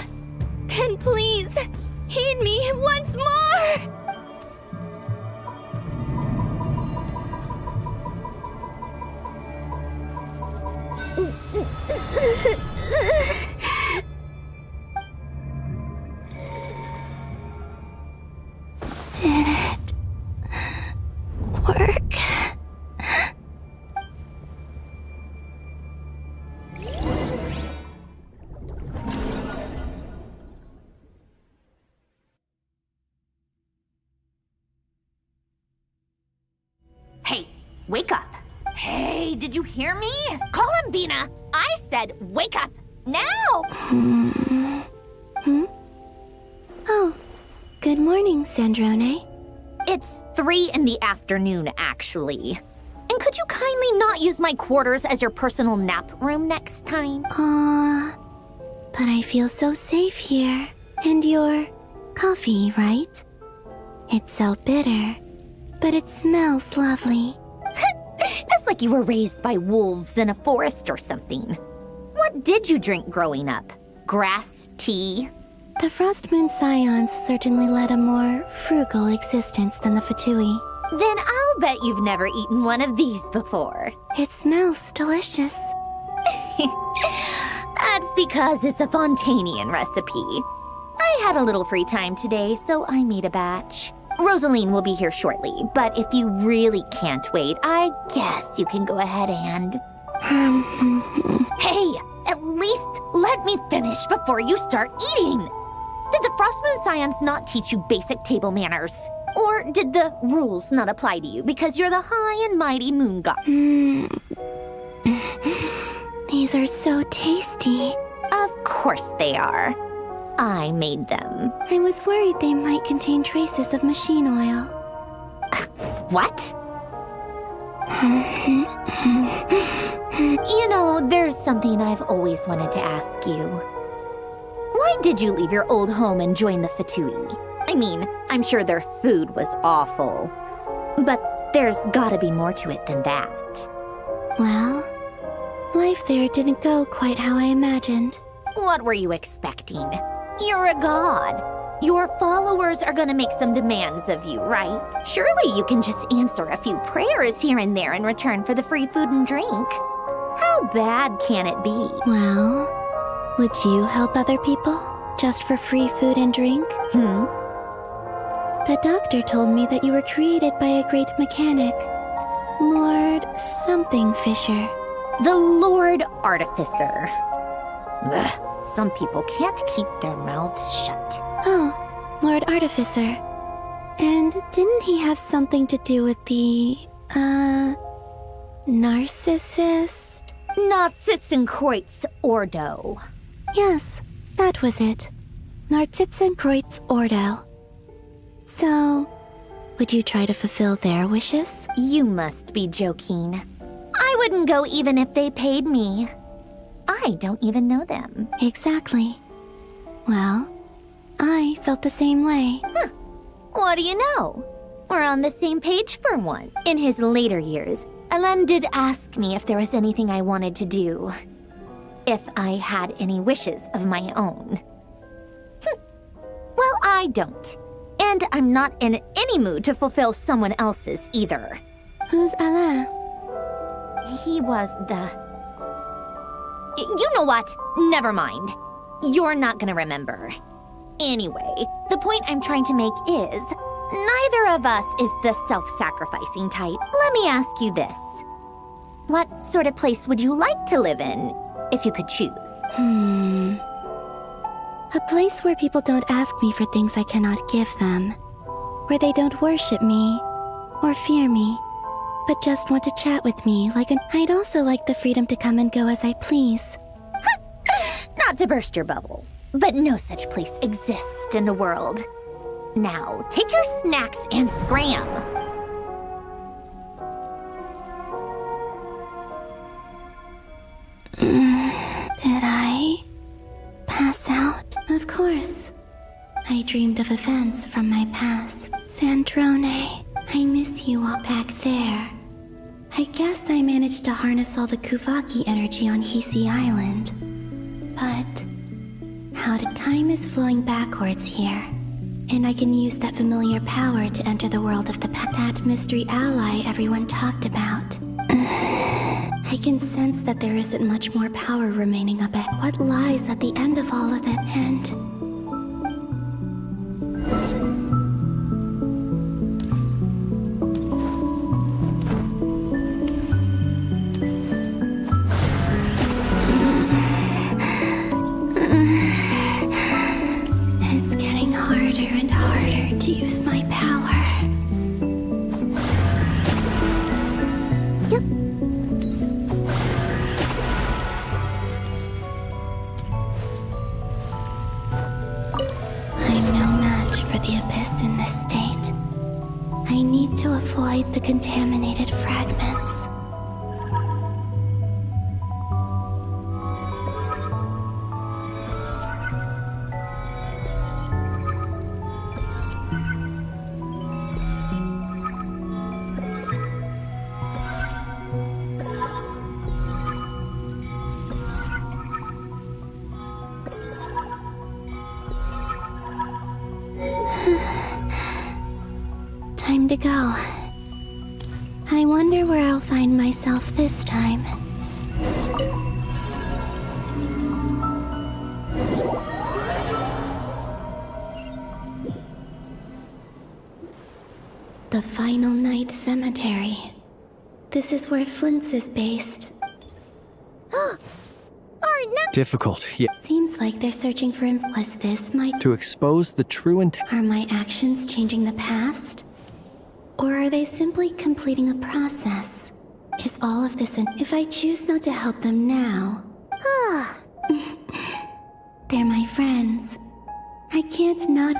then please, heed me once more! Did it work? Hey, wake up. Hey, did you hear me? Columbina, I said wake up, now! Oh, good morning, Sandrone. It's 3 in the afternoon, actually. And could you kindly not use my quarters as your personal nap room next time? But I feel so safe here. And your coffee, right? It's so bitter, but it smells lovely. It's like you were raised by wolves in a forest or something. What did you drink growing up? Grass tea? The Frost Moon Scions certainly led a more frugal existence than the Fatui. Then I'll bet you've never eaten one of these before. It smells delicious. That's because it's a Fontanian recipe. I had a little free time today, so I made a batch. Rosaline will be here shortly, but if you really can't wait, I guess you can go ahead and... Hey, at least let me finish before you start eating! Did the Frostmoon Scions not teach you basic table manners? Or did the rules not apply to you because you're the high and mighty moon god? These are so tasty. Of course they are. I made them. I was worried they might contain traces of machine oil. What? You know, there's something I've always wanted to ask you. Why did you leave your old home and join the Fatui? I mean, I'm sure their food was awful. But there's gotta be more to it than that. Well, life there didn't go quite how I imagined. What were you expecting? You're a god. Your followers are gonna make some demands of you, right? Surely you can just answer a few prayers here and there in return for the free food and drink. How bad can it be? Well, would you help other people just for free food and drink? The doctor told me that you were created by a great mechanic, Lord something Fisher. The Lord Artificer. Ugh, some people can't keep their mouths shut. Oh, Lord Artificer. And didn't he have something to do with the, narcissist? Narcissenkreuz Ordo. Yes, that was it. Narcissenkreuz Ordo. So, would you try to fulfill their wishes? You must be joking. I wouldn't go even if they paid me. I don't even know them. Exactly. Well, I felt the same way. Huh. What do you know? We're on the same page for one. In his later years, Alan did ask me if there was anything I wanted to do. If I had any wishes of my own. Well, I don't. And I'm not in any mood to fulfill someone else's either. Who's Alain? He was the... You know what? Never mind. You're not gonna remember. Anyway, the point I'm trying to make is, neither of us is the self-sacrificing type. Let me ask you this. What sort of place would you like to live in, if you could choose? A place where people don't ask me for things I cannot give them. Where they don't worship me, or fear me, but just want to chat with me like an... I'd also like the freedom to come and go as I please. Not to burst your bubble, but no such place exists in the world. Now, take your snacks and scram. Did I pass out? Of course. I dreamed of events from my past. Sandrone, I miss you all back there. I guess I managed to harness all the Kuvaki energy on Hisi Island. But how the time is flowing backwards here, and I can use that familiar power to enter the world of that mystery ally everyone talked about. I can sense that there isn't much more power remaining up at what lies at the end of all of it, and... It's getting harder and harder to use my power. Yep. I'm no match for the Abyss in this state. avoid the contaminated fragments. Time to go. I wonder where I'll find myself this time. The Final Night Cemetery. This is where Flint's is based. Difficult, yeah. Seems like they're searching for him. Was this my... To expose the true intent. Are my actions changing the past? Or are they simply completing a process? Is all of this an... If I choose not to help them now... They're my friends. I can't not...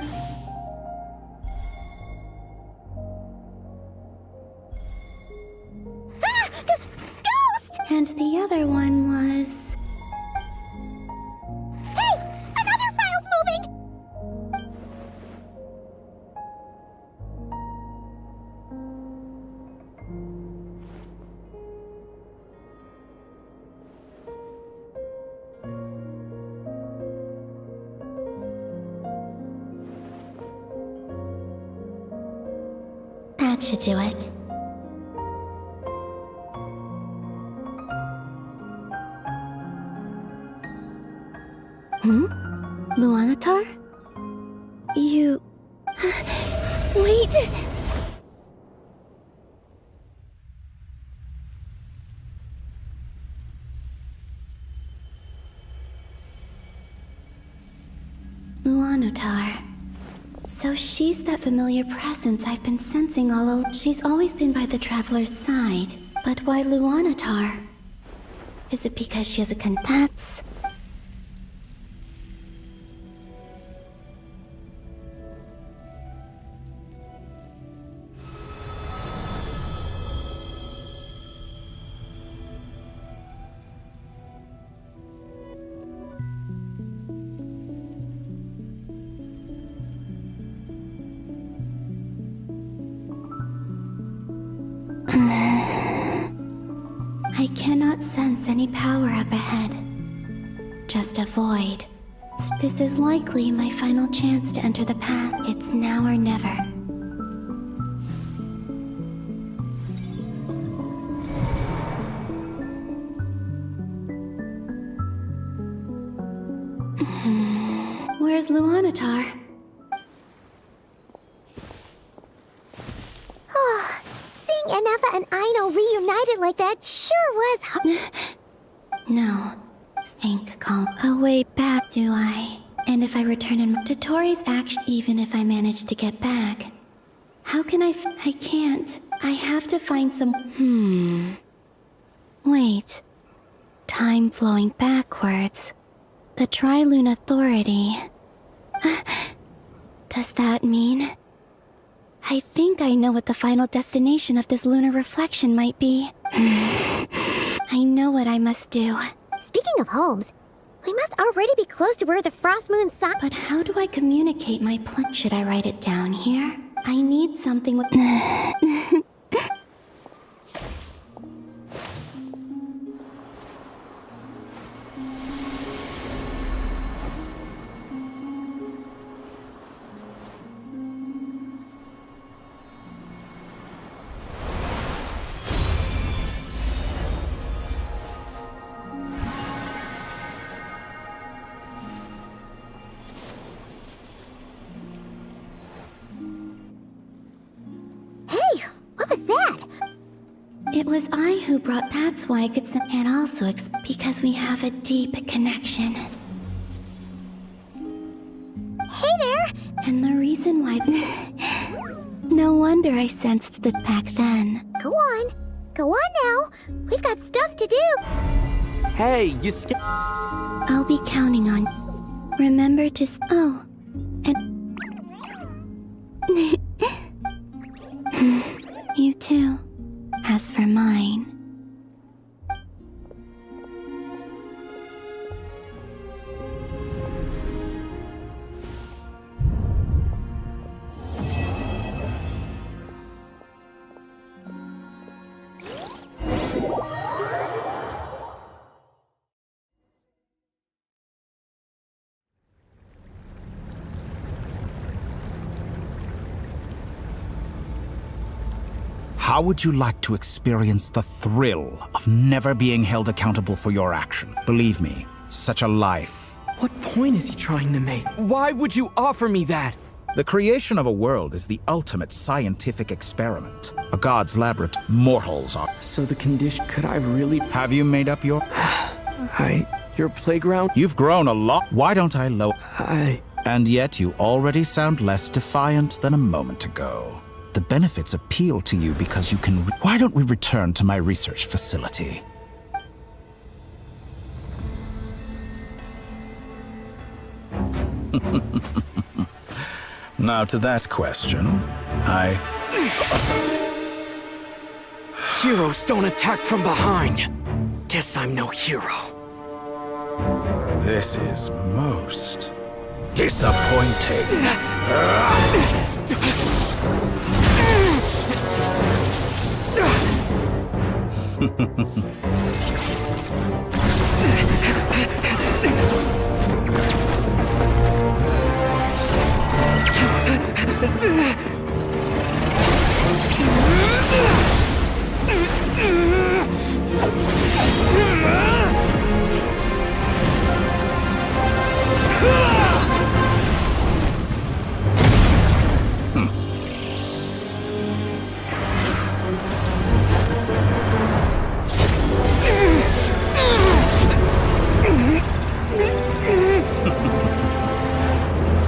Ghost! And the other one was... Hey! Another file's moving! That should do it. Luanatar? You... Wait! Luanatar. So she's that familiar presence I've been sensing all along. She's always been by the Traveler's side. But why Luanatar? Is it because she has a that's... I cannot sense any power up ahead. Just a void. This is likely my final chance to enter the path. It's now or never. Where's Luanatar? Seeing INEFFA and Aino reunited like that sure was No. Think a way back, do I? And if I return in Dotori's action, even if I manage to get back, how can I can't. I have to find some... Wait. Time flowing backwards. The Trilune Authority. Does that mean... I think I know what the final destination of this lunar reflection might be. I know what I must do. Speaking of homes, we must already be close to where the Frost Moon sun... But how do I communicate my plan? Should I write it down here? I need something with... It was I who brought... That's why I could send... And also because we have a deep connection. Hey there! And the reason why... No wonder I sensed that back then. Go on. Go on now. We've got stuff to do. Hey, you I'll be counting on... Remember to... Oh. And... You As for mine, How would you like to experience the thrill of never being held accountable for your action? Believe me, such a life. What point is he trying to make? Why would you offer me that? The creation of a world is the ultimate scientific experiment. A god's laboratory. Mortals are. So the condition, could I really... Have you made up your... Your playground? You've grown a lot. Why don't I lower... And yet you already sound less defiant than a moment ago. The benefits appeal to you because you can... Why don't we return to my research facility? Now to that question, Heroes don't attack from behind. Guess I'm no hero. This is most disappointing.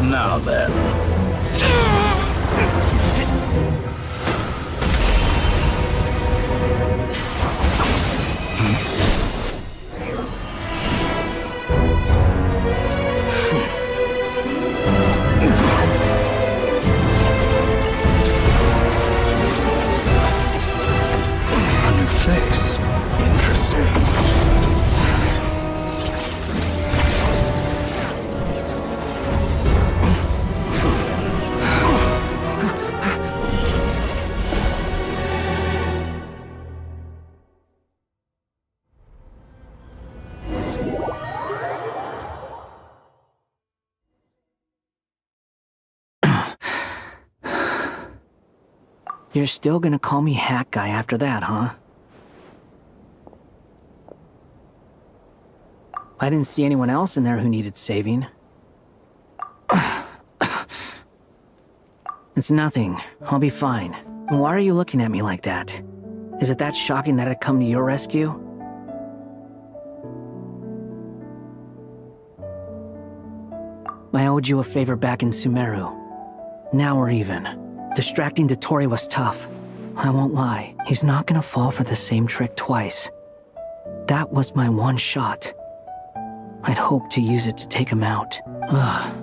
Now then. A new face. Interesting. You're still gonna call me Hack Guy after that, huh? I didn't see anyone else in there who needed saving. It's nothing. I'll be fine. Why are you looking at me like that? Is it that shocking that I'd come to your rescue? I owed you a favor back in Sumeru. Now we're even. Distracting Dottore was tough. I won't lie, he's not gonna fall for the same trick twice. That was my one shot. I'd hoped to use it to take him out. Ugh.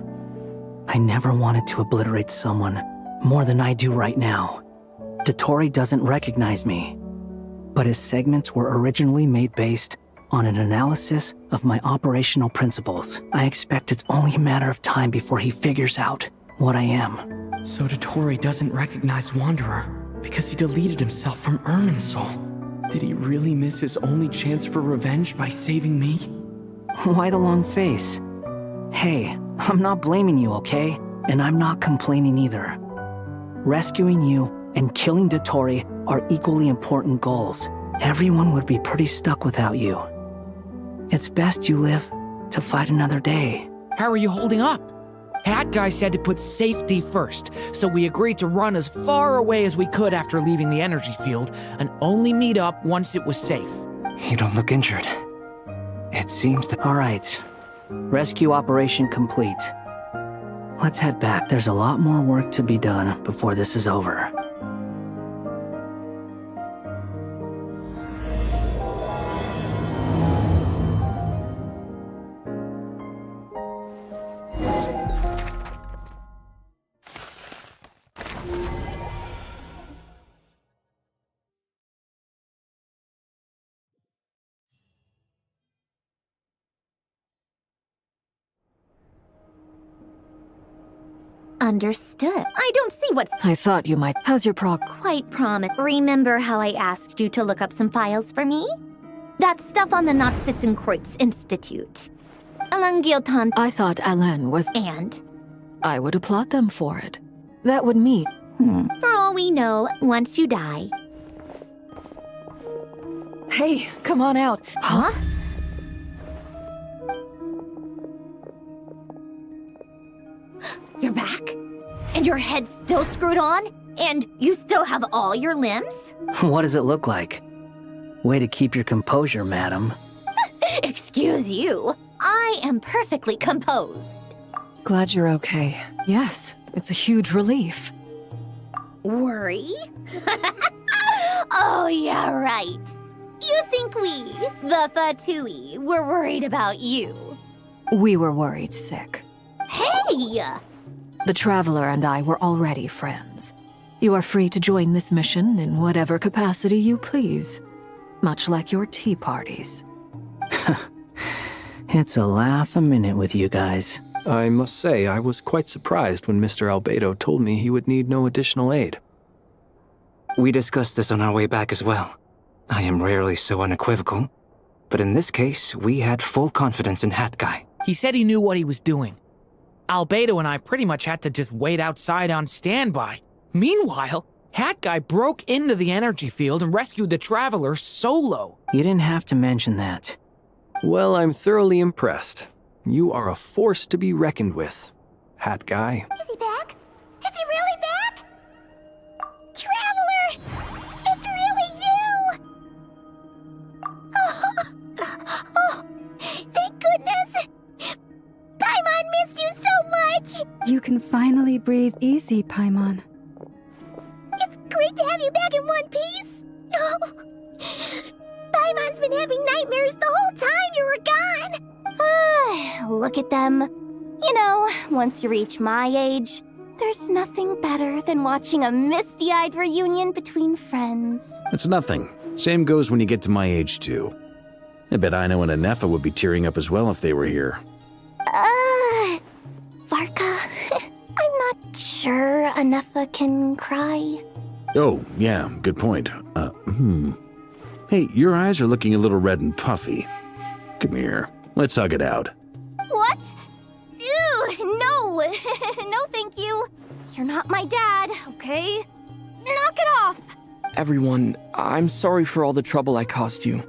I never wanted to obliterate someone more than I do right now. Dottore doesn't recognize me, but his segments were originally made based on an analysis of my operational principles. I expect it's only a matter of time before he figures out what I am. So Dottore doesn't recognize Wanderer because he deleted himself from Irminsul. Did he really miss his only chance for revenge by saving me? Why the long face? Hey, I'm not blaming you, okay? And I'm not complaining either. Rescuing you and killing Dottore are equally important goals. Everyone would be pretty stuck without you. It's best you live to fight another day. How are you holding up? Hat Guy said to put safety first, so we agreed to run as far away as we could after leaving the energy field, and only meet up once it was safe. You don't look injured. It seems that... All right. Rescue operation complete. Let's head back. There's a lot more work to be done before this is over. Understood. I don't see what's I thought you might. How's your prog? quite promise. Remember how I asked you to look up some files for me? That stuff on the Nazi-Kreuz Institute. Alangiltan. I thought Alain was. And? I would applaud them for it. That would mean. For all we know, once you die. Hey, come on out. Huh? You're back? And your head's still screwed on? And you still have all your limbs? What does it look like? Way to keep your composure, madam. Excuse you. I am perfectly composed. Glad you're okay. Yes, it's a huge relief. Worry? Oh, yeah, right. You think we, the Fatui, were worried about you? We were worried sick. Hey! The Traveler and I were already friends. You are free to join this mission in whatever capacity you please. Much like your tea parties. It's a laugh a minute with you guys. I must say, I was quite surprised when Mr. Albedo told me he would need no additional aid. We discussed this on our way back as well. I am rarely so unequivocal, but in this case, we had full confidence in Hat Guy. He said he knew what he was doing. Albedo and I pretty much had to just wait outside on standby. Meanwhile, Hat Guy broke into the energy field and rescued the Traveler solo. You didn't have to mention that. Well, I'm thoroughly impressed. You are a force to be reckoned with, Hat Guy. Is he back? Is he really back? Traveler! It's really you! Oh, thank goodness! Paimon missed you so much! You can finally breathe easy, Paimon. It's great to have you back in one piece! Oh, Paimon's been having nightmares the whole time you were gone! Look at them. You know, once you reach my age, there's nothing better than watching a misty-eyed reunion between friends. It's nothing. Same goes when you get to my age, too. I bet Ino and INEFFA would be tearing up as well if they were here. Varka, I'm not sure INEFFA can cry. Oh, yeah, good point. Hey, your eyes are looking a little red and puffy. Come here, let's hug it out. What? Ew, no. No, thank you. You're not my dad, okay? Knock it off. Everyone, I'm sorry for all the trouble I caused you.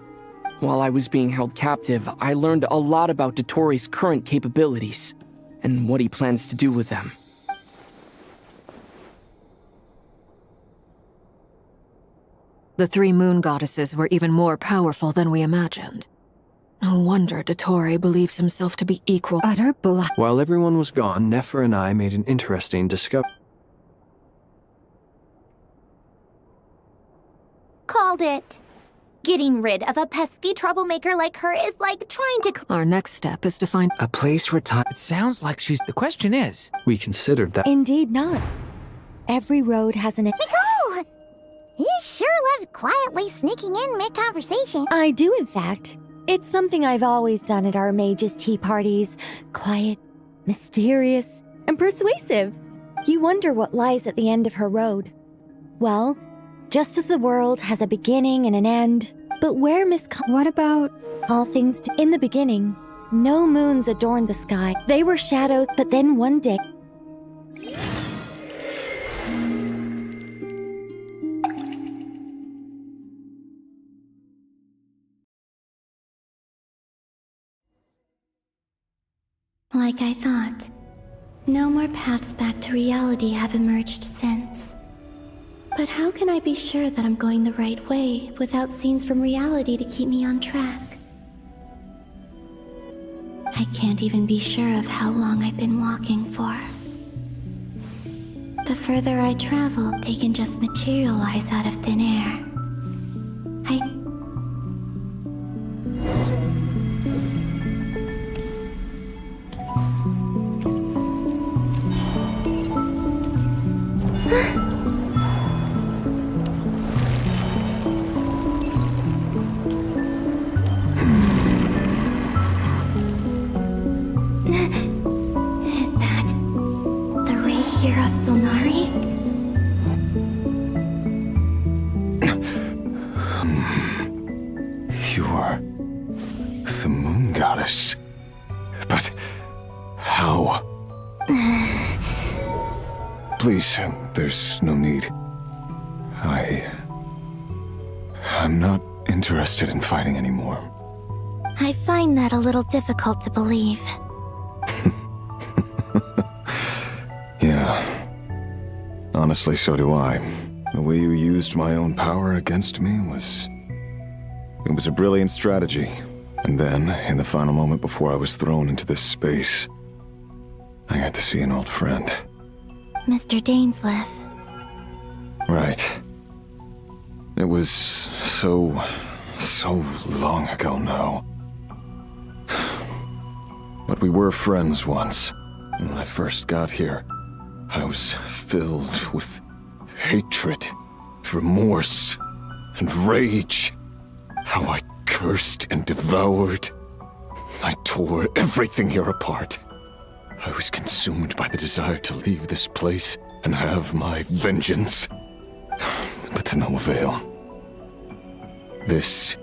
While I was being held captive, I learned a lot about Dottoro's current capabilities, and what he plans to do with them. The three moon goddesses were even more powerful than we imagined. No wonder Dottore believes himself to be equal. Utter bluff. While everyone was gone, Nefer and I made an interesting discovery. Called it. Getting rid of a pesky troublemaker like her is like trying to... Our next step is to find a place where time... It sounds like she's... The question is... We considered that... Indeed not. Every road has an... Nicole! You sure love quietly sneaking in mid-conversation. I do, in fact. It's something I've always done at our mages' tea parties. Quiet, mysterious, and persuasive. You wonder what lies at the end of her road. Well, just as the world has a beginning and an end, but where What about... all things in the beginning, no moons adorned the sky. They were shadows, but then one day... Like I thought, no more paths back to reality have emerged since. But how can I be sure that I'm going the right way without scenes from reality to keep me on track? I can't even be sure of how long I've been walking for. The further I travel, they can just materialize out of thin air. Is that the radiation? figure of Sonari? You are the moon goddess. But how? Please, there's no need. I'm not interested in fighting anymore. I find that a little difficult to believe. Yeah. Honestly, so do I. The way you used my own power against me was... It was a brilliant strategy. And then, in the final moment before I was thrown into this space, I got to see an old friend. Mr. Dainsleif. Right. It was so long ago now. But we were friends once. And when I first got here, I was filled with hatred, remorse, and rage. How I cursed and devoured. I tore everything here apart. I was consumed by the desire to leave this place and have my vengeance. But to no avail. This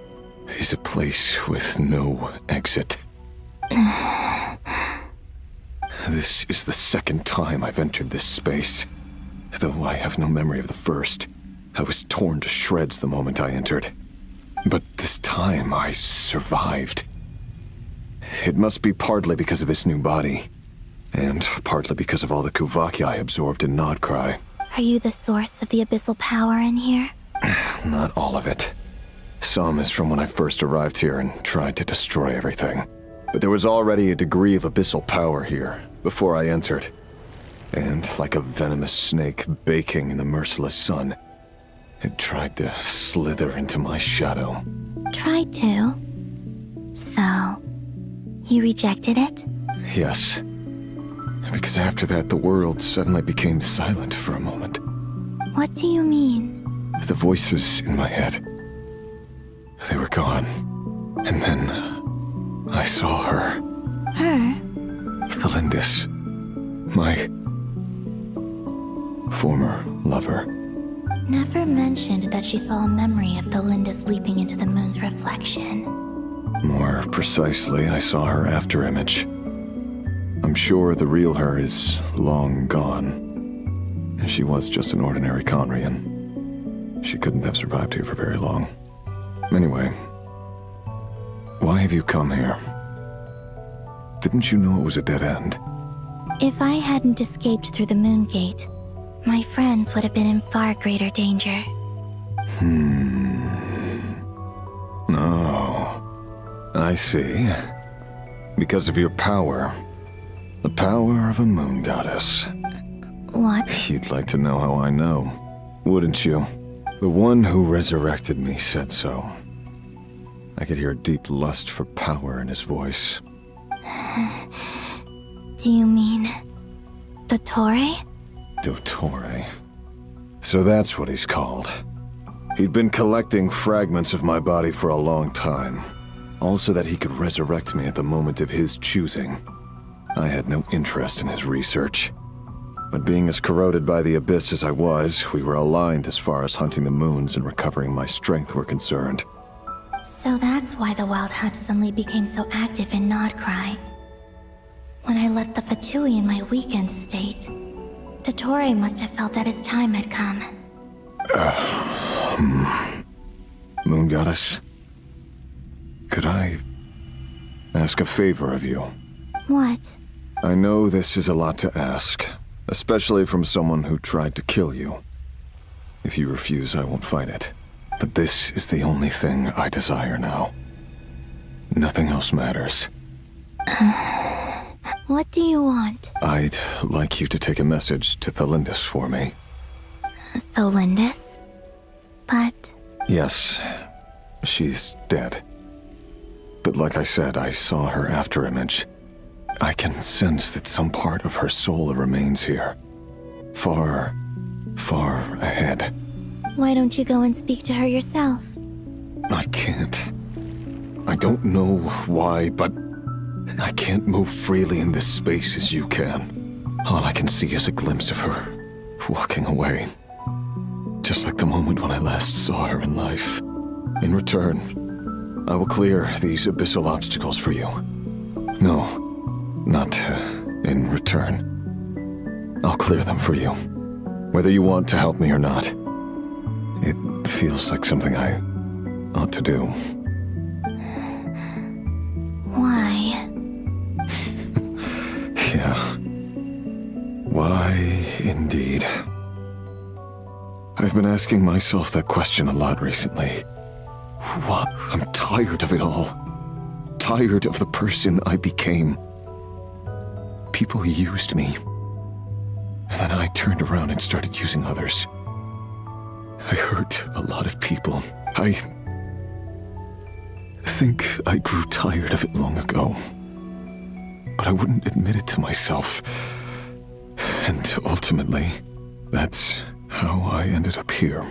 is a place with no exit. This is the second time I've entered this space. Though I have no memory of the first. I was torn to shreds the moment I entered. But this time I survived. It must be partly because of this new body. And partly because of all the Kuvaki I absorbed in Nodcry. Are you the source of the abyssal power in here? Not all of it. Some is from when I first arrived here and tried to destroy everything. But there was already a degree of abyssal power here, before I entered. And like a venomous snake baking in the merciless sun, it tried to slither into my shadow. Tried to? So, you rejected it? Yes. Because after that, the world suddenly became silent for a moment. What do you mean? The voices in my head, they were gone. And then I saw her. Her? Thelindis. My former lover. Never mentioned that she saw a memory of Thelindis leaping into the moon's reflection. More precisely, I saw her afterimage. I'm sure the real her is long gone. She was just an ordinary Conrian. She couldn't have survived here for very long. Anyway, why have you come here? Didn't you know it was a dead end? If I hadn't escaped through the moon gate, my friends would have been in far greater danger. Oh, I see. Because of your power. The power of a moon goddess. What? You'd like to know how I know, wouldn't you? The one who resurrected me said so. I could hear a deep lust for power in his voice. Do you mean... Dottore? Dottore. So that's what he's called. He'd been collecting fragments of my body for a long time. All so that he could resurrect me at the moment of his choosing. I had no interest in his research. But being as corroded by the abyss as I was, we were aligned as far as hunting the moons and recovering my strength were concerned. So that's why the Wild Hunt suddenly became so active in Nodcry. When I left the Fatui in my weakened state, Dottore must have felt that his time had come. Moon Goddess, could I ask a favor of you? What? I know this is a lot to ask, especially from someone who tried to kill you. If you refuse, I won't fight it. But this is the only thing I desire now. Nothing else matters. What do you want? I'd like you to take a message to Thelindis for me. Thelindis? But... Yes, she's dead. But like I said, I saw her afterimage. I can sense that some part of her soul remains here. Far, far ahead. Why don't you go and speak to her yourself? I can't. I don't know why, but I can't move freely in this space as you can. All I can see is a glimpse of her, walking away. Just like the moment when I last saw her in life. In return, I will clear these abyssal obstacles for you. No, not in return. I'll clear them for you. Whether you want to help me or not. It feels like something I ought to do. Why? Yeah. Why, indeed. I've been asking myself that question a lot recently. What? I'm tired of it all. Tired of the person I became. People used me. And then I turned around and started using others. I hurt a lot of people. I think I grew tired of it long ago. But I wouldn't admit it to myself. And ultimately, that's how I ended up here.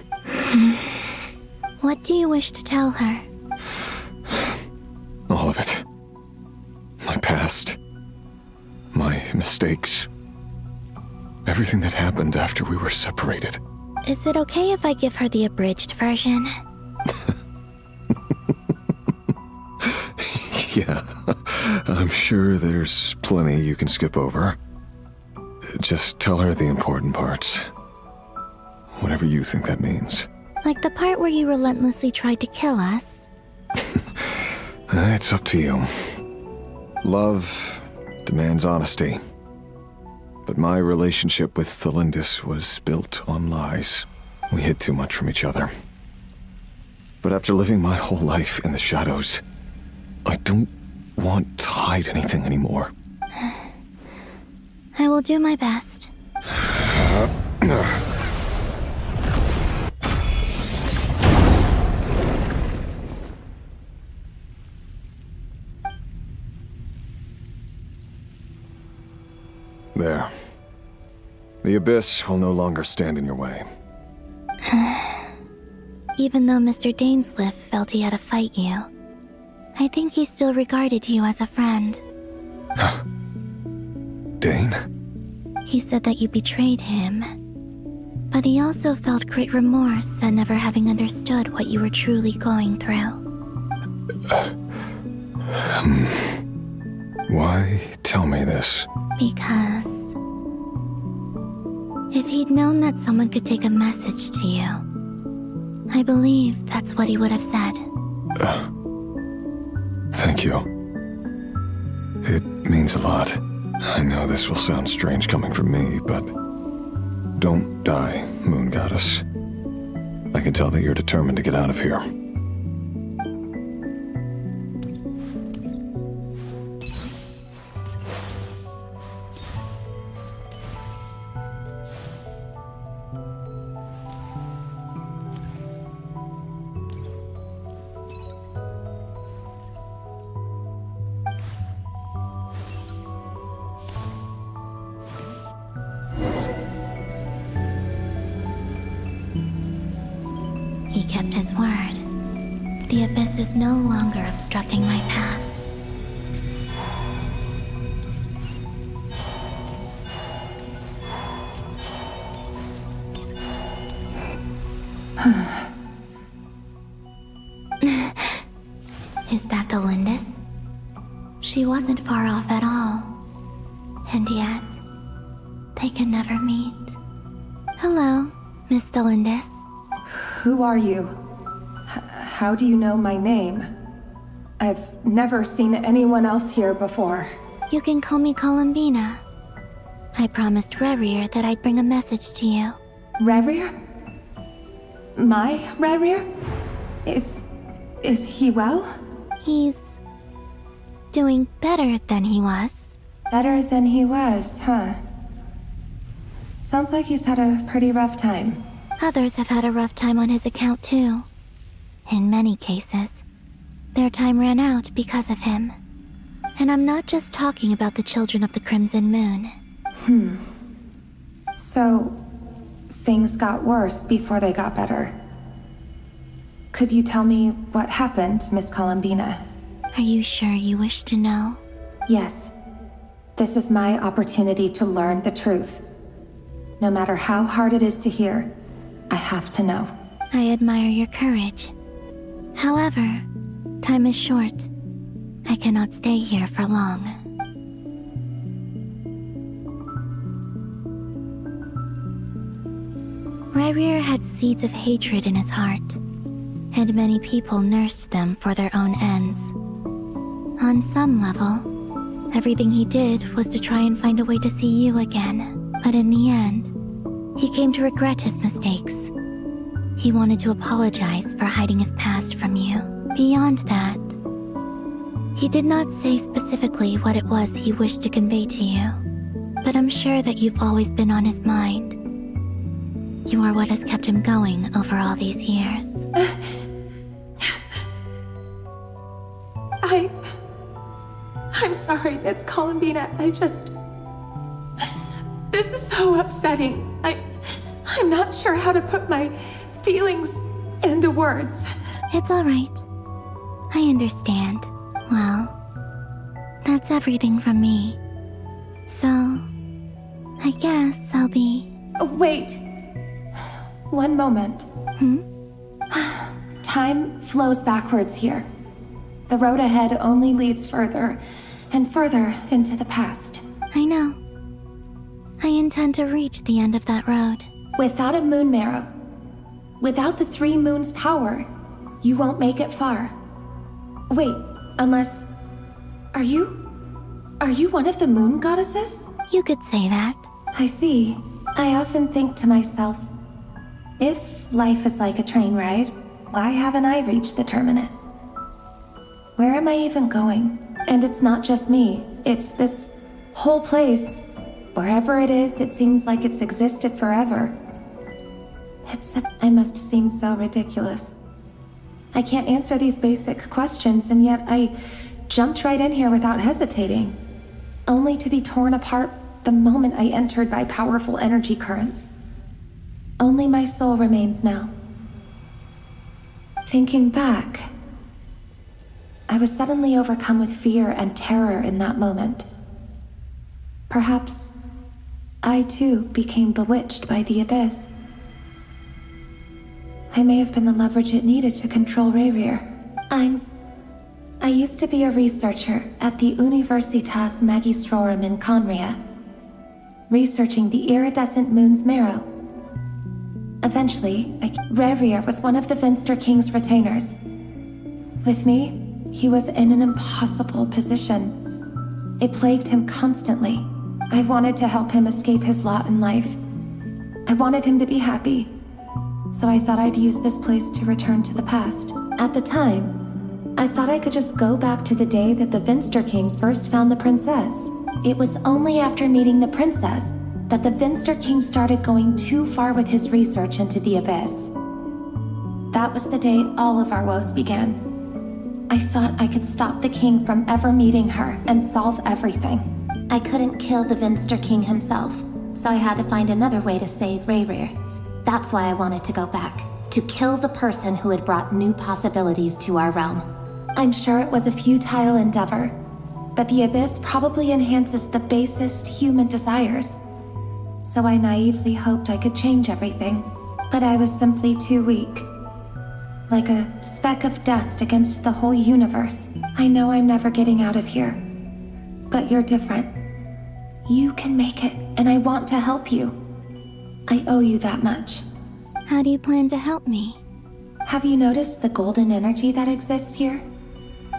What do you wish to tell her? All of it. My past. My mistakes. Everything that happened after we were separated. Is it okay if I give her the abridged version? Yeah, I'm sure there's plenty you can skip over. Just tell her the important parts. Whatever you think that means. Like the part where you relentlessly tried to kill us? It's up to you. Love demands honesty. But my relationship with Thelindis was built on lies. We hid too much from each other. But after living my whole life in the shadows, I don't want to hide anything anymore. I will do my best. There. The Abyss will no longer stand in your way. Even though Mr. Dainsleif felt he had to fight you, I think he still regarded you as a friend. Dane? He said that you betrayed him, but he also felt great remorse at never having understood what you were truly going through. Why tell me this? Because if he'd known that someone could take a message to you, I believe that's what he would have said. Thank you. It means a lot. I know this will sound strange coming from me, but don't die, Moon Goddess. I can tell that you're determined to get out of here. He kept his word. The Abyss is no longer obstructing my path. Is that the Lindis? She wasn't far off at all. And yet, they can never meet. Hello, Miss Thelindis. Who are you? How do you know my name? I've never seen anyone else here before. You can call me Columbina. I promised Rerir that I'd bring a message to you. Rerir? My Rerir? Is he well? He's doing better than he was. Better than he was, huh? Sounds like he's had a pretty rough time. Others have had a rough time on his account too. In many cases, their time ran out because of him. And I'm not just talking about the children of the Crimson Moon. So, things got worse before they got better. Could you tell me what happened, Miss Columbina? Are you sure you wish to know? Yes. This is my opportunity to learn the truth. No matter how hard it is to hear, I have to know. I admire your courage. However, time is short. I cannot stay here for long. Ryrir had seeds of hatred in his heart, and many people nursed them for their own ends. On some level, everything he did was to try and find a way to see you again. But in the end, he came to regret his mistakes. He wanted to apologize for hiding his past from you. Beyond that, he did not say specifically what it was he wished to convey to you, but I'm sure that you've always been on his mind. You are what has kept him going over all these years. I'm sorry, Miss Columbina. This is so upsetting. I'm not sure how to put my feelings into words. It's all right. I understand. Well, that's everything from me. So, I guess I'll be... Wait. One moment. Time flows backwards here. The road ahead only leads further and further into the past. I know. I intend to reach the end of that road. Without a moon marrow, without the 3 moons' power, you won't make it far. Wait, unless... Are you one of the moon goddesses? You could say that. I see. I often think to myself, if life is like a train ride, why haven't I reached the terminus? Where am I even going? And it's not just me. It's this whole place. Wherever it is, it seems like it's existed forever. Except I must seem so ridiculous. I can't answer these basic questions, and yet I jumped right in here without hesitating, only to be torn apart the moment I entered by powerful energy currents. Only my soul remains now. Thinking back, I was suddenly overcome with fear and terror in that moment. Perhaps I too became bewitched by the abyss. I may have been the leverage it needed to control Ryrir. I used to be a researcher at the Universitas Magistrorum in Conria, researching the iridescent moon's marrow. Eventually, Ryrir was one of the Finster King's retainers. With me, he was in an impossible position. It plagued him constantly. I wanted to help him escape his lot in life. I wanted him to be happy. So I thought I'd use this place to return to the past. At the time, I thought I could just go back to the day that the Finster King first found the princess. It was only after meeting the princess that the Finster King started going too far with his research into the abyss. That was the day all of our woes began. I thought I could stop the king from ever meeting her and solve everything. I couldn't kill the Finster King himself, so I had to find another way to save Ryrir. That's why I wanted to go back, to kill the person who had brought new possibilities to our realm. I'm sure it was a futile endeavor, but the abyss probably enhances the basest human desires. So I naively hoped I could change everything, but I was simply too weak. Like a speck of dust against the whole universe. I know I'm never getting out of here, but you're different. You can make it, and I want to help you. I owe you that much. How do you plan to help me? Have you noticed the golden energy that exists here?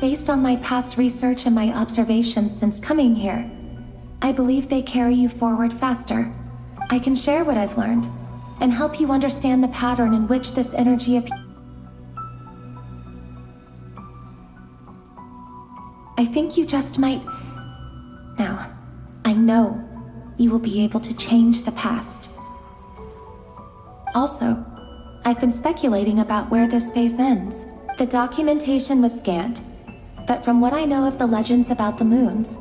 Based on my past research and my observations since coming here, I believe they carry you forward faster. I can share what I've learned and help you understand the pattern in which this energy appears. I think you just might... Now, I know you will be able to change the past. Also, I've been speculating about where this phase ends. The documentation was scanned, but from what I know of the legends about the moons,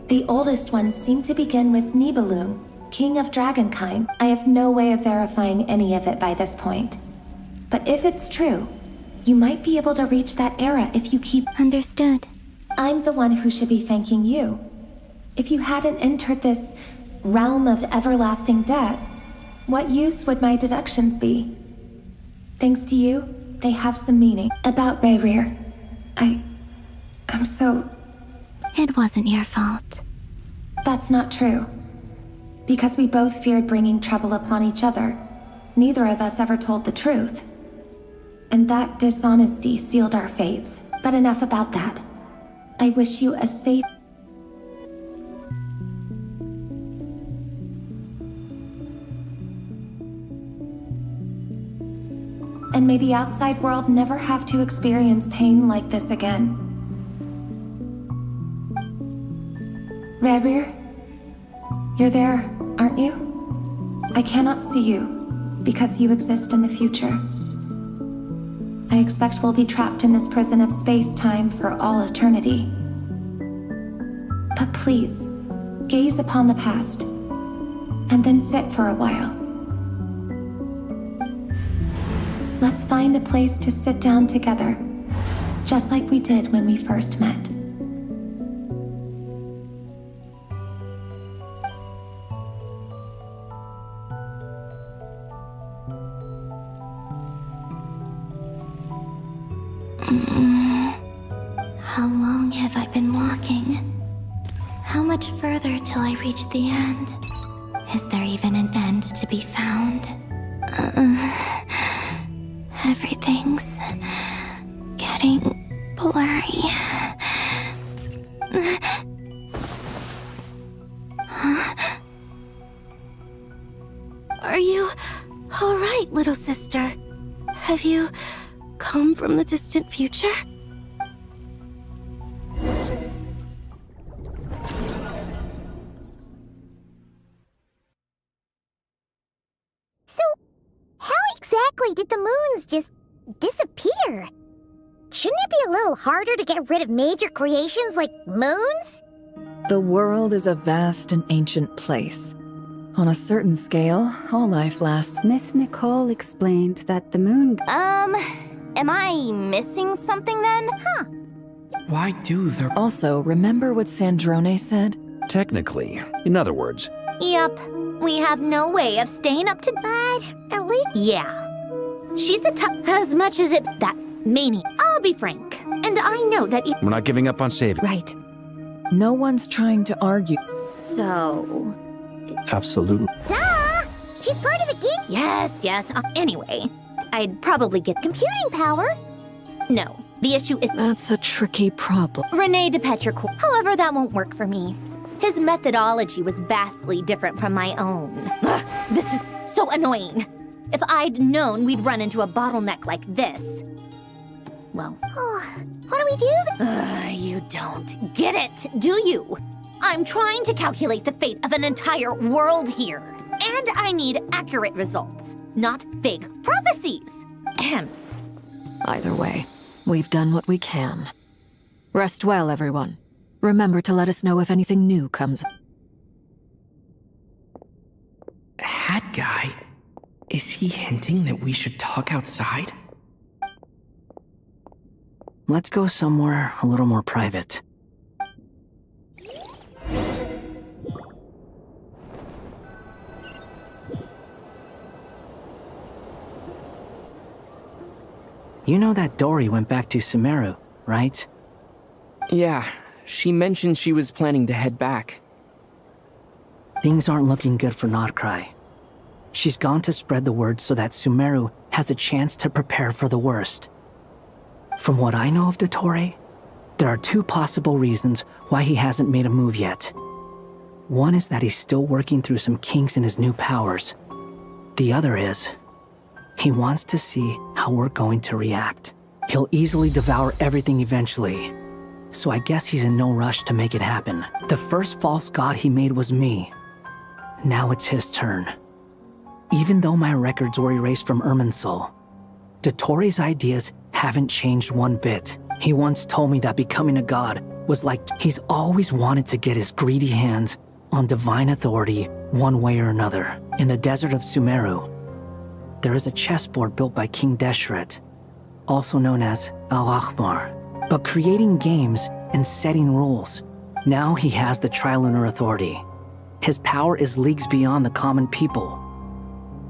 the oldest ones seem to begin with Nibelung, king of dragonkind. I have no way of verifying any of it by this point. But if it's true, you might be able to reach that era if you keep... Understood. I'm the one who should be thanking you If you hadn't entered this realm of everlasting death, what use would my deductions be? Thanks to you, they have some meaning. About Rayrir, I'm so... It wasn't your fault. That's not true. Because we both feared bringing trouble upon each other, neither of us ever told the truth. And that dishonesty sealed our fates. But enough about that. I wish you a safe... And may the outside world never have to experience pain like this again. Rayrir, you're there, aren't you? I cannot see you, because you exist in the future. I expect we'll be trapped in this prison of space-time for all eternity. But please, gaze upon the past, and then sit for a while. Let's find a place to sit down together, just like we did when we first met. How long have I been walking? How much further till I reach the end? Is there even an end to be found? Everything's getting blurry. Huh? Are you all right, little sister? Have you come from the distant future? So, how exactly did the moons just disappear? Shouldn't it be a little harder to get rid of major creations like moons? The world is a vast and ancient place. On a certain scale, all life lasts. Miss Nicole explained that the moon... Am I missing something then? Huh. Why do there... Also, remember what Sandrone said? Technically. In other words. Yep. We have no way of staying up to... But at least... Yeah. She's a tough... As much as it... That mania. I'll be frank. And I know that... We're not giving up on saving. Right. No one's trying to argue. So... Absolutely. Duh! She's part of the game. Yes. Anyway, I'd probably get computing power. No, the issue is... That's a tricky problem. Rene de Petrichor. However, that won't work for me. His methodology was vastly different from my own. Ugh, this is so annoying. If I'd known we'd run into a bottleneck like this... Well... What do we do? You don't get it, do you? I'm trying to calculate the fate of an entire world here. And I need accurate results, not vague prophecies. Ahem. Either way, we've done what we can. Rest well, everyone. Remember to let us know if anything new comes. Hat guy? Is he hinting that we should talk outside? Let's go somewhere a little more private. You know that Dory went back to Sumeru, right? Yeah, she mentioned she was planning to head back. Things aren't looking good for Notcry. She's gone to spread the word so that Sumeru has a chance to prepare for the worst. From what I know of Dottore, there are two possible reasons why he hasn't made a move yet. One is that he's still working through some kinks in his new powers. The other is... he wants to see how we're going to react. He'll easily devour everything eventually, so I guess he's in no rush to make it happen. The first false god he made was me. Now it's his turn. Even though my records were erased from Irminsul, Dottore's ideas haven't changed one bit. He once told me that becoming a god was like... He's always wanted to get his greedy hands on divine authority one way or another. In the desert of Sumeru, there is a chessboard built by King Deshret, also known as Al-Ahmar. But creating games and setting rules Now he has the Trilunar Authority. His power is leagues beyond the common people.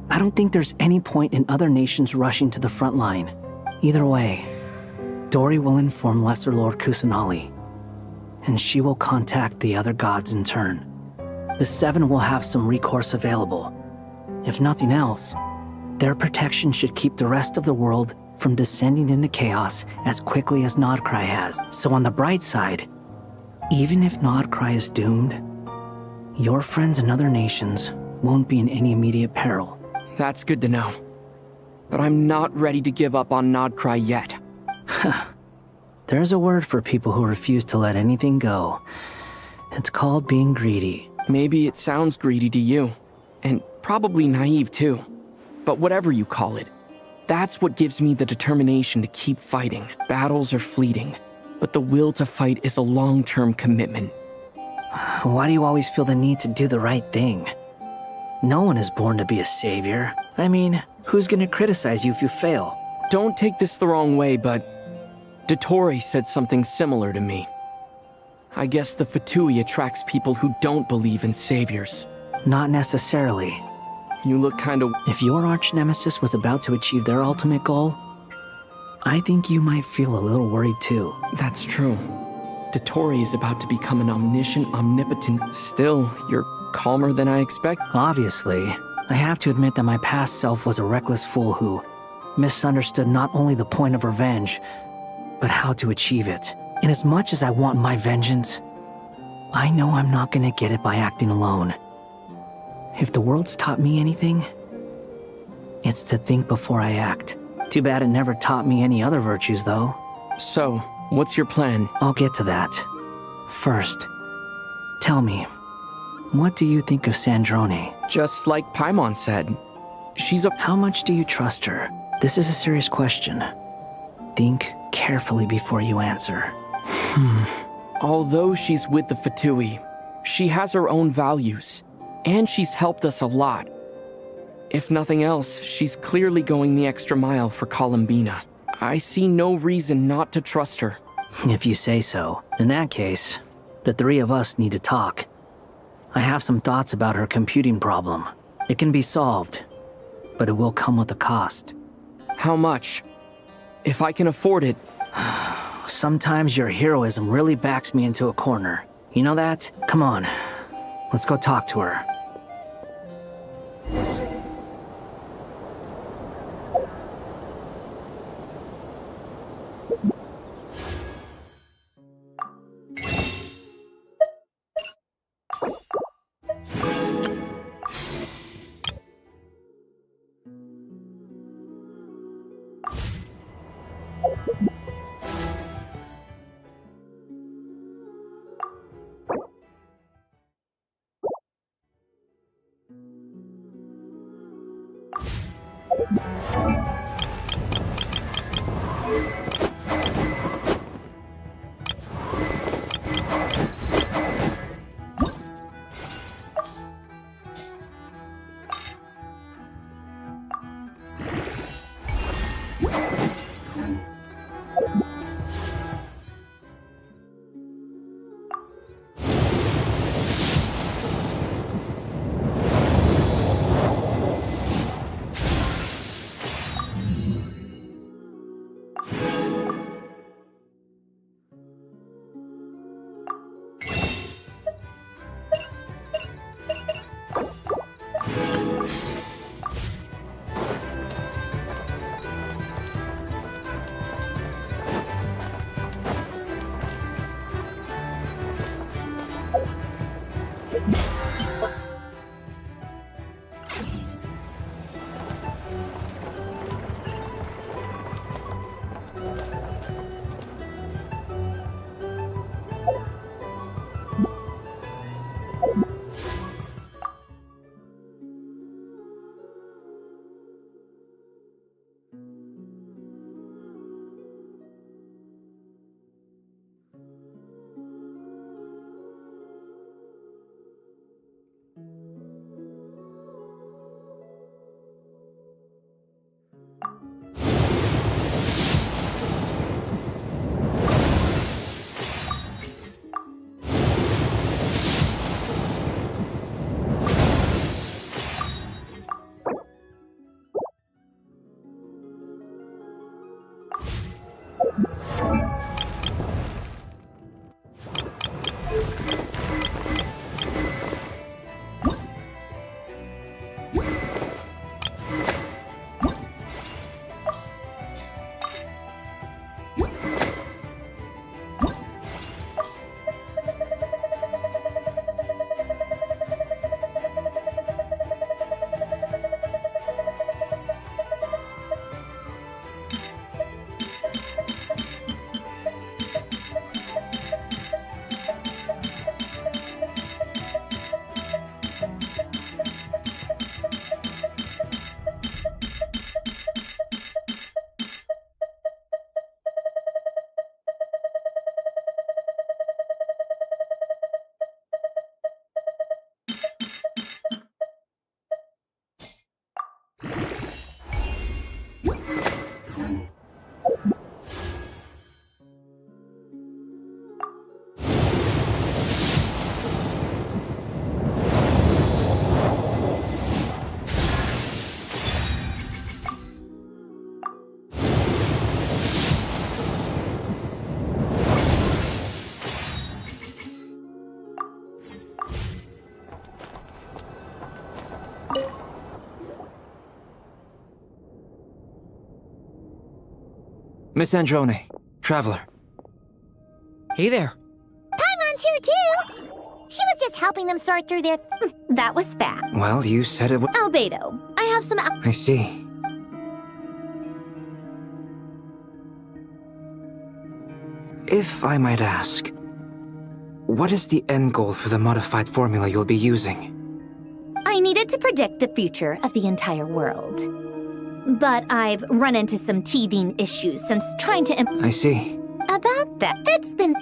I don't think there's any point in other nations rushing to the front line. Either way, Dori will inform Lesser Lord Kusanali, and she will contact the other gods in turn. The Seven will have some recourse available. If nothing else, their protection should keep the rest of the world from descending into chaos as quickly as Nodcry has. So on the bright side, even if Nodcry is doomed, your friends in other nations won't be in any immediate peril. That's good to know. But I'm not ready to give up on Nodcry yet. There's a word for people who refuse to let anything go. It's called being greedy. Maybe it sounds greedy to you, and probably naive too. But whatever you call it, that's what gives me the determination to keep fighting. Battles are fleeting, but the will to fight is a long-term commitment. Why do you always feel the need to do the right thing? No one is born to be a savior. I mean, who's gonna criticize you if you fail? Don't take this the wrong way, but Dottore said something similar to me. I guess the Fatui attracts people who don't believe in saviors. Not necessarily. You look kinda... If your arch-nemesis was about to achieve their ultimate goal, I think you might feel a little worried too. That's true. Dottore is about to become an omniscient, omnipotent... Still, you're calmer than I expect. Obviously, I have to admit that my past self was a reckless fool who misunderstood not only the point of revenge, but how to achieve it. And as much as I want my vengeance, I know I'm not gonna get it by acting alone. If the world's taught me anything, it's to think before I act. Too bad it never taught me any other virtues, though. So, what's your plan? I'll get to that. First, tell me, what do you think of Sandrone? Just like Paimon said, she's a... How much do you trust her? This is a serious question. Think carefully before you answer. Although she's with the Fatui, she has her own values, and she's helped us a lot. If nothing else, she's clearly going the extra mile for Columbina. I see no reason not to trust her. If you say so. In that case, the three of us need to talk. I have some thoughts about her computing problem. It can be solved, but it will come with a cost. How much? If I can afford it... Sometimes your heroism really backs me into a corner. You know that? Come on, let's go talk to her. Miss Androne, Traveler. Hey there. Paimon's here too! She was just helping them sort through their... That was fat. Well, you said it would. Albedo, I have some... I see. If I might ask, what is the end goal for the modified formula you'll be using? I needed to predict the future of the entire world. But I've run into some teething issues since trying to... I see. About that, it's been...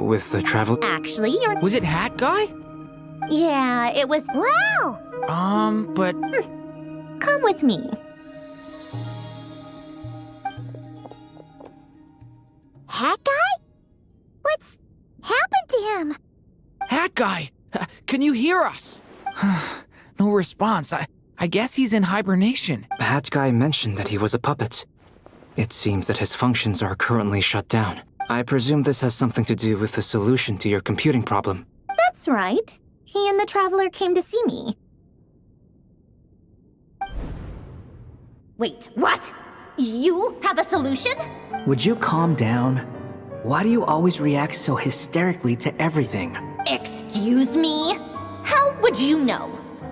With the travel... Actually, you're... Was it Hat Guy? Yeah, it was... Wow! But... Come with me. Hat Guy? What's happened to him? Hat Guy! Can you hear us? No response. I guess he's in hibernation. Hat Guy mentioned that he was a puppet. It seems that his functions are currently shut down. I presume this has something to do with the solution to your computing problem. That's right. He and the Traveler came to see me. Wait, what? You have a solution? Would you calm down? Why do you always react so hysterically to everything? Excuse me? How would you know?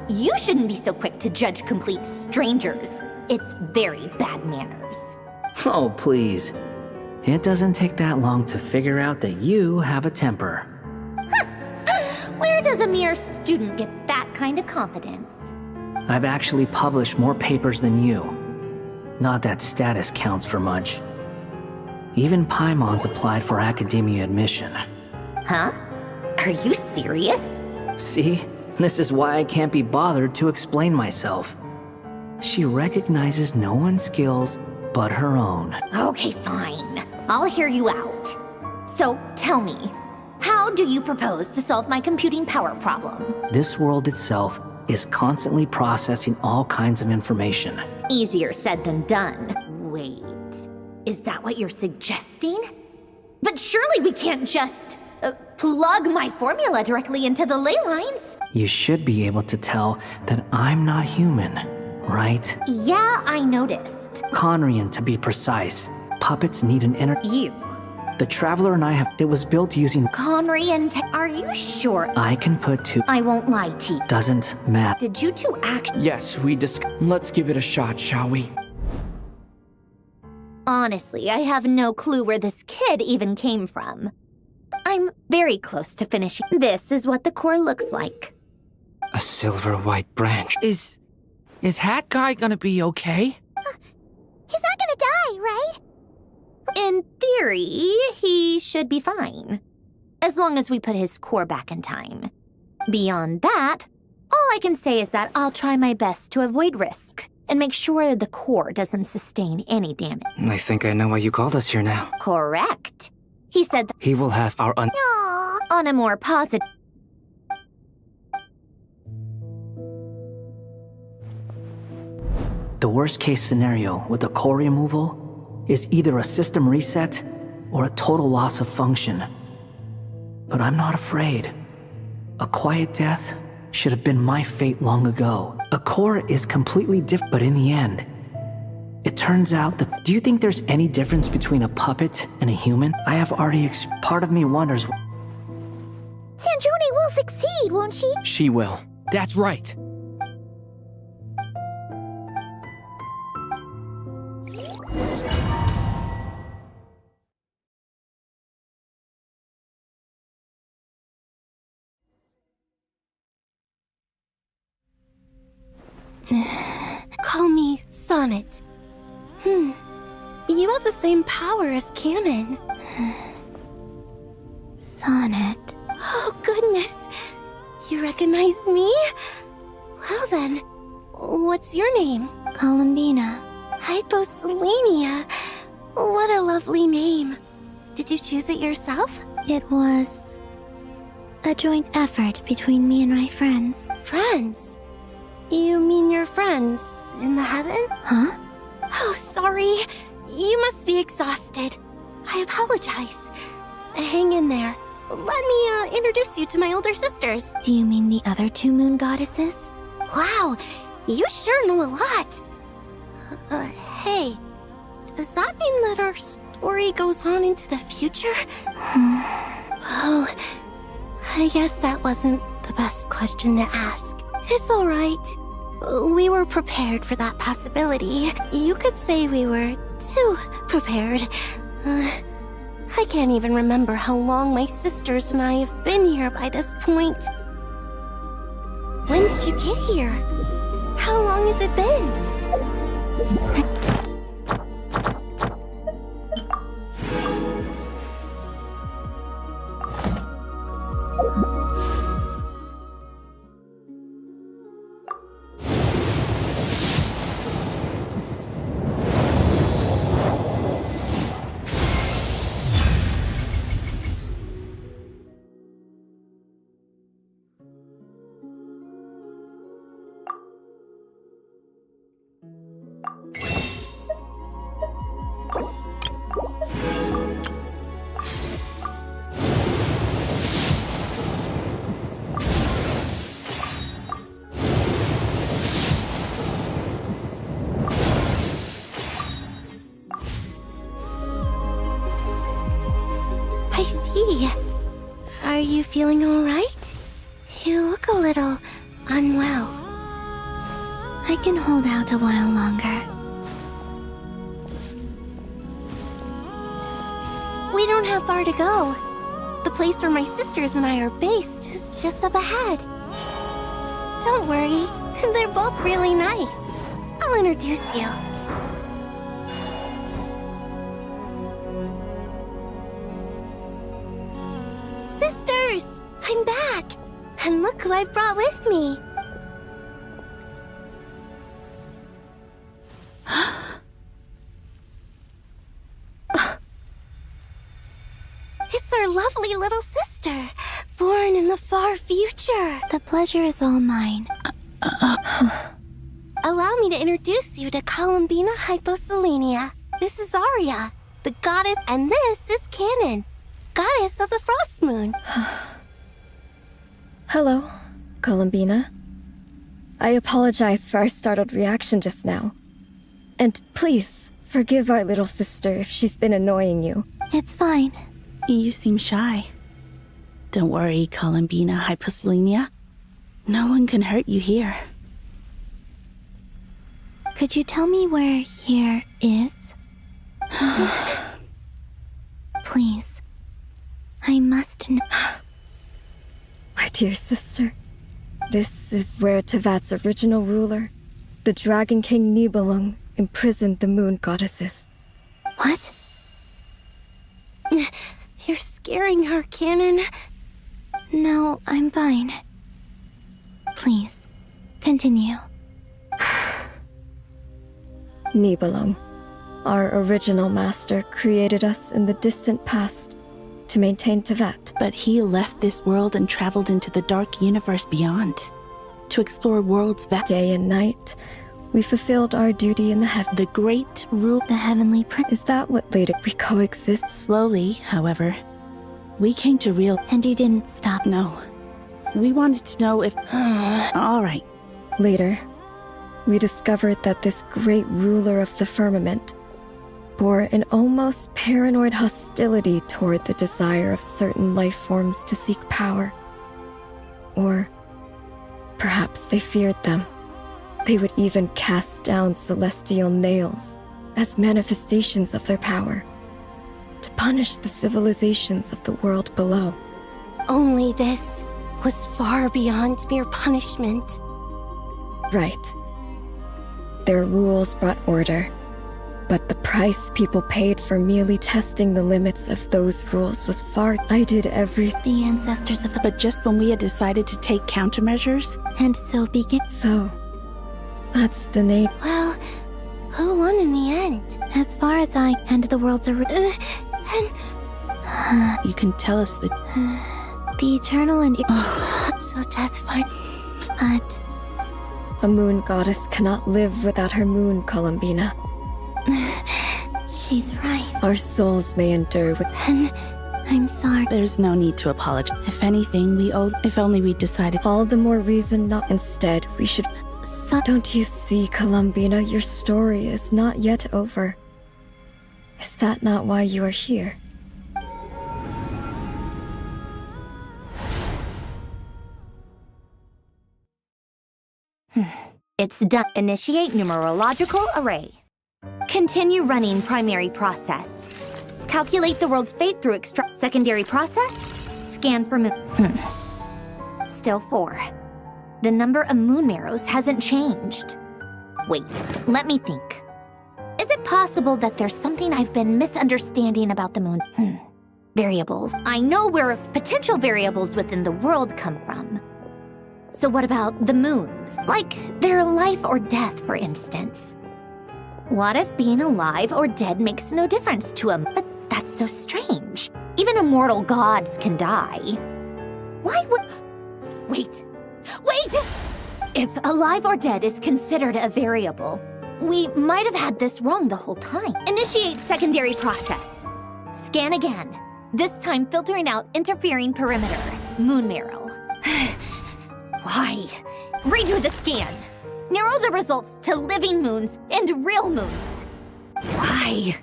You shouldn't be so quick to judge complete strangers. It's very bad manners. Oh, please. It doesn't take that long to figure out that you have a temper. Where does a mere student get that kind of confidence? I've actually published more papers than you. Not that status counts for much. Even Paimon's applied for academia admission. Huh? Are you serious? See? This is why I can't be bothered to explain myself. She recognizes no one's skills but her own. Okay, fine. I'll hear you out. So, tell me, how do you propose to solve my computing power problem? This world itself is constantly processing all kinds of information. Easier said than done. Wait, is that what you're suggesting? But surely we can't just plug my formula directly into the ley lines. You should be able to tell that I'm not human, right? Yeah, I noticed. Conrian, to be precise. Puppets need an inner... You. The Traveler and I have... It was built using... Conrian, are you sure? I can put two... I won't lie to you. Doesn't matter. Did you two act... Yes, let's give it a shot, shall we? Honestly, I have no clue where this kid even came from. I'm very close to finishing. This is what the core looks like. A silver-white branch. Is Hat Guy gonna be okay? He's not gonna die, right? In theory, he should be fine. As long as we put his core back in time. Beyond that, all I can say is that I'll try my best to avoid risk and make sure the core doesn't sustain any damage. I think I know why you called us here now. Correct. He said that he will have our on a more positive... The worst-case scenario with the core removal is either a system reset or a total loss of function. But I'm not afraid. A quiet death should have been my fate long ago. A core is completely different, but in the end, it turns out that... Do you think there's any difference between a puppet and a human? I have already part of me wonders... Sandrone will succeed, won't she? She will. That's right. Call me Sonnet. You have the same power as Canon. Sonnet. Oh, goodness. You recognize me? Well then, what's your name? Columbina. Hyposelenia. What a lovely name. Did you choose it yourself? It was a joint effort between me and my friends. Friends? You mean your friends in the heaven? Huh? Oh, sorry. You must be exhausted. I apologize. Hang in there. Let me introduce you to my older sisters. Do you mean the other two moon goddesses? Wow, you sure know a lot. Hey, Does that mean that our story goes on into the future? Oh, I guess that wasn't the best question to ask. It's alright. We were prepared for that possibility. You could say we were too prepared. I can't even remember how long my sisters and I have been here by this point. When did you get here? How long has it been? I see. Are you feeling all right? You look a little unwell. I can hold out a while longer. We don't have far to go. The place where my sisters and I are based is just up ahead. Don't worry, they're both really nice. I'll introduce you. Sisters! I'm back! And look who I've brought with me. It's our lovely little sister, born in the far future. The pleasure is all mine. Allow me to introduce you to COLUMBINA Hyposelenia. This is Arya, the goddess, and this is Canon, goddess of the Frost Moon. Hello, Columbina. I apologize for our startled reaction just now. And please, forgive our little sister if she's been annoying you. It's fine. You seem shy. Don't worry, COLUMBINA Hyposelenia. No one can hurt you here. Could you tell me where here is? Please. I must know. My dear sister, this is where Tevat's original ruler, the Dragon King Nibelung, imprisoned the moon goddesses. What? You're scaring her, Canon. No, I'm fine. Please, continue. Nibelung, our original master, created us in the distant past to maintain Tevat. But he left this world and traveled into the dark universe beyond, to explore worlds that... Day and night, we fulfilled our duty in the heaven. The great rule... The heavenly prince. Is that what later we coexist? Slowly, however, we came to real... And you didn't stop? No. We wanted to know if... All right. Later, we discovered that this great ruler of the firmament bore an almost paranoid hostility toward the desire of certain life forms to seek power. Or perhaps they feared them. They would even cast down celestial nails as manifestations of their power, to punish the civilizations of the world below. Only this was far beyond mere punishment. Right. Their rules brought order, but the price people paid for merely testing the limits of those rules was far... I did everything. The ancestors of the... But just when we had decided to take countermeasures... And so begin... So, that's the name. Well, who won in the end? As far as I and the world's... And... You can tell us the... The eternal and... So death fight... But... A moon goddess cannot live without her moon, Columbina. She's right. Our souls may endure with... Then... I'm sorry. There's no need to apologize. If anything, we owe... If only we decided... All the more reason not... Instead, we should... Don't you see, Columbina, your story is not yet over. Is that not why you are here? It's done. Initiate numerological array. Continue running primary process. Calculate the world's fate through extract. Secondary process. Scan for moon. Still 4. The number of moon marrows hasn't changed. Wait, let me think. Is it possible that there's something I've been misunderstanding about the moon? Variables. I know where potential variables within the world come from. So what about the moons? Like their life or death, for instance. What if being alive or dead makes no difference to them? But that's so strange. Even immortal gods can die. Why would... Wait! If alive or dead is considered a variable, we might have had this wrong the whole time. Initiate secondary process. Scan again. This time filtering out interfering perimeter. Moon marrow. Why? Redo the scan. Narrow the results to living moons and real moons. Why?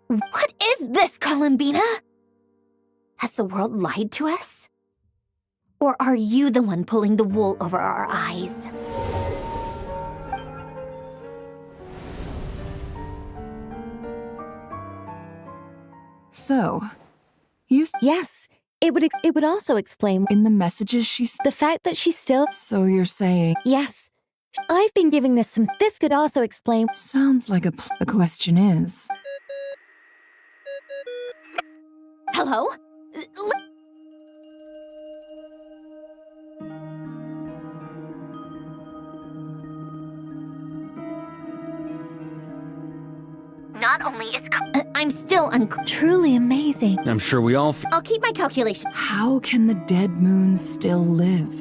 What is this, Columbina? Has the world lied to us? Or are you the one pulling the wool over our eyes? So, you Yes, it would also explain in the messages the fact that she's still... So you're saying... Yes. I've been giving this some... This could also explain... Sounds like the question is... Hello? Not only is... I'm still Truly amazing. I'm sure we all... I'll keep my calculation. How can the dead moon still live?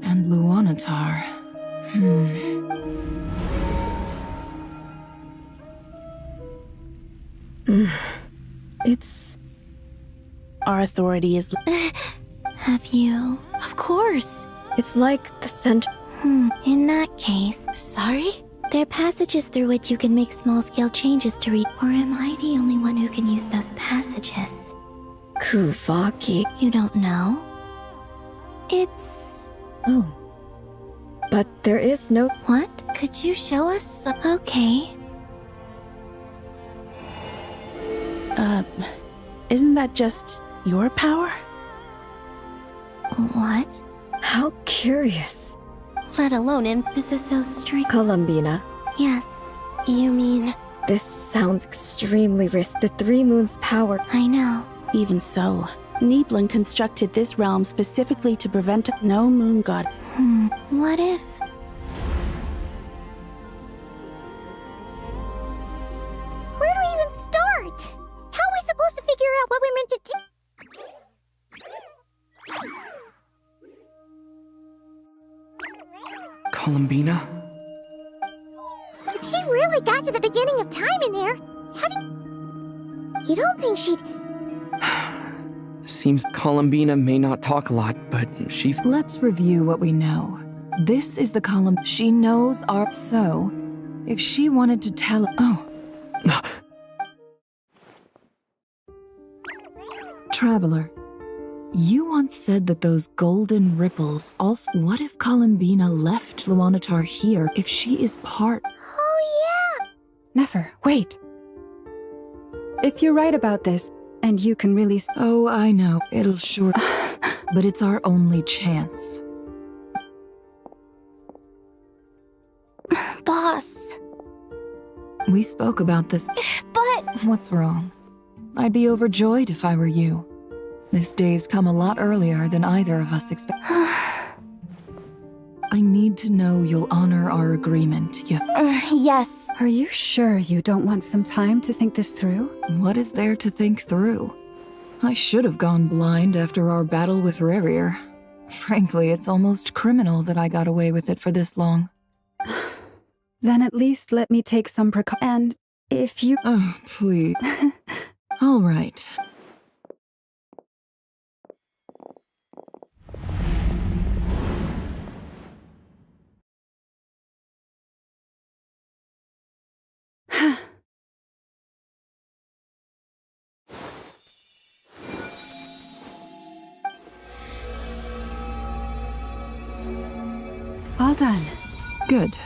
And Luanatar... It's... Our authority is... Have you? Of course. It's like the center... In that case, sorry? There are passages through which you can make small-scale changes to read. Or am I the only one who can use those passages? Kuvaki. You don't know? It's... Oh. But there is no... What? Could you show us some... Okay. Isn't that just your power? What? How curious. Let alone this is so strange. Columbina. Yes. You mean... This sounds extremely risky. The Three Moons' power. I know. Even so, Niblin constructed this realm specifically to prevent no moon god. What if... Where do we even start? How are we supposed to figure out what we're meant to do? Columbina? If she really got to the beginning of time in there, how do you don't think she'd... Seems Columbina may not talk a lot, but she... Let's review what we know. This is the column she knows are... So, if she wanted to tell... Oh. Traveler, you once said that those golden ripples also... What if Columbina left Luanatar here if she is part... Oh, yeah! Never, wait. If you're right about this, and you can really... Oh, I know. It'll sure... But it's our only chance. Boss. We spoke about this... But... What's wrong? I'd be overjoyed if I were you. This day's come a lot earlier than either of us expected. I need to know you'll honor our agreement, Yes. Are you sure you don't want some time to think this through? What is there to think through? I should have gone blind after our battle with Rerir. Frankly, it's almost criminal that I got away with it for this long. Then at least let me take some and if you... Oh, please. All right. Well done. Good.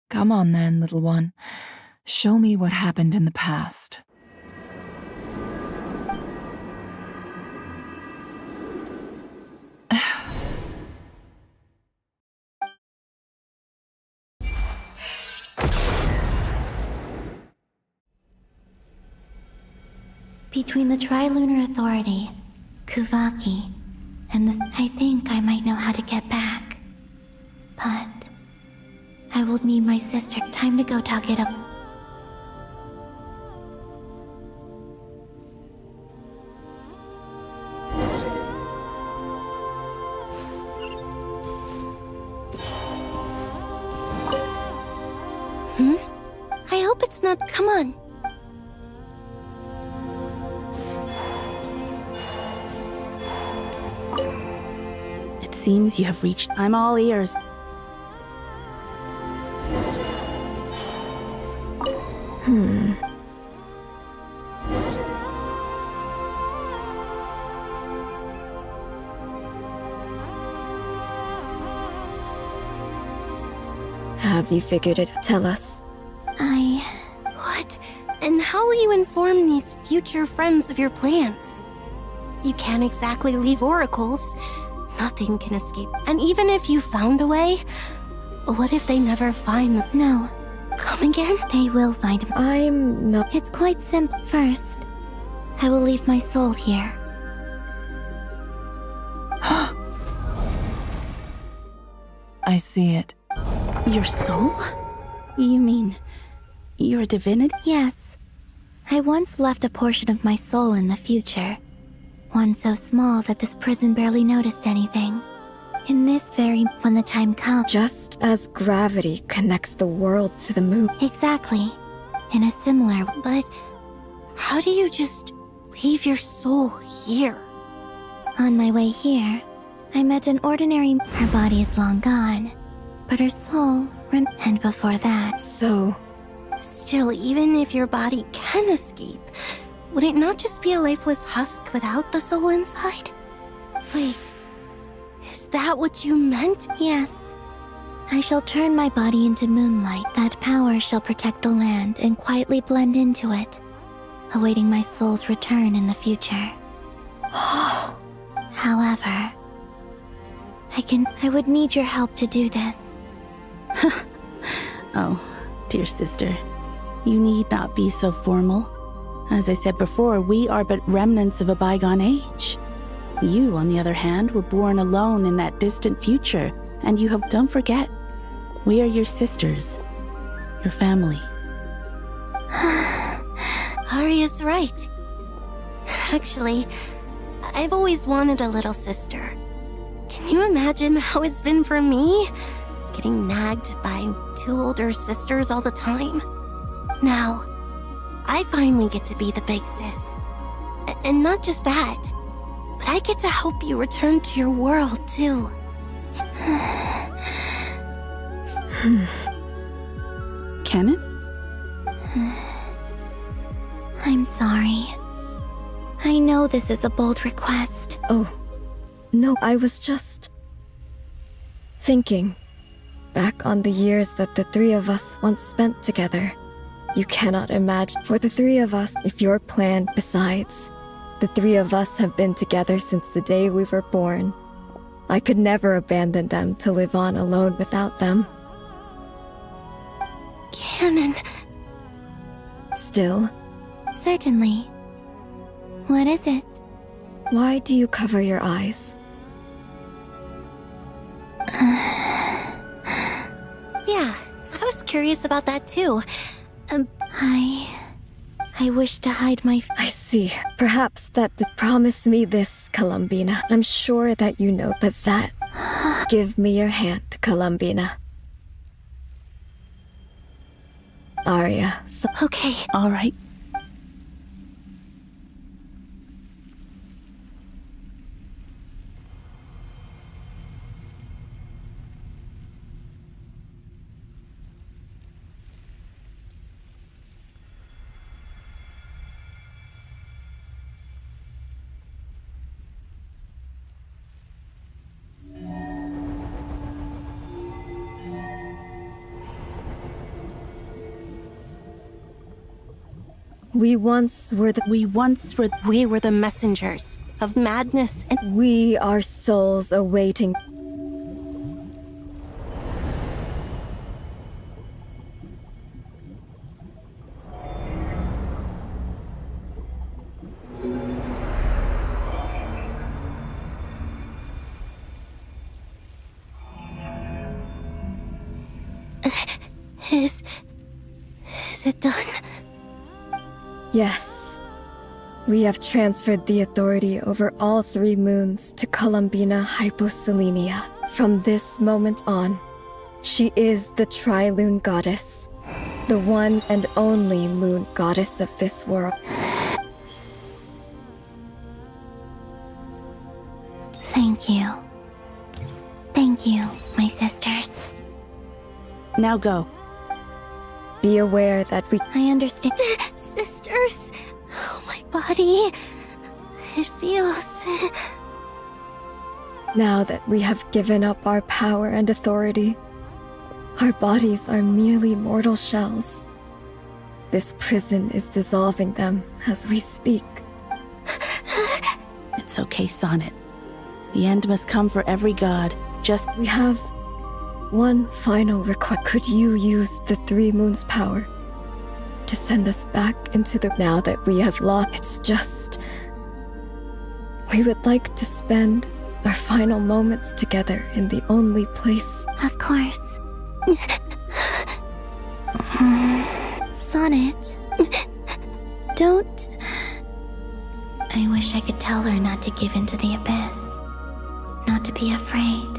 Come on then, little one. Show me what happened in the past. Between the Trilunar Authority, Kuvaki, and this, I think I might know how to get back. But I will need my sister. Time to go talk it up. I hope it's not. Come on. It seems you have reached. I'm all ears. Have you figured it? Tell us. What? And how will you inform these future friends of your plans? You can't exactly leave oracles. Nothing can escape. And even if you found a way, what if they never find them? No. Come again? They will find him. I'm not. It's quite simple. First, I will leave my soul here. I see it. Your soul? You mean you're a divinity? Yes. I once left a portion of my soul in the future. One so small that this prison barely noticed anything. In this very, when the time comes. Just as gravity connects the world to the moon. Exactly. In a similar. But how do you just leave your soul here? On my way here, I met an ordinary. Her body is long gone, but her soul. And before that. So. Still, even if your body can escape, would it not just be a lifeless husk without the soul inside? Wait, is that what you meant? Yes. I shall turn my body into moonlight. That power shall protect the land and quietly blend into it, awaiting my soul's return in the future. However, I would need your help to do this. Oh, dear sister, you need not be so formal. As I said before, we are but remnants of a bygone age. You, on the other hand, were born alone in that distant future, and you have. Don't forget, we are your sisters, your family. Arya's right. Actually, I've always wanted a little sister. Can you imagine how it's been for me? Getting nagged by two older sisters all the time. Now, I finally get to be the big sis. And not just that, but I get to help you return to your world, too. Kennen? I'm sorry. I know this is a bold request. Oh, no, I was just thinking back on the years that the three of us once spent together. You cannot imagine. For the three of us, if your plan, besides, the three of us have been together since the day we were born. I could never abandon them to live on alone without them. Kennen. Still? Certainly. What is it? Why do you cover your eyes? Yeah, I was curious about that too. I wish to hide my... I see. Perhaps that promise me this, COLUMBINA. I'm sure that you know, but that... Give me your hand, COLUMBINA. Arya, Okay. All right. We once were the... We were the messengers of madness and... We are souls awaiting... Is it done? Yes. We have transferred the authority over all 3 moons to COLUMBINA Hyposelenia. From this moment on, she is the Tri-Lune Goddess, the one and only moon goddess of this world. Thank you. Thank you, my sisters. Now go. Be aware that we... I understand. Sisters! Oh, my body. It feels... Now that we have given up our power and authority, our bodies are merely mortal shells. This prison is dissolving them as we speak. It's okay, Sonnet. The end must come for every god. Just... We have one final request. Could you use the 3 moons' power to send us back into the... Now that we have lost, it's just... We would like to spend our final moments together in the only place... Of course. Sonnet. Don't... I wish I could tell her not to give in to the abyss. Not to be afraid.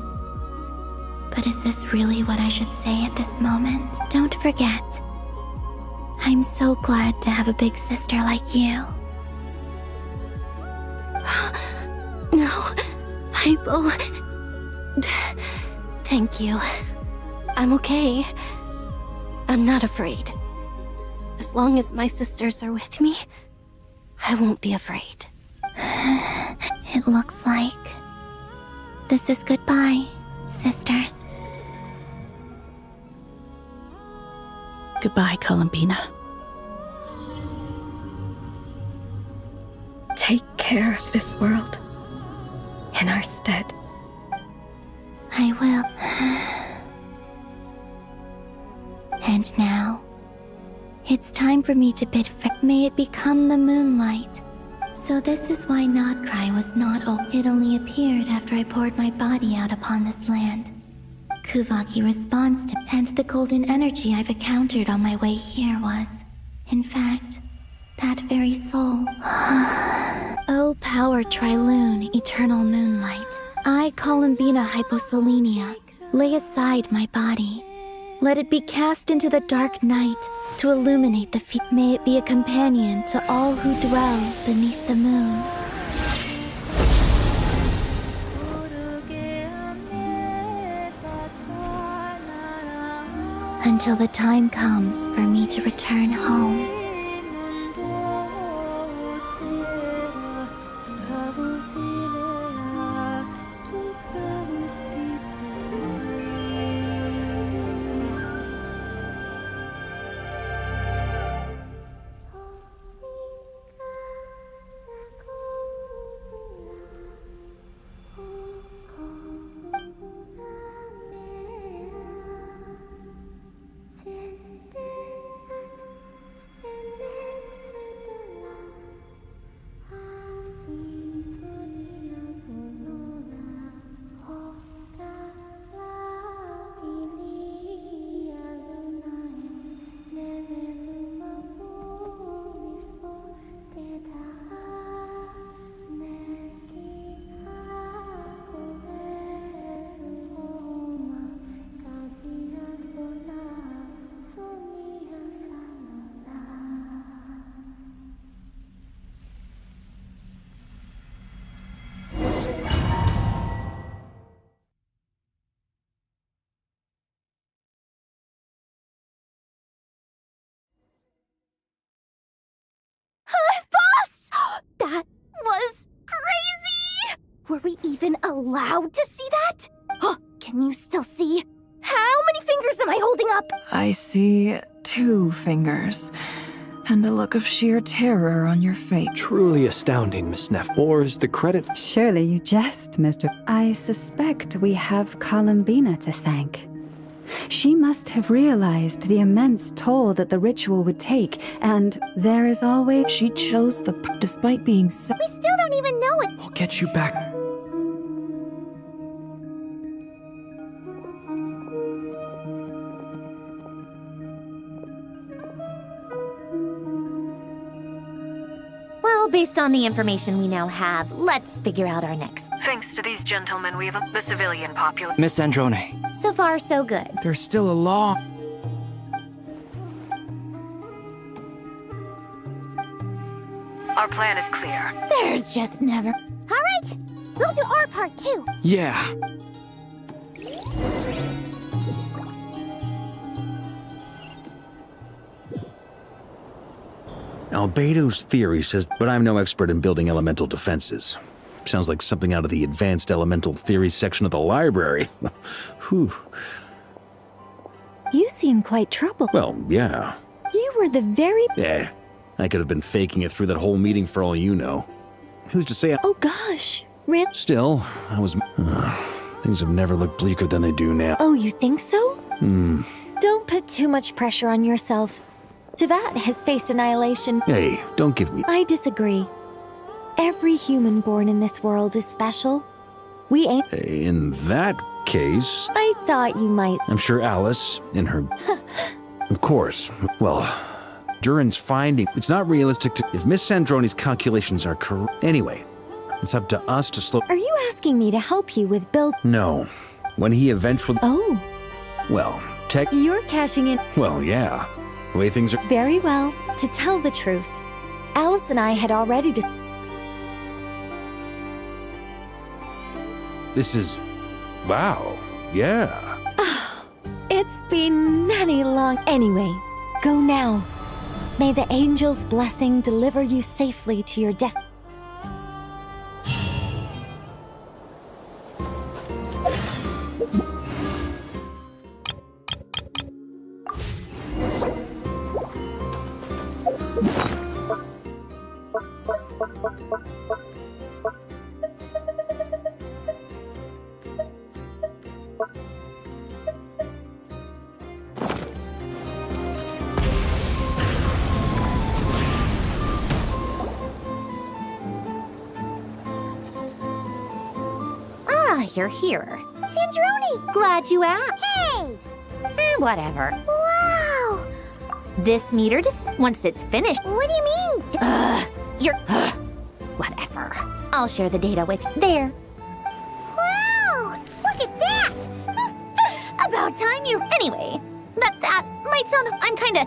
But is this really what I should say at this moment? Don't forget. I'm so glad to have a big sister like you. No, Hypo. Thank you. I'm okay. I'm not afraid. As long as my sisters are with me, I won't be afraid. It looks like this is goodbye, sisters. Goodbye, Columbina. Take care of this world in our stead. I will. And now, it's time for me to bid for... May it become the moonlight. So this is why Notcry was not It only appeared after I poured my body out upon this land. Kuvaki responds to... And the golden energy I've encountered on my way here was, in fact, that very soul. O power Tri-Lune, eternal moonlight. I, Columbina Hyposelenia, lay aside my body. Let it be cast into the dark night to illuminate the feet. May it be a companion to all who dwell beneath the moon. Until the time comes for me to return home. That was crazy! Were we even allowed to see that? Can you still see? How many fingers am I holding up? I see 2 fingers. And a look of sheer terror on your face. Truly astounding, Miss Neff. Or is the credit... Surely you jest, Mr. I suspect we have Columbina to thank. She must have realized the immense toll that the ritual would take, and there is always... She chose despite being We still don't even know it. I'll get you back. Well, based on the information we now have, let's figure out our next. Thanks to these gentlemen, we have the civilian population. Miss Androne. So far, so good. There's still a law. Our plan is clear. There's just never... All right, we'll do our part too. Yeah. Albedo's theory says, but I'm no expert in building elemental defenses. Sounds like something out of the advanced elemental theory section of the library. Whew. You seem quite troubled. Well, yeah. You were the very... I could have been faking it through that whole meeting for all you know. Who's to say Oh gosh, really? Still, I was... things have never looked bleaker than they do now. Oh, you think so? Don't put too much pressure on yourself. Tevat has faced annihilation. Hey, don't give me... I disagree. Every human born in this world is special. We ain't... In that case... I thought you might... I'm sure Alice, in her... Of course. Well, Duran's finding... It's not realistic to... If Miss Sandroni's calculations are correct... Anyway, it's up to us to slow... Are you asking me to help you with build... No. When he eventually... Oh. Well, You're cashing in... Well, yeah. The way things are... Very well. To tell the truth, Alice and I had already... This is... Wow. Yeah. It's been many long... Anyway, go now. May the angel's blessing deliver you safely to your destiny. You're here. Sandrone! Glad you asked. Hey! Whatever. Wow! This meter once it's finished... What do you mean? You're... Whatever. I'll share the data with... There. Wow! Look at that! About time you... Anyway, that might sound... I'm kinda...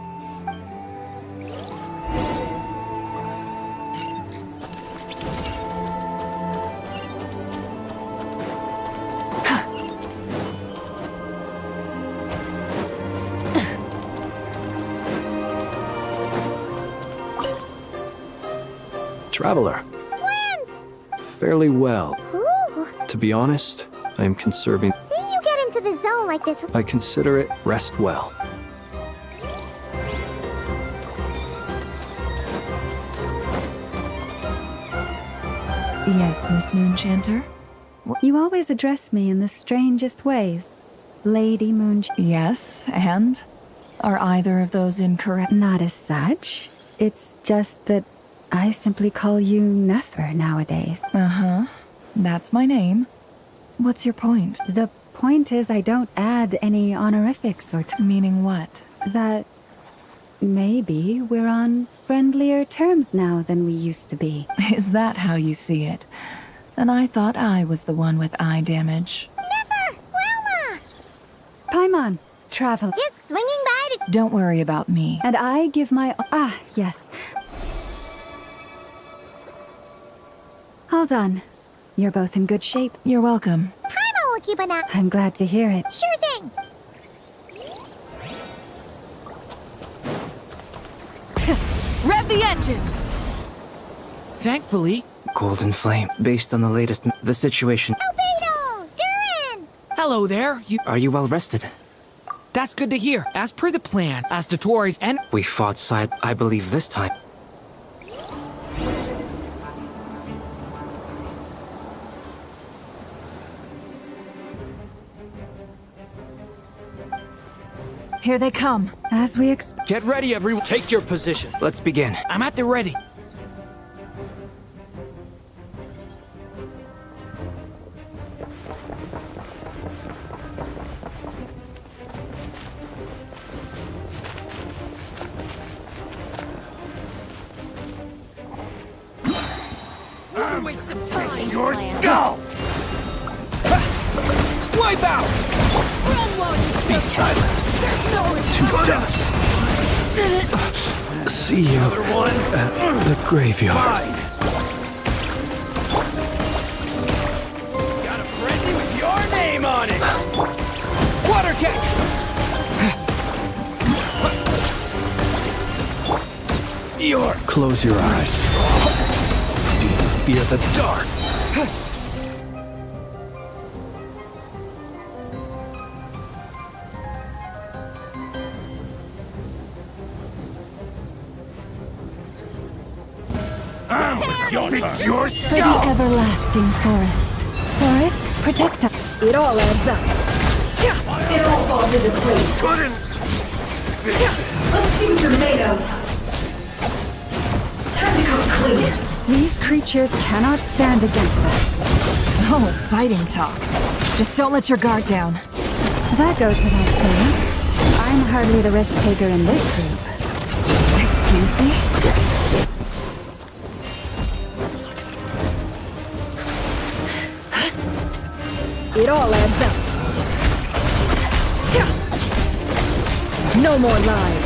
Traveler. Twins! Fairly well. Ooh. To be honest, I am conserving... Seeing you get into the zone like this... I consider it rest well. Yes, Miss Moonchanter? You always address me in the strangest ways. Lady Yes, and? Are either of those incorrect? Not as such. It's just that I simply call you Nefer nowadays. Uh-huh. That's my name. What's your point? The point is I don't add any honorifics or... Meaning what? That maybe we're on friendlier terms now than we used to be. Is that how you see it? And I thought I was the one with eye damage. Never! Wilma! Paimon, travel. Just swinging by to... Don't worry about me. And I give my... Ah, yes. All done. You're both in good shape. You're welcome. Paimon will keep an eye... I'm glad to hear it. Sure thing! Rev the engines! Thankfully... Golden Flame, based on the latest... The situation... Albedo! Duran! Hello there, you... Are you well rested? That's good to hear. As per the plan, as Dottores and... We fought side, I believe, this time. Here they come. As we Get ready, everyone. Take your position. Let's begin. I'm at the ready. Waste of time. Your skull! Wipe out! Be silent. To dust. See you at the graveyard. Got a friendly with your name on it! Water jet! Close your eyes. Do you fear the dark? Fix your For the everlasting forest. Forest, protect us. It all adds up. It all falls into place. Couldn't. Let's see what you're made of. Time to come clean. These creatures cannot stand against us. Oh, fighting talk. Just don't let your guard down. That goes without saying. I'm hardly the risk taker in this group. Excuse me? It all adds up. No more lies.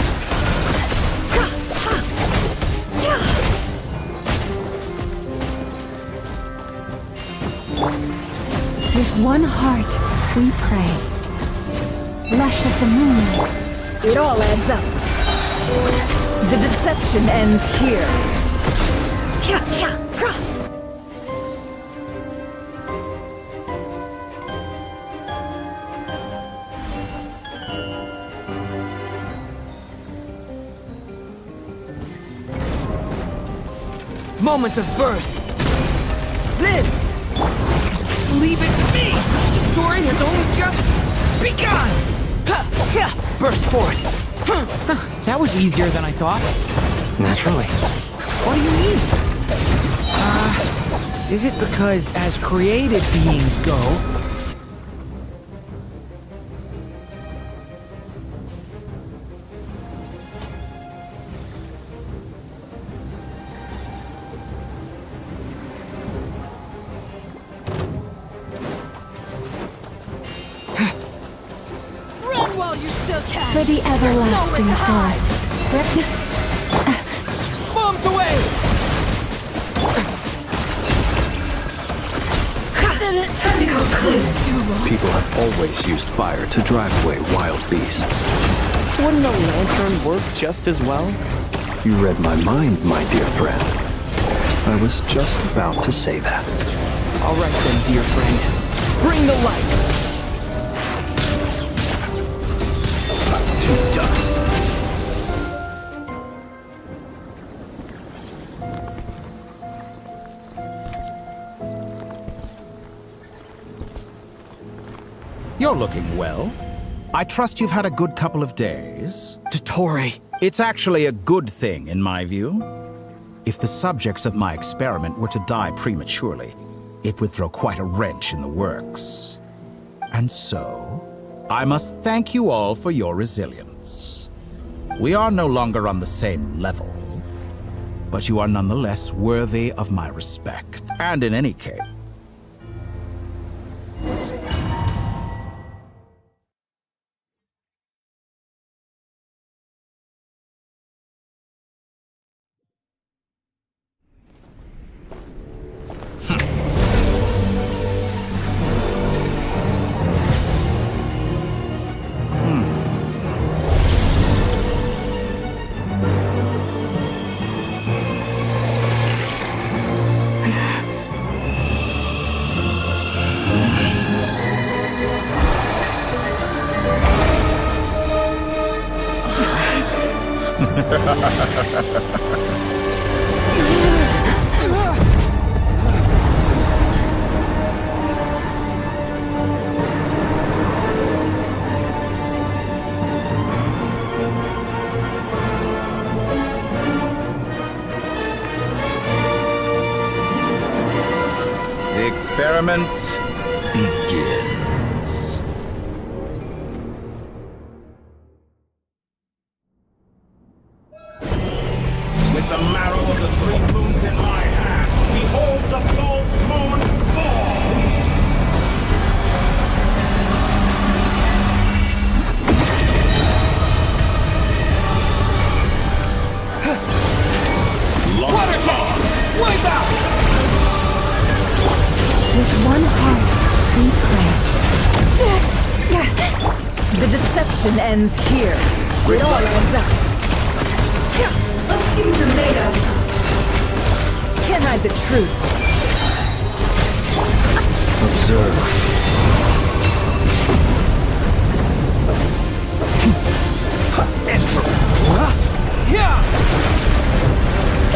With one heart, we pray. Lush as the moonlight. It all adds up. The deception ends here. Moment of birth. Live! Leave it to me! The story has only just begun! Burst forth! That was easier than I thought. Naturally. What do you mean? Is it because as created beings go... For the everlasting forest. Bombs away! Time to go clean. People have always used fire to drive away wild beasts. Wouldn't a lantern work just as well? You read my mind, my dear friend. I was just about to say that. All right then, dear friend. Bring the light! To dust. You're looking well. I trust you've had a good couple of days. Dottore. It's actually a good thing, in my view. If the subjects of my experiment were to die prematurely, it would throw quite a wrench in the works. And so, I must thank you all for your resilience. We are no longer on the same level, but you are nonetheless worthy of my respect. And in any case, The experiment begins. With the marrow of the 3 moons in my hand, behold the false moon's fall! Water jet! Wipe out! With one heart, we pray. The deception ends here. It all ends up. Let's see what you're made of. Can't hide the truth. Observe. Enter! Yeah!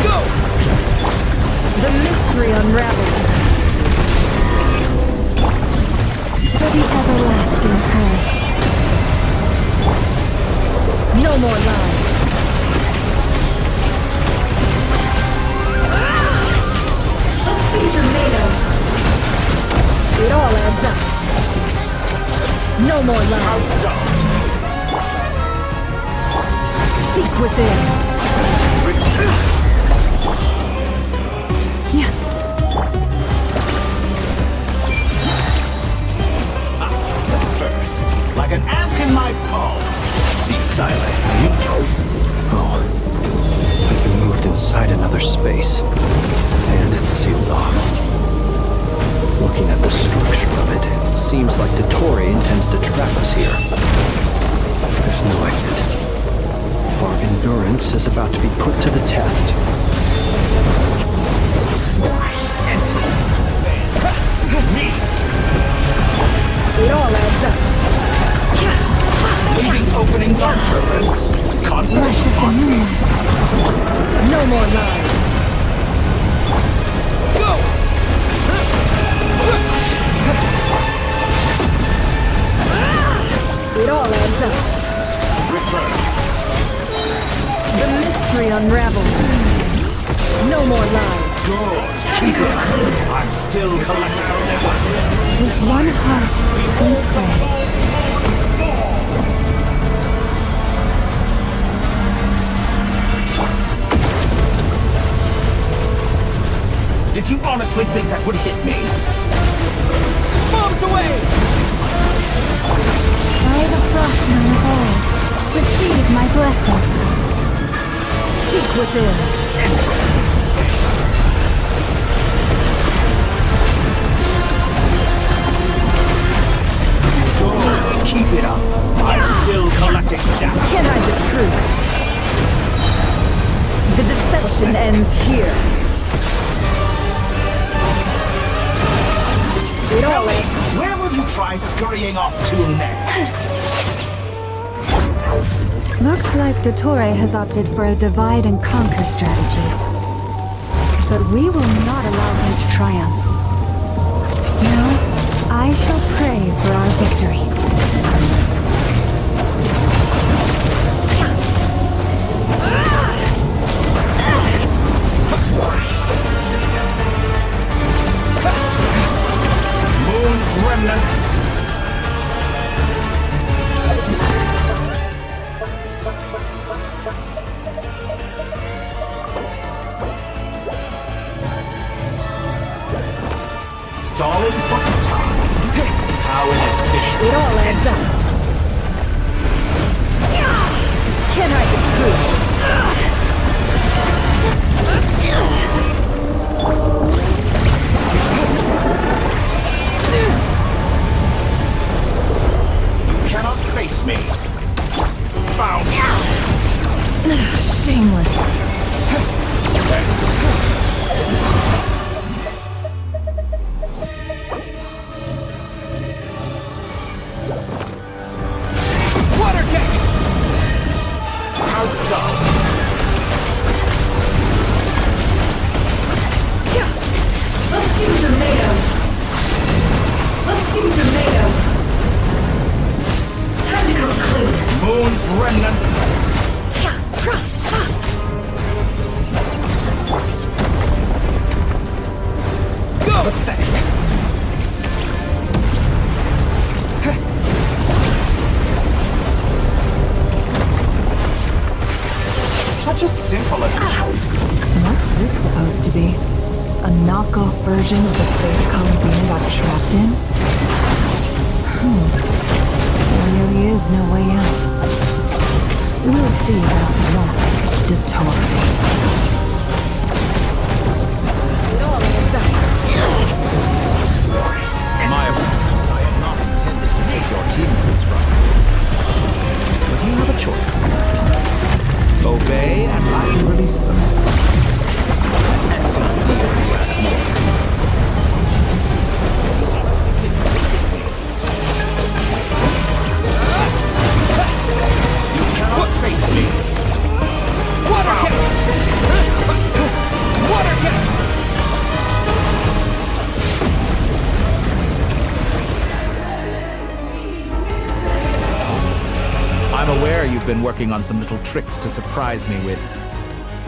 Go! The mystery unravels. For the everlasting past. No more lies. Let's see what you're made of. It all adds up. No more lies. Seek within. Yeah. First, like an ant in my palm. Be silent. Oh. I've been moved inside another space. And it's sealed off. Looking at the structure of it, it seems like Dottore intends to trap us here. There's no exit. Our endurance is about to be put to the test. Me! It all adds up. Leaving openings on purpose. Confidence on me. No more lies. Go! It all adds up. Reverse. The mystery unravels. No more lies. Good. Keep it. I'm still collecting data. With one heart, we pray. Did you honestly think that would hit me? Bombs away! By the frost moon of old, receive my blessing. Seek within. Good. Keep it up. I'm still collecting data. Can't hide the truth. The deception ends here. Tell me, where will you try scurrying off to next? Looks like Dottore has opted for a divide and conquer strategy. But we will not allow him to triumph. Now, I shall pray for our victory. Moon's remnants. Stalling for time. How inefficient. It all adds up. Can't hide the truth. You cannot face me. Found you. Shameless. Water jet! How dumb. such a simple What's this supposed to be? A knockoff version of the space Columbina got trapped in? There really is no way out. We'll see about that, Dottore. My apologies. I had not intended to take your teammates from you. But you have a choice. Obey and I will release them. Excellent deal, you ask me. You cannot face me. Water jet! Water jet! I'm aware you've been working on some little tricks to surprise me with,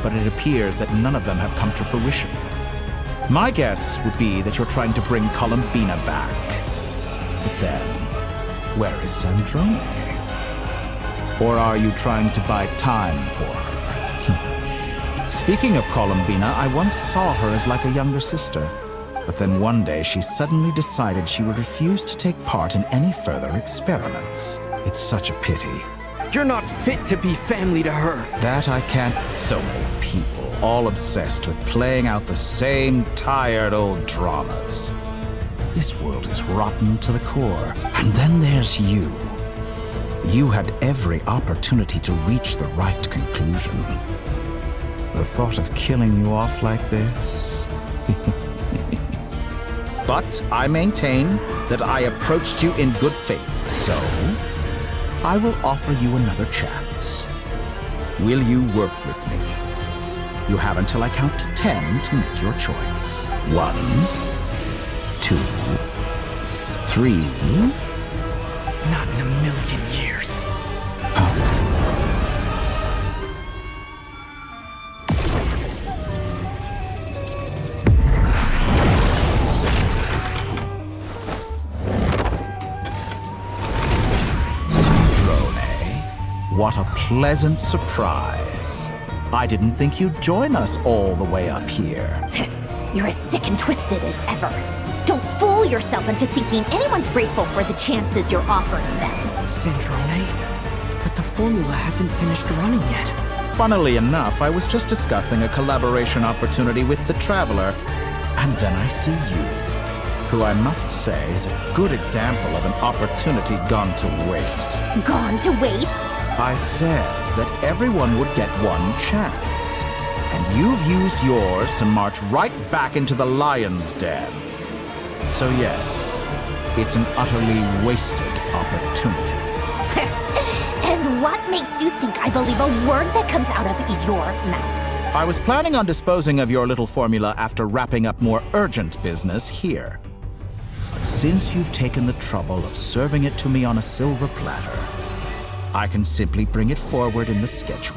but it appears that none of them have come to fruition. My guess would be that you're trying to bring Columbina back. But then, where is Sandrone? Or are you trying to buy time for her? Speaking of Columbina, I once saw her as like a younger sister. But then one day she suddenly decided she would refuse to take part in any further experiments. It's such a pity. You're not fit to be family to her. That I can't. So many people, all obsessed with playing out the same tired old dramas. This world is rotten to the core. And then there's you. You had every opportunity to reach the right conclusion. The thought of killing you off like this? But I maintain that I approached you in good faith, so I will offer you another chance. Will you work with me? You have until I count to 10 to make your choice. 1, 2, 3. Not in a million years. What a pleasant surprise. I didn't think you'd join us all the way up here. You're as sick and twisted as ever. Don't fool yourself into thinking anyone's grateful for the chances you're offering them. Sandrone, but the formula hasn't finished running yet. Funnily enough, I was just discussing a collaboration opportunity with the Traveler, and then I see you, who I must say is a good example of an opportunity gone to waste. Gone to waste? I said that everyone would get one chance, and you've used yours to march right back into the lion's den. So yes, it's an utterly wasted opportunity. And what makes you think I believe a word that comes out of your mouth? I was planning on disposing of your little formula after wrapping up more urgent business here. But since you've taken the trouble of serving it to me on a silver platter, I can simply bring it forward in the schedule.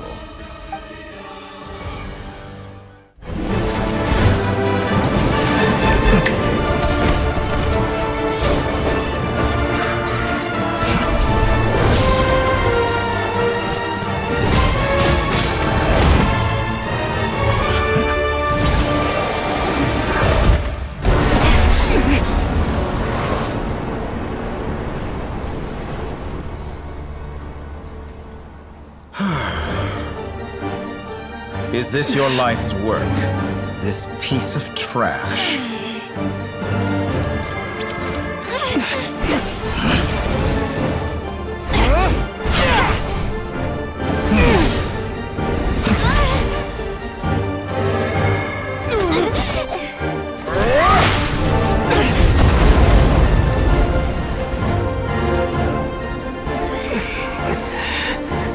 Is this your life's work? This piece of trash?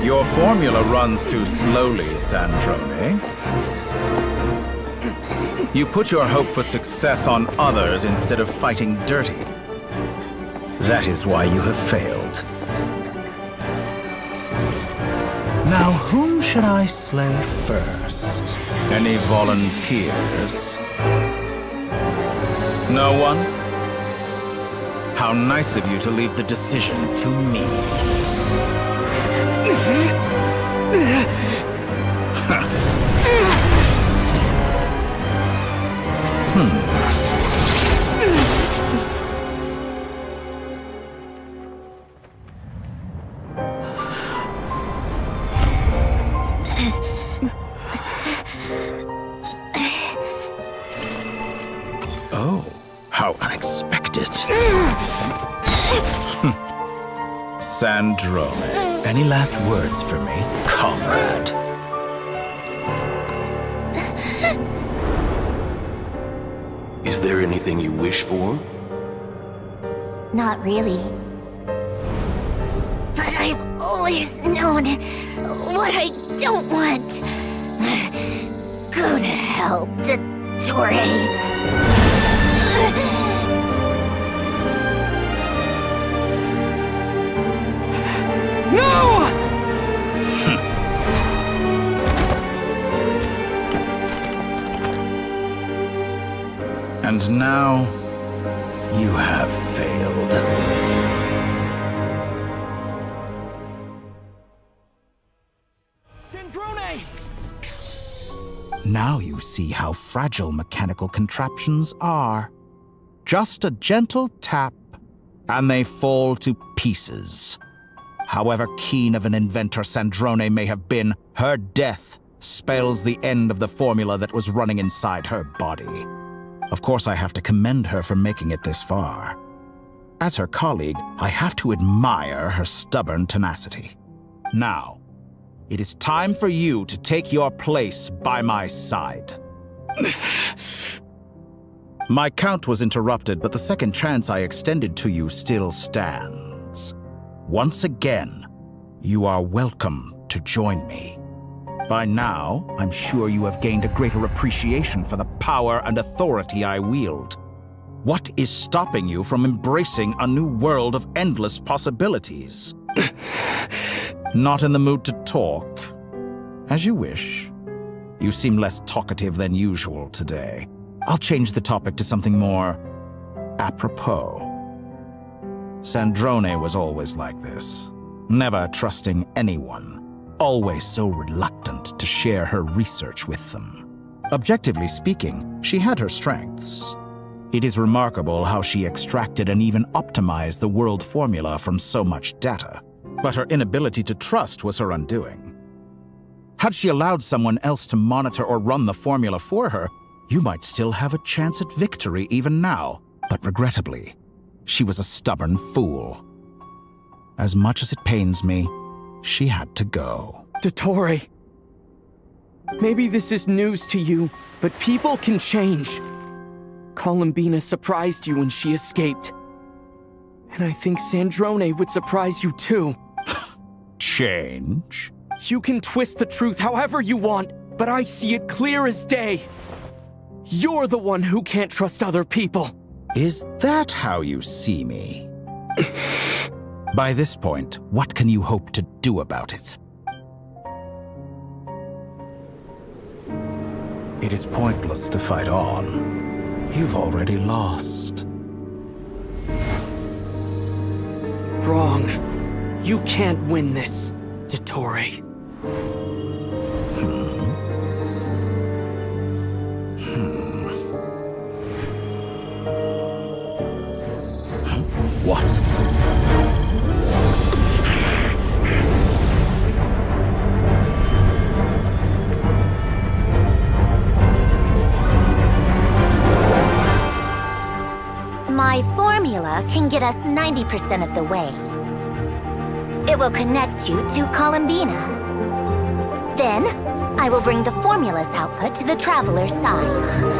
Your formula runs too slowly, Sandrone. You put your hope for success on others instead of fighting dirty. That is why you have failed. Now, whom should I slay first? Any volunteers? No one? How nice of you to leave the decision to me. Sandrone, any last words for me, comrade? Is there anything you wish for? Not really. But I've always known what I don't want. Go to hell, Dottore. No! And now, you have failed. Sandrone! Now you see how fragile mechanical contraptions are. Just a gentle tap, and they fall to pieces. However keen of an inventor Sandrone may have been, her death spells the end of the formula that was running inside her body. Of course, I have to commend her for making it this far. As her colleague, I have to admire her stubborn tenacity. Now, it is time for you to take your place by my side. My count was interrupted, but the second chance I extended to you still stands. Once again, you are welcome to join me. By now, I'm sure you have gained a greater appreciation for the power and authority I wield. What is stopping you from embracing a new world of endless possibilities? Not in the mood to talk? As you wish. You seem less talkative than usual today. I'll change the topic to something more apropos. Sandrone was always like this, never trusting anyone, always so reluctant to share her research with them. Objectively speaking, she had her strengths. It is remarkable how she extracted and even optimized the world formula from so much data. But her inability to trust was her undoing. Had she allowed someone else to monitor or run the formula for her, you might still have a chance at victory even now. But regrettably, she was a stubborn fool. As much as it pains me, she had to go. Dottore, maybe this is news to you, but people can change. Columbina surprised you when she escaped. And I think Sandrone would surprise you too. Change? You can twist the truth however you want, but I see it clear as day. You're the one who can't trust other people. Is that how you see me? By this point, what can you hope to do about it? It is pointless to fight on. You've already lost. Wrong. You can't win this, Dottore. What? My formula can get us 90% of the way. It will connect you to Columbina. Then, I will bring the formula's output to the Traveler's side.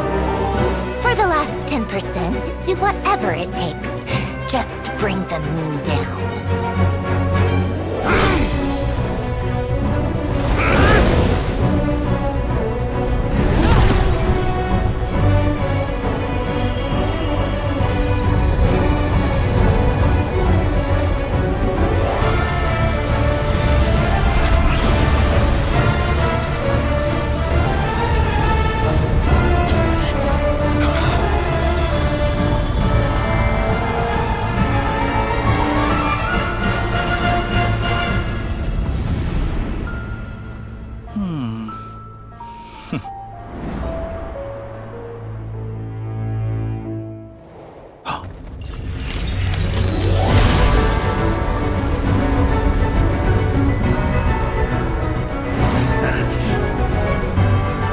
For the last 10%, do whatever it takes. Just bring the moon down.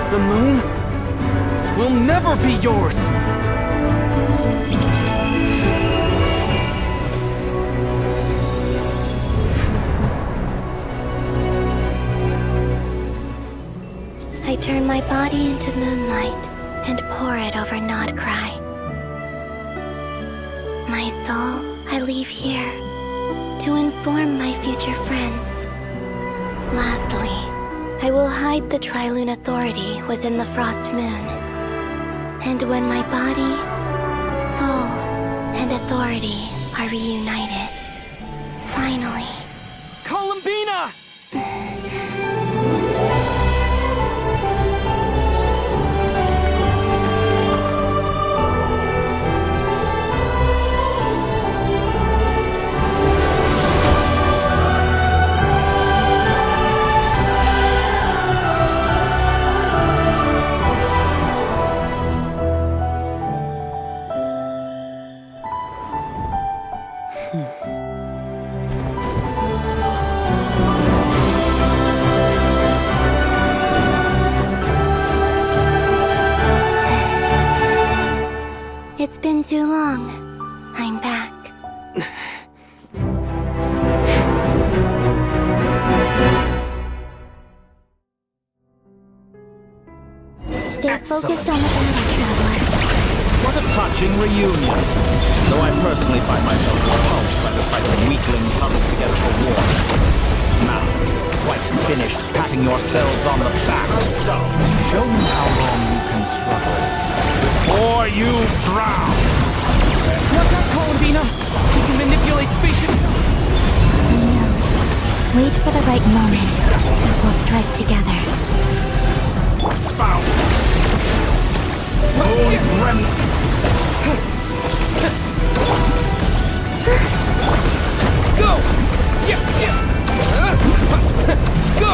The moon will never be yours! I turn my body into moonlight and pour it over Nodcry. My soul, I leave here to inform my future friends. Lastly, I will hide the Trilune Authority within the Frost Moon. And when my body, soul, and authority are reunited, finally... Columbina! It's been too long. I'm back. Stay focused on the battle, Traveler. What a touching reunion. Though I personally find myself repulsed by the sight of weaklings huddled together for war. Now, quite finished patting yourselves on the back. Show me how long you can struggle before you drown. Watch out, Columbina! He can manipulate space and... I know. Wait for the right moment. We'll strike together. Foul! Moon's remnant! Go! Go!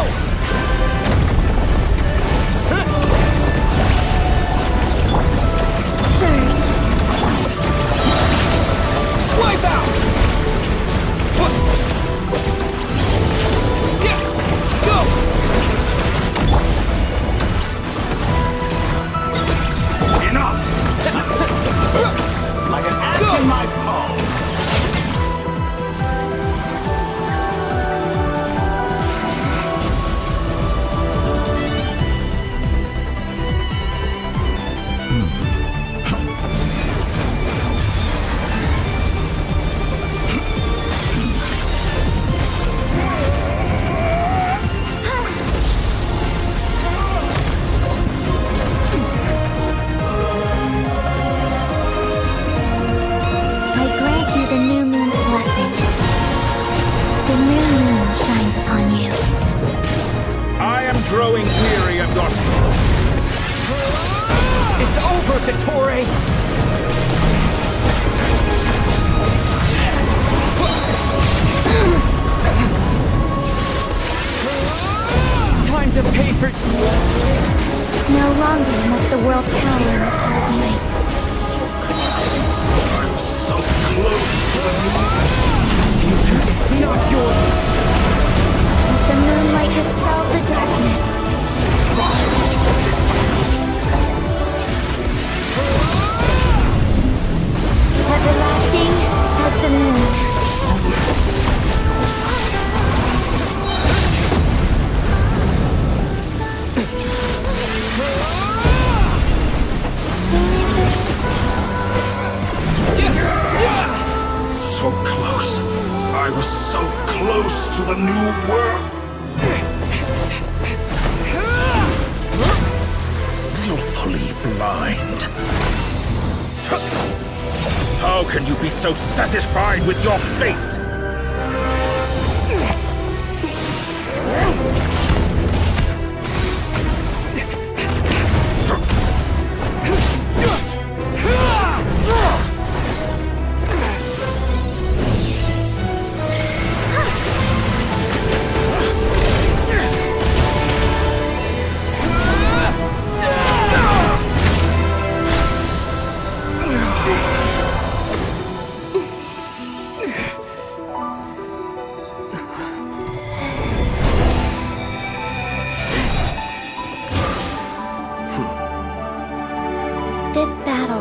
Surge! Wipe out! Go! Enough! First, like an ant in my palm. Growing weary of your... It's over, Dottore! Time to pay for... No longer must the world cower in the cold night. I'm so close to the future is not yours. The moonlight dispelled the darkness. Everlasting as the moon. So close. I was so close to the new world. Willfully blind. How can you be so satisfied with your fate?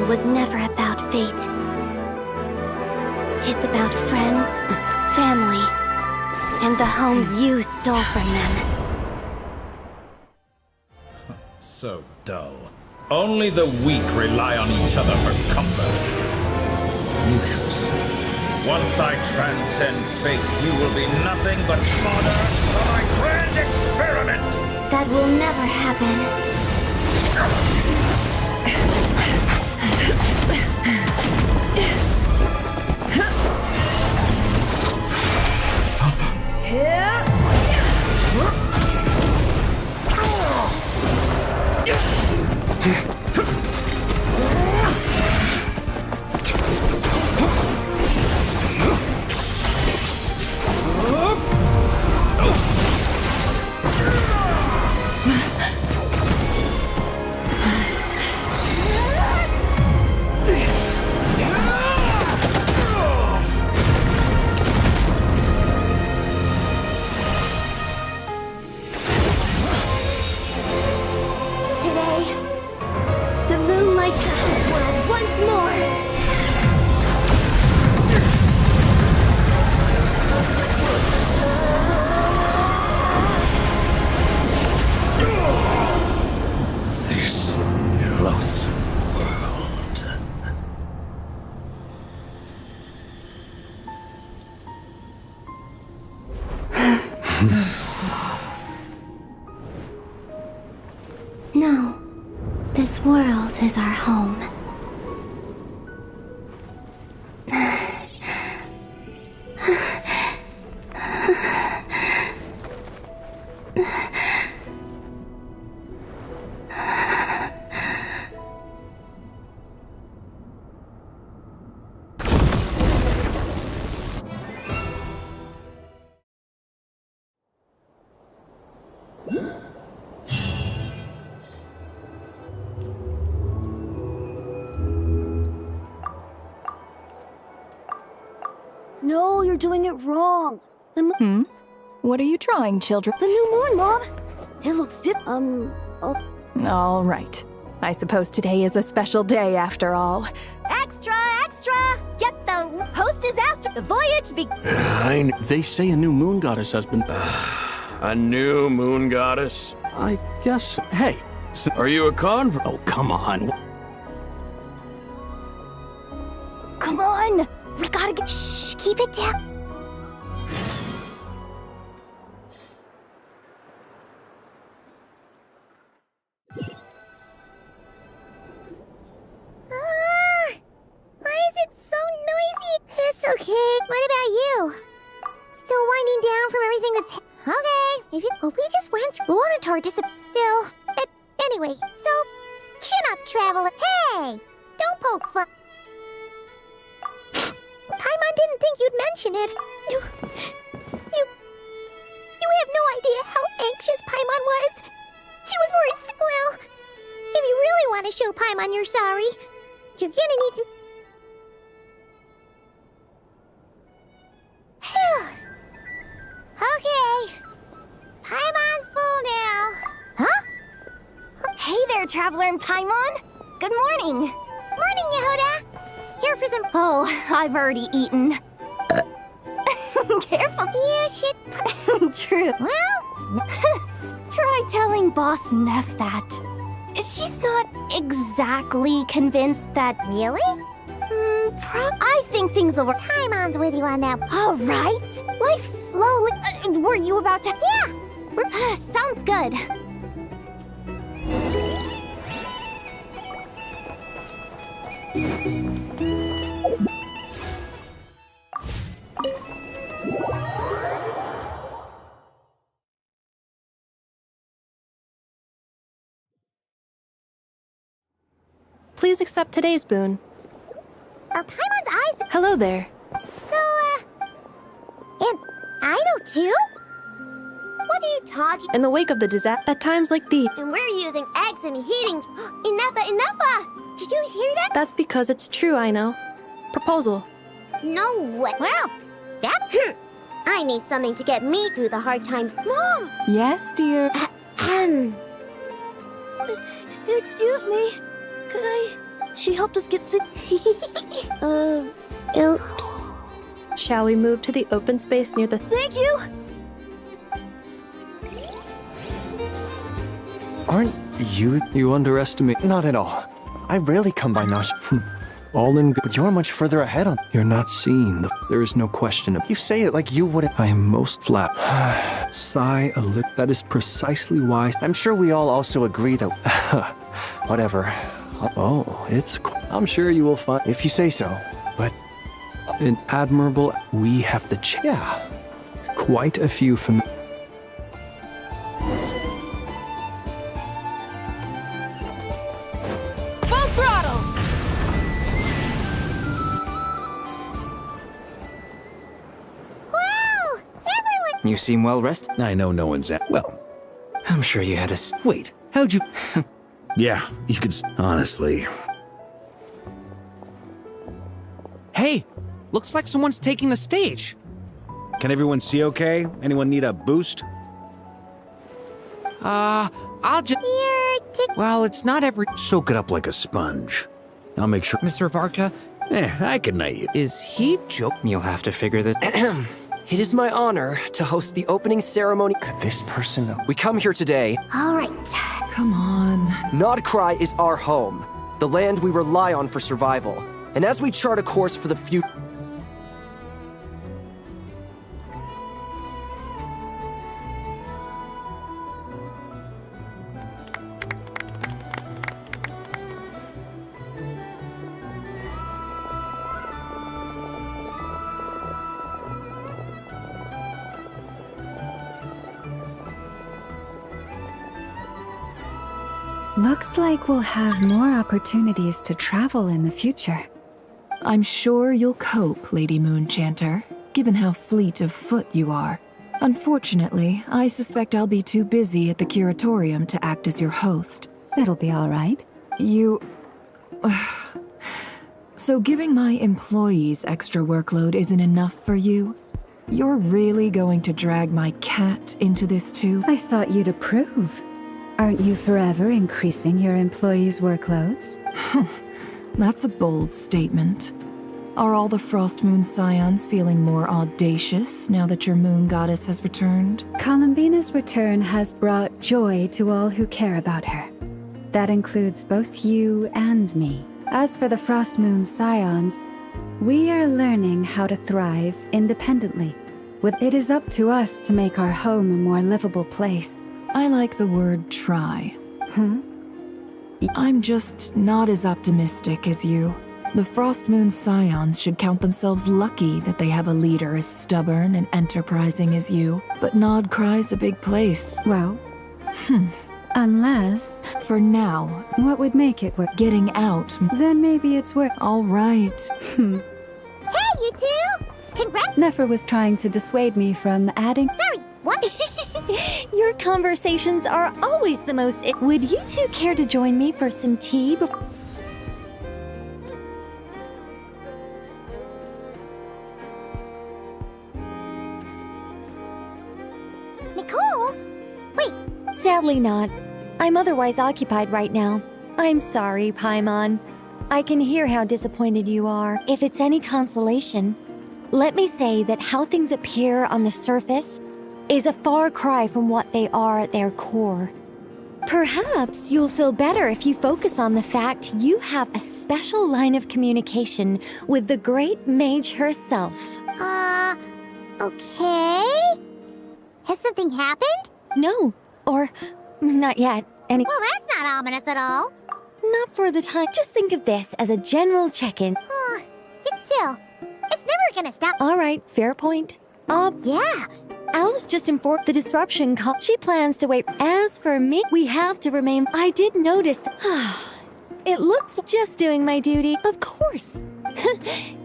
Was never about fate. It's about friends, family, and the home you stole from them. So dull. Only the weak rely on each other for comfort. You shall see. Once I transcend fate, you will be nothing but fodder for my grand experiment! That will never happen. No, this world is our home. No, you're doing it wrong. What are you trying, children? The new moon, Mom. It looks All right. I suppose today is a special day after all. Extra, extra! Get the post-disaster. The voyage They say a new moon goddess has been... A new moon goddess? I guess... Hey, Are you a convert? Oh, come on. Come on! We gotta get... Shh, keep it down. Why is it so noisy? It's okay. What about you? Still winding down from everything that's... Okay, if you... Well, we just went through Lunatar Still... Anyway, so... Chin up, traveler. Hey! Don't poke fun. Paimon didn't think you'd mention it. You have no idea how anxious Paimon was. She was worried. Well, if you really want to show Paimon you're sorry, you're gonna need to... Okay. Paimon's full now. Huh? Hey there, Traveler and Paimon! Good morning! Morning, Yehuda! Here for some... Oh, I've already eaten. Careful! You should... True. Well... Try telling Boss Neff that. She's not exactly convinced that... Really? I think things will work. Paimon's with you on that. All right. Life slowly... were you about to... Yeah! Sounds good. Please accept today's boon. Are Paimon's eyes... Hello there. So, and I know too? What are you talking... In the wake of the disaster, at times like these... And we're using eggs and heating... INEFFA! Did you hear that? That's because it's true, I know. Proposal. No way. Well, that... I need something to get me through the hard times. Mom! Yes, dear? Excuse me. Could I... She helped us get sick. Oops. Shall we move to the open space near the... Thank you! Aren't you... You underestimate... Not at all. I rarely come by Nash. All in good. But you're much further ahead on... You're not seeing. There is no question of... You say it like you wouldn't... I am most flat. Sigh a little. That is precisely why... I'm sure we all also agree that... Whatever. Oh, it's... I'm sure you will find... If you say so, but... An admirable... We have the... Yeah. Quite a few from... Full throttle! Wow! Everyone! You seem well rested. I know no one's at... Well, I'm sure you had a... wait, how'd you... Yeah, you could... Honestly... Hey, looks like someone's taking the stage. Can everyone see okay? Anyone need a boost? I'll just... Well, it's not every... Soak it up like a sponge. I'll make sure... Mr. Varka, I can knight you. is he joking? You'll have to figure that... It is my honor to host the opening ceremony. Could this person know? We come here today. All right. Come on. Nodcry is our home, the land we rely on for survival. And as we chart a course for the future... Looks like we'll have more opportunities to travel in the future. I'm sure you'll cope, Lady Moonchanter, given how fleet of foot you are. Unfortunately, I suspect I'll be too busy at the curatorium to act as your host. It'll be all right. You... So giving my employees extra workload isn't enough for you? You're really going to drag my cat into this too? I thought you'd approve. Aren't you forever increasing your employees' workloads? That's a bold statement. Are all the Frostmoon Scions feeling more audacious now that your moon goddess has returned? Columbina's return has brought joy to all who care about her. That includes both you and me. As for the Frostmoon Scions, we are learning how to thrive independently. It is up to us to make our home a more livable place. I like the word try. I'm just not as optimistic as you. The Frostmoon Scions should count themselves lucky that they have a leader as stubborn and enterprising as you. But Nodcry's a big place. Well, unless... For now. What would make it work? Getting out. Then maybe it's work. All right. Hey, you two! Congrats! Nefer was trying to dissuade me from adding... Sorry, what? Your conversations are always the most... Would you two care to join me for some tea before... Nicole? Wait. Sadly not. I'm otherwise occupied right now. I'm sorry, Paimon. I can hear how disappointed you are. If it's any consolation, let me say that how things appear on the surface is a far cry from what they are at their core. Perhaps you'll feel better if you focus on the fact you have a special line of communication with the great mage herself. Okay? Has something happened? No, or not yet. Well, that's not ominous at all. Not for the time. Just think of this as a general check-in. Still, it's never gonna stop. All right, fair point. Yeah. Alice just informed the disruption call. She plans to wait. As for me, we have to remain. I did notice. It looks just doing my duty. Of course.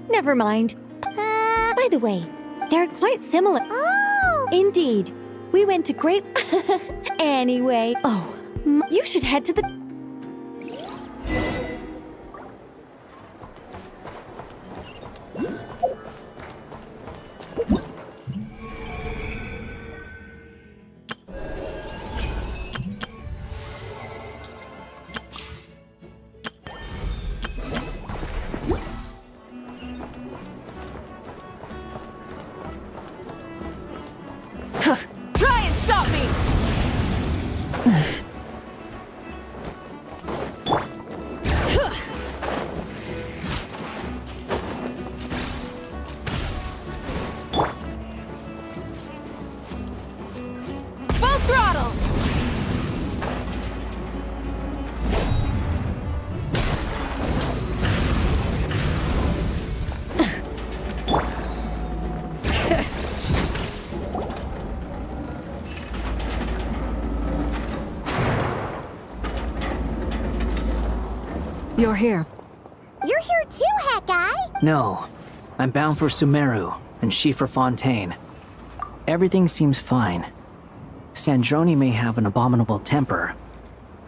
Never mind. By the way, they're quite similar. Oh! Indeed. We went to great... Anyway. Oh, you should head to the... Try and stop me! You're here. You're here too, Hat Guy. No, I'm bound for Sumeru, and she for Fontaine. Everything seems fine. Sandrone may have an abominable temper,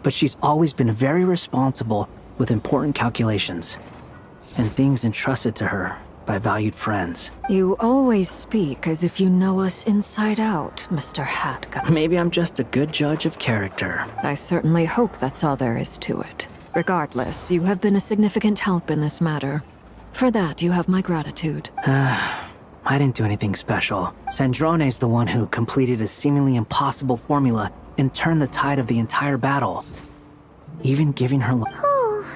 but she's always been very responsible with important calculations, and things entrusted to her by valued friends. You always speak as if you know us inside out, Mr. Hat Guy. Maybe I'm just a good judge of character. I certainly hope that's all there is to it. Regardless, you have been a significant help in this matter. For that, you have my gratitude. I didn't do anything special. Sandrone's the one who completed a seemingly impossible formula and turned the tide of the entire battle. Even giving her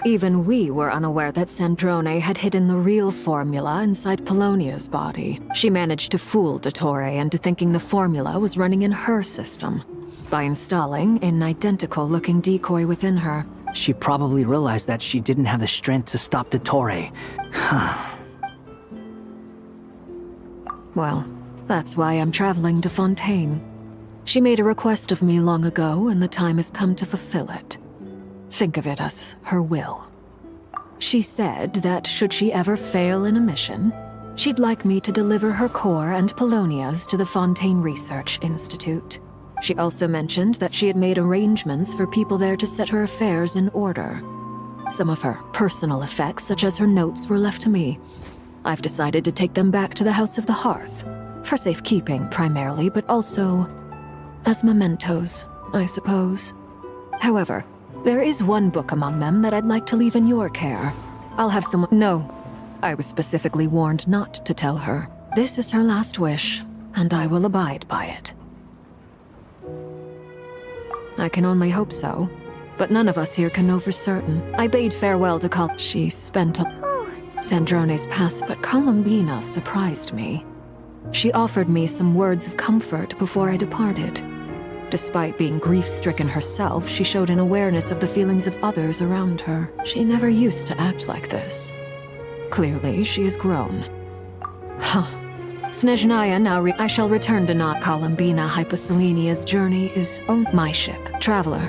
Even we were unaware that Sandrone had hidden the real formula inside Polonia's body. She managed to fool Dottore into thinking the formula was running in her system by installing an identical-looking decoy within her. She probably realized that she didn't have the strength to stop Dottore. Well, that's why I'm traveling to Fontaine. She made a request of me long ago, and the time has come to fulfill it. Think of it as her will. She said that should she ever fail in a mission, she'd like me to deliver her core and Polonia's to the Fontaine Research Institute. She also mentioned that she had made arrangements for people there to set her affairs in order. Some of her personal effects, such as her notes, were left to me. I've decided to take them back to the House of the Hearth, for safekeeping primarily, but also as mementos, I suppose. However, there is one book among them that I'd like to leave in your care. I'll have someone— No, I was specifically warned not to tell her. This is her last wish, and I will abide by it. I can only hope so, but none of us here can know for certain. I bade farewell to She spent Sandrone's past, but Columbina surprised me. She offered me some words of comfort before I departed. Despite being grief-stricken herself, she showed an awareness of the feelings of others around her. She never used to act like this. Clearly, she has grown. Snezhnaya now I shall return to not Columbina. Hyposelenia's journey is on my ship, Traveler.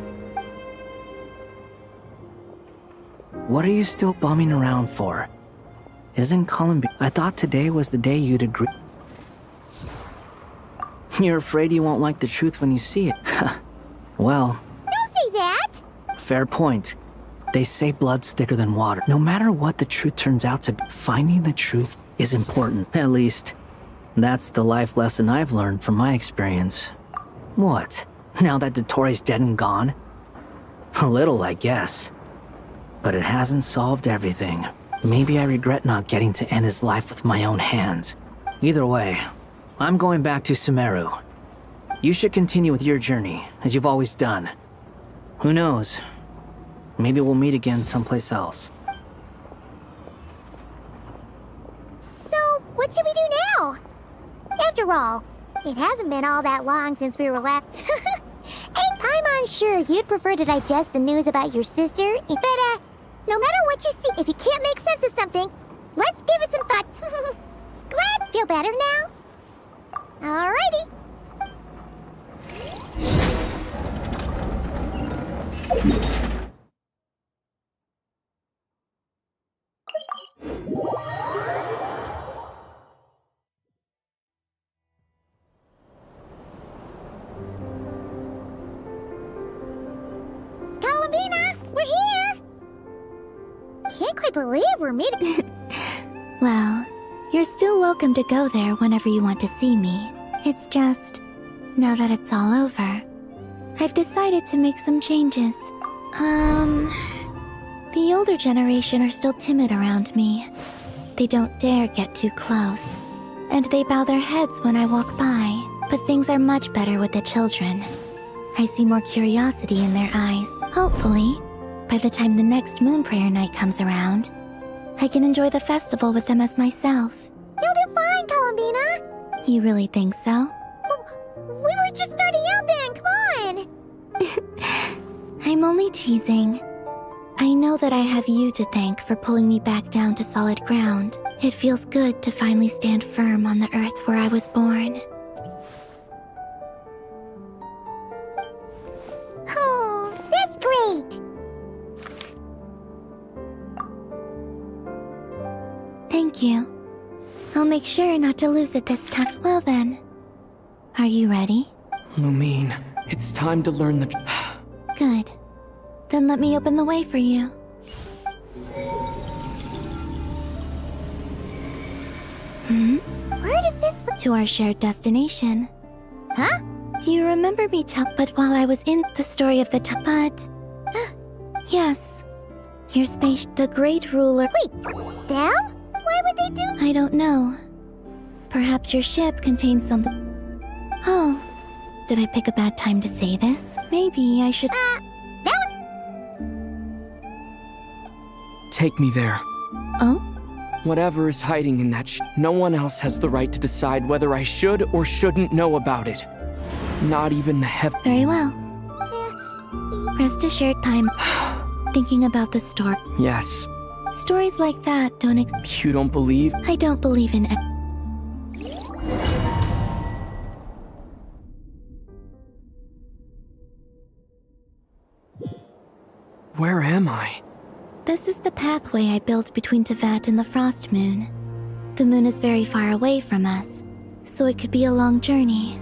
What are you still bumming around for? Isn't Columbina— I thought today was the day you'd agree. You're afraid you won't like the truth when you see it. Well, Don't say that! fair point. They say blood's thicker than water. No matter what the truth turns out to be, finding the truth is important. At least, that's the life lesson I've learned from my experience. What? Now that Dottore's dead and gone? A little, I guess. But it hasn't solved everything. Maybe I regret not getting to end his life with my own hands. Either way, I'm going back to Sumeru. You should continue with your journey, as you've always done. Who knows? Maybe we'll meet again someplace else. So, what should we do now? After all, it hasn't been all that long since we were last. And I'm unsure you'd prefer to digest the news about your sister, but no matter what you see, if you can't make sense of something, let's give it some thought. Glad? Feel better now? Alrighty. Columbina, we're here! Can't quite believe we're meeting. Well, you're still welcome to go there whenever you want to see me. It's just, now that it's all over, I've decided to make some changes. The older generation are still timid around me. They don't dare get too close, and they bow their heads when I walk by. But things are much better with the children. I see more curiosity in their eyes. Hopefully, by the time the next Moon Prayer Night comes around, I can enjoy the festival with them as myself. You'll do fine, Columbina. You really think so? We were just starting out then, come on! I'm only teasing. I know that I have you to thank for pulling me back down to solid ground. It feels good to finally stand firm on the earth where I was born. Oh, that's great! Thank you. I'll make sure not to lose it this time. Well then, are you ready? Lumine, it's time to learn the... Good. Then let me open the way for you. Where does this lead? To our shared destination. Huh? Do you remember me but while I was in the story of the but... yes. Your space... the great ruler... Wait, them? Why would they do... I don't know. Perhaps your ship contains something... Oh. Did I pick a bad time to say this? Maybe I should... Take me there. Oh? Whatever is hiding in that no one else has the right to decide whether I should or shouldn't know about it. Not even the Very well. Rest assured, I'm thinking about the story. Yes. Stories like that don't You don't believe? I don't believe in it. Where am I? This is the pathway I built between Tevat and the Frost Moon. The moon is very far away from us, so it could be a long journey.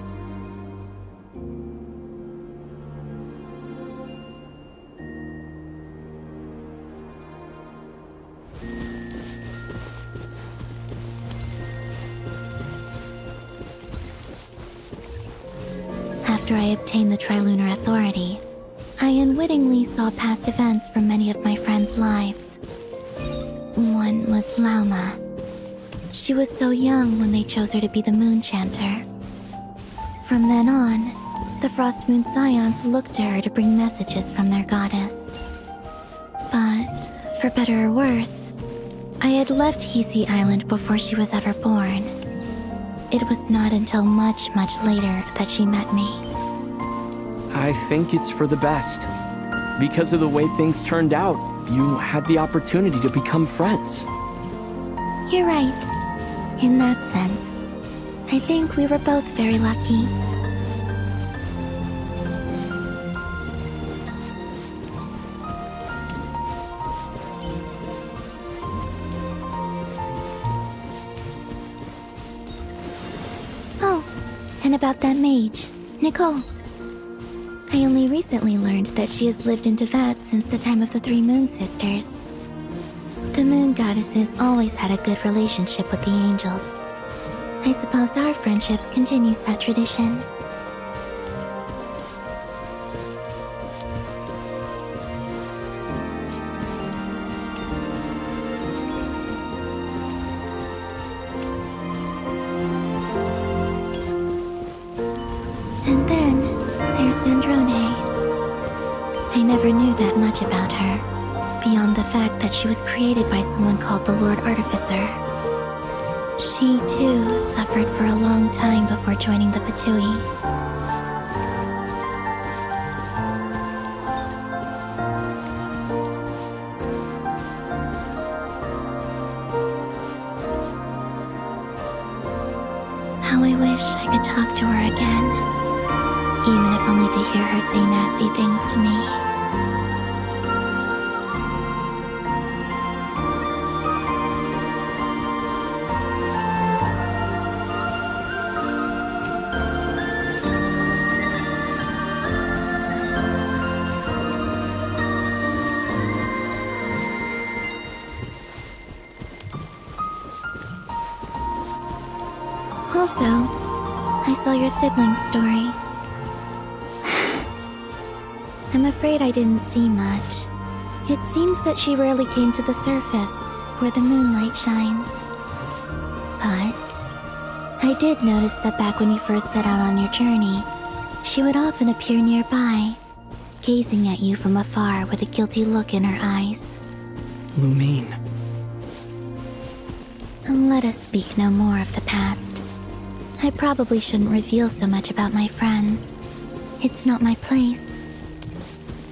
After I obtained the Trilunar Authority, I unwittingly saw past events from many of my friends' lives. One was Lauma. She was so young when they chose her to be the Moon Chanter. From then on, the Frost Moon Scions looked to her to bring messages from their goddess. But, for better or worse, I had left Hisi Island before she was ever born. It was not until much, much later that she met me. I think it's for the best. Because of the way things turned out, you had the opportunity to become friends. You're right. In that sense, I think we were both very lucky. Oh, and about that mage, Nicole. I only recently learned that she has lived in Tevat since the time of the Three Moon Sisters. The Moon Goddesses always had a good relationship with the angels. I suppose our friendship continues that tradition. And then, there's Zandrone. I never knew that much about her, beyond the fact that she was created by someone called the Lord Artificer. She, too, suffered for a long time before joining the Fatui. How I wish I could talk to her again, even if only to hear her say nasty things to me. Also, I saw your sibling's story. I'm afraid I didn't see much. It seems that she rarely came to the surface, where the moonlight shines. But I did notice that back when you first set out on your journey, she would often appear nearby, gazing at you from afar with a guilty look in her eyes. Lumine. Let us speak no more of the past. I probably shouldn't reveal so much about my friends. It's not my place.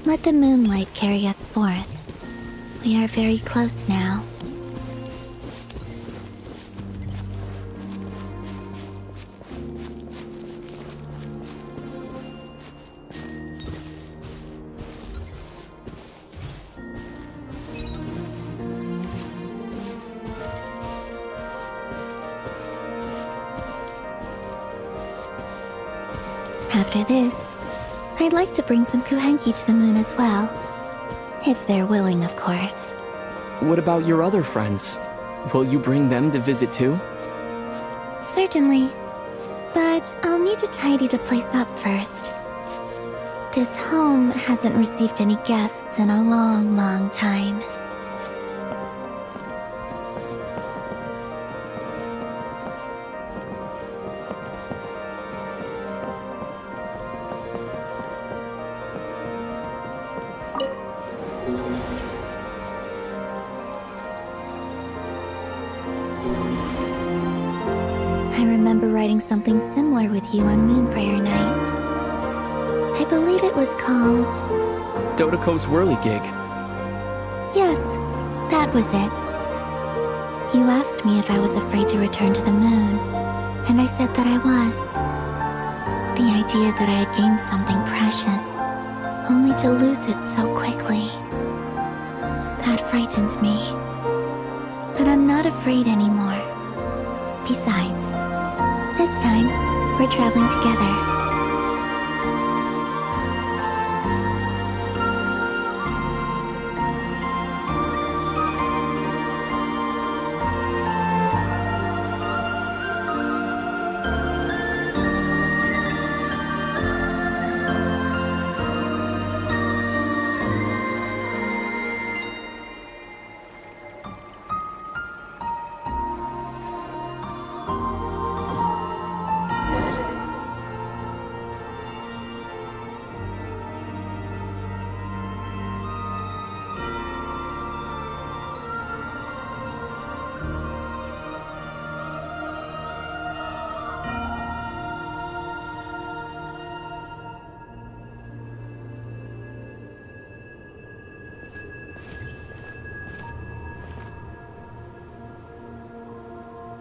Let the moonlight carry us forth. We are very close now. After this, I'd like to bring some kuhenki to the moon as well. If they're willing, of course. What about your other friends? Will you bring them to visit too? Certainly. But I'll need to tidy the place up first. This home hasn't received any guests in a long, long time. I remember writing something similar with you on Moon Prayer Night. I believe it was called... Dodoko's Whirligig. Yes, that was it. You asked me if I was afraid to return to the moon, and I said that I was. The idea that I had gained something precious, only to lose it so quickly. That frightened me. But I'm not afraid anymore. Besides, this time, we're traveling together.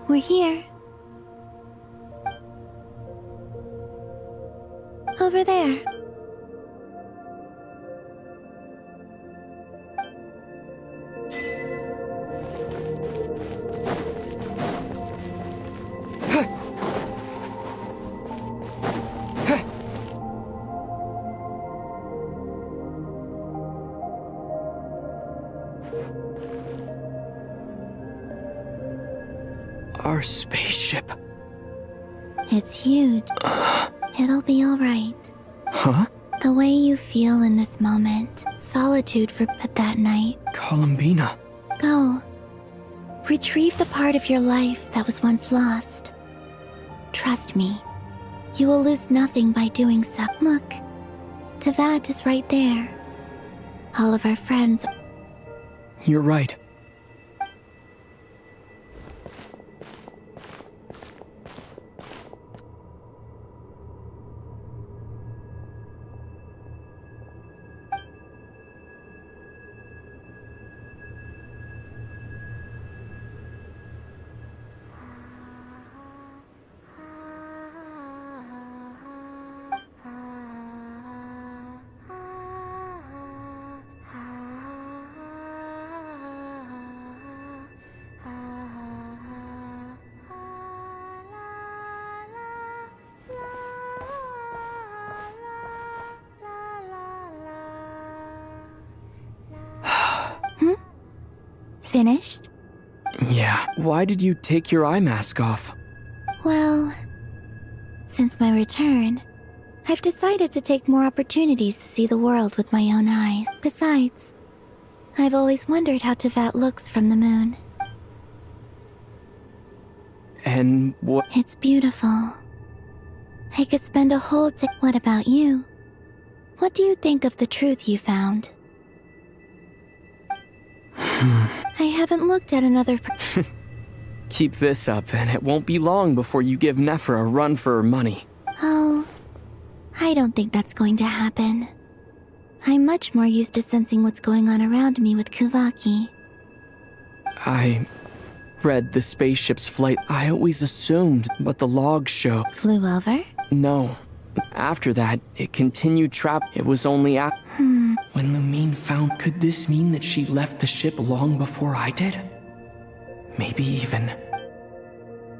We're here. Over there. Our spaceship. It's huge. It'll be all right. Huh? The way you feel in this moment. Solitude for but that night. Columbina. Go. Retrieve the part of your life that was once lost. Trust me. You will lose nothing by doing so. Look. Tavad is right there. All of our friends. You're right. Finished? Yeah. Why did you take your eye mask off? Well, since my return, I've decided to take more opportunities to see the world with my own eyes. Besides, I've always wondered how Teyvat looks from the moon. And what? It's beautiful. I could spend a whole day. What about you? What do you think of the truth you found? I haven't looked at another. Keep this up, and it won't be long before you give Nefer a run for her money. Oh, I don't think that's going to happen. I'm much more used to sensing what's going on around me with Kuvaki. I read the spaceship's flight. I always assumed, but the logs show. Flew over? No. After that, it continued trapped. It was only when Lumine found. Could this mean that she left the ship long before I did? Maybe even.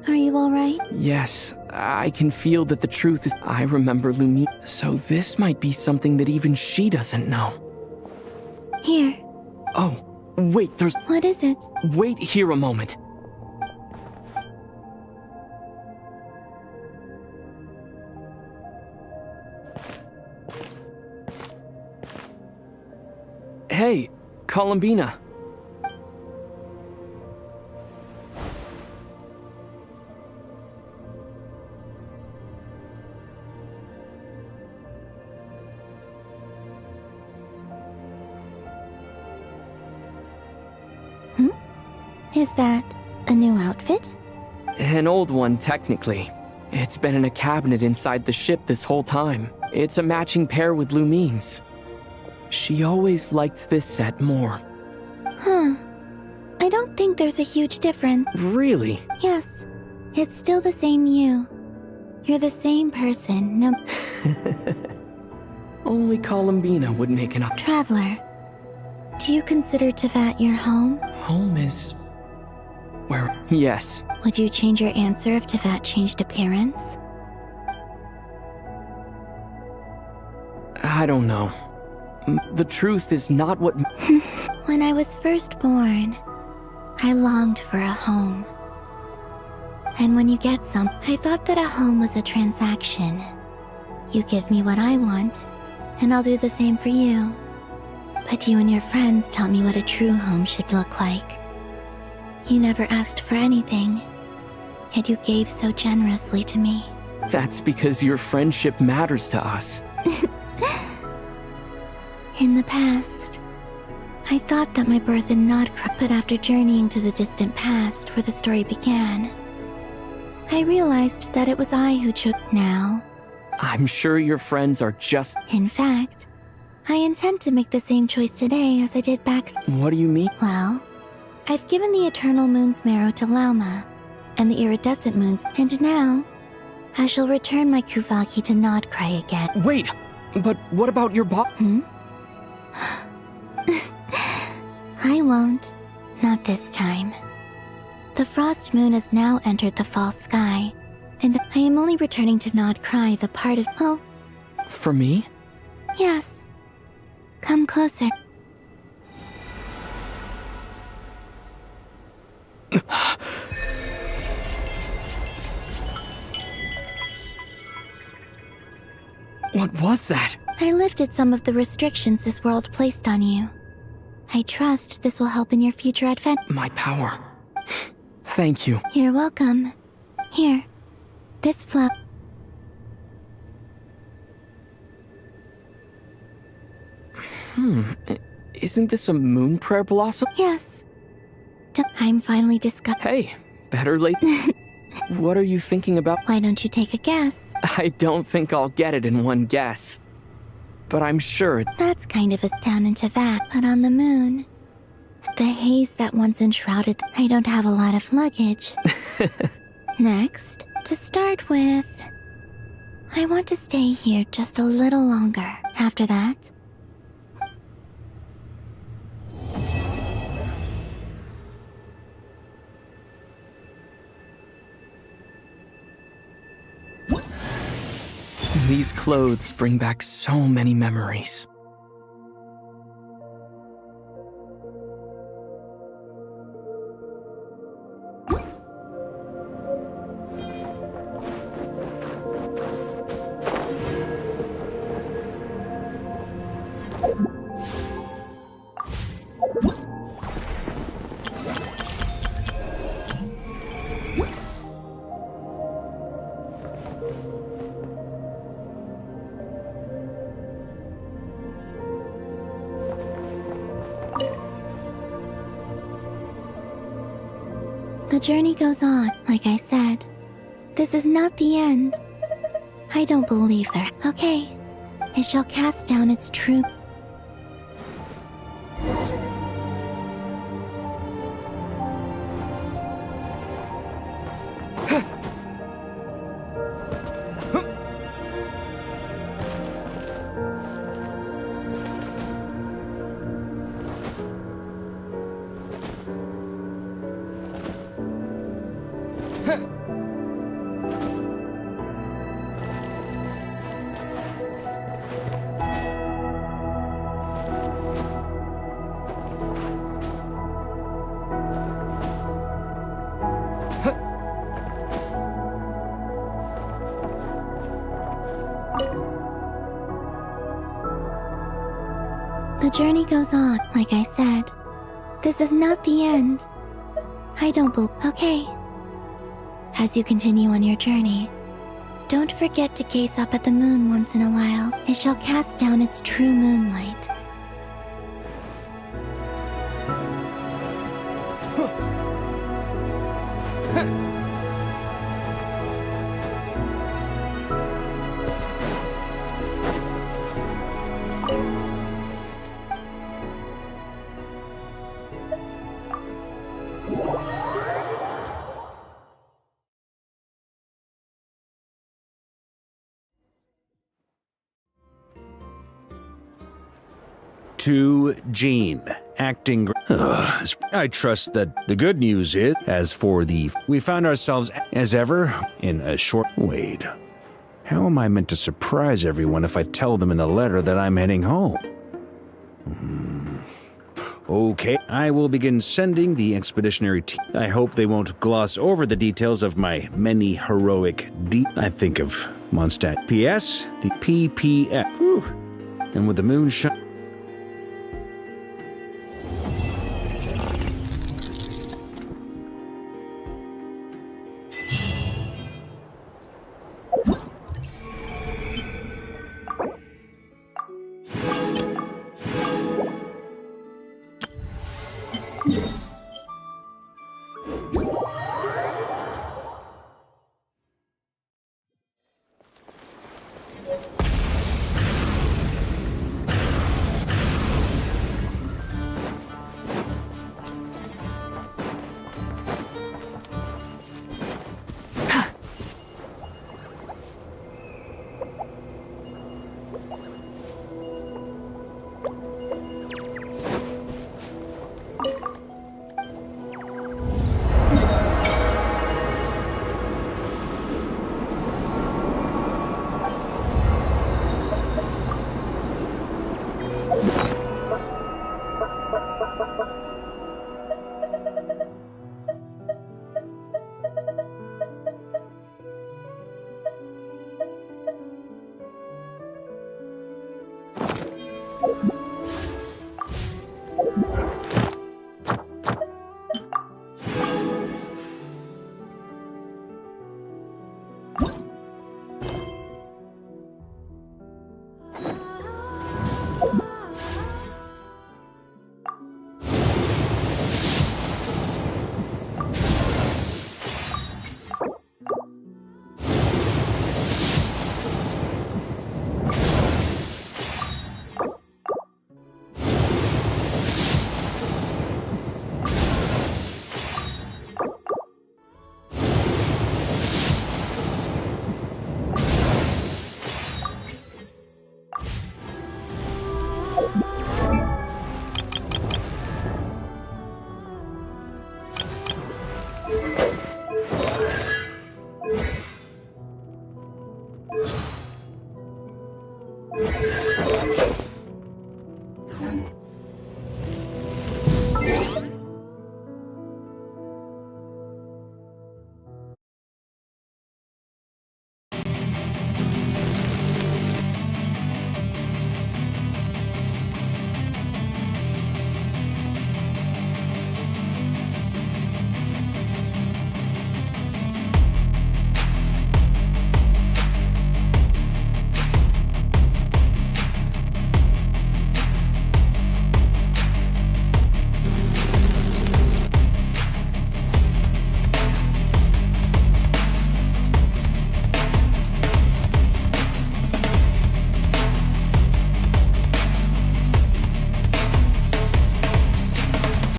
Are you alright? Yes, I can feel that the truth is. I remember Lumina. So this might be something that even she doesn't know. Here. Oh, wait, there's. What is it? Wait here a moment. Hey, Columbina. Is that a new outfit? An old one, technically. It's been in a cabinet inside the ship this whole time. It's a matching pair with Lumine's. She always liked this set more. Huh. I don't think there's a huge difference. Really? Yes. It's still the same you. You're the same person, no— Only Columbina would make an up. Traveler, do you consider Tevat your home? Home is... where? Yes. Would you change your answer if Tevat changed appearance? I don't know. The truth is not what... When I was first born, I longed for a home. And when you get some, I thought that a home was a transaction. You give me what I want, and I'll do the same for you. But you and your friends taught me what a true home should look like. You never asked for anything, yet you gave so generously to me. That's because your friendship matters to us. In the past, I thought that my birth in Nodcra, but after journeying to the distant past where the story began, I realized that it was I who chose. Now, I'm sure your friends are just... In fact, I intend to make the same choice today as I did back— What do you mean? Well, I've given the Eternal Moon's marrow to Lauma, and the Iridescent Moon's, and now, I shall return my Kuvaki to Nodcry again. Wait! But what about your I won't. Not this time. The Frost Moon has now entered the fall sky, and I am only returning to Nodcry the part of— Oh, For me? yes. Come closer. What was that? I lifted some of the restrictions this world placed on you. I trust this will help in your future advent— My power. Thank you. You're welcome. Here. This flower— Isn't this a moon prayer blossom? Yes. I'm finally discovered— Hey, better late. What are you thinking about? Why don't you take a guess? I don't think I'll get it in one guess. But I'm sure That's kind of a down into that, but on the moon. The haze that once enshrouded— I don't have a lot of luggage. Next, to start with, I want to stay here just a little longer. After that, these clothes bring back so many memories. the journey goes on. Like I said, this is not the end. I don't believe there— Okay. It shall cast down its true— The journey goes on, like I said. This is not the end. I don't believe. Okay. As you continue on your journey, don't forget to gaze up at the moon once in a while. It shall cast down its true moonlight. To Jean, acting. I trust that the good news is, as for the. We found ourselves, as ever, in a short. Wait. How am I meant to surprise everyone if I tell them in the letter that I'm heading home? Okay, I will begin sending the expeditionary team. I hope they won't gloss over the details of my many heroic I think of Mondstadt. P.S. The PPF. Whew. And with the moon shine.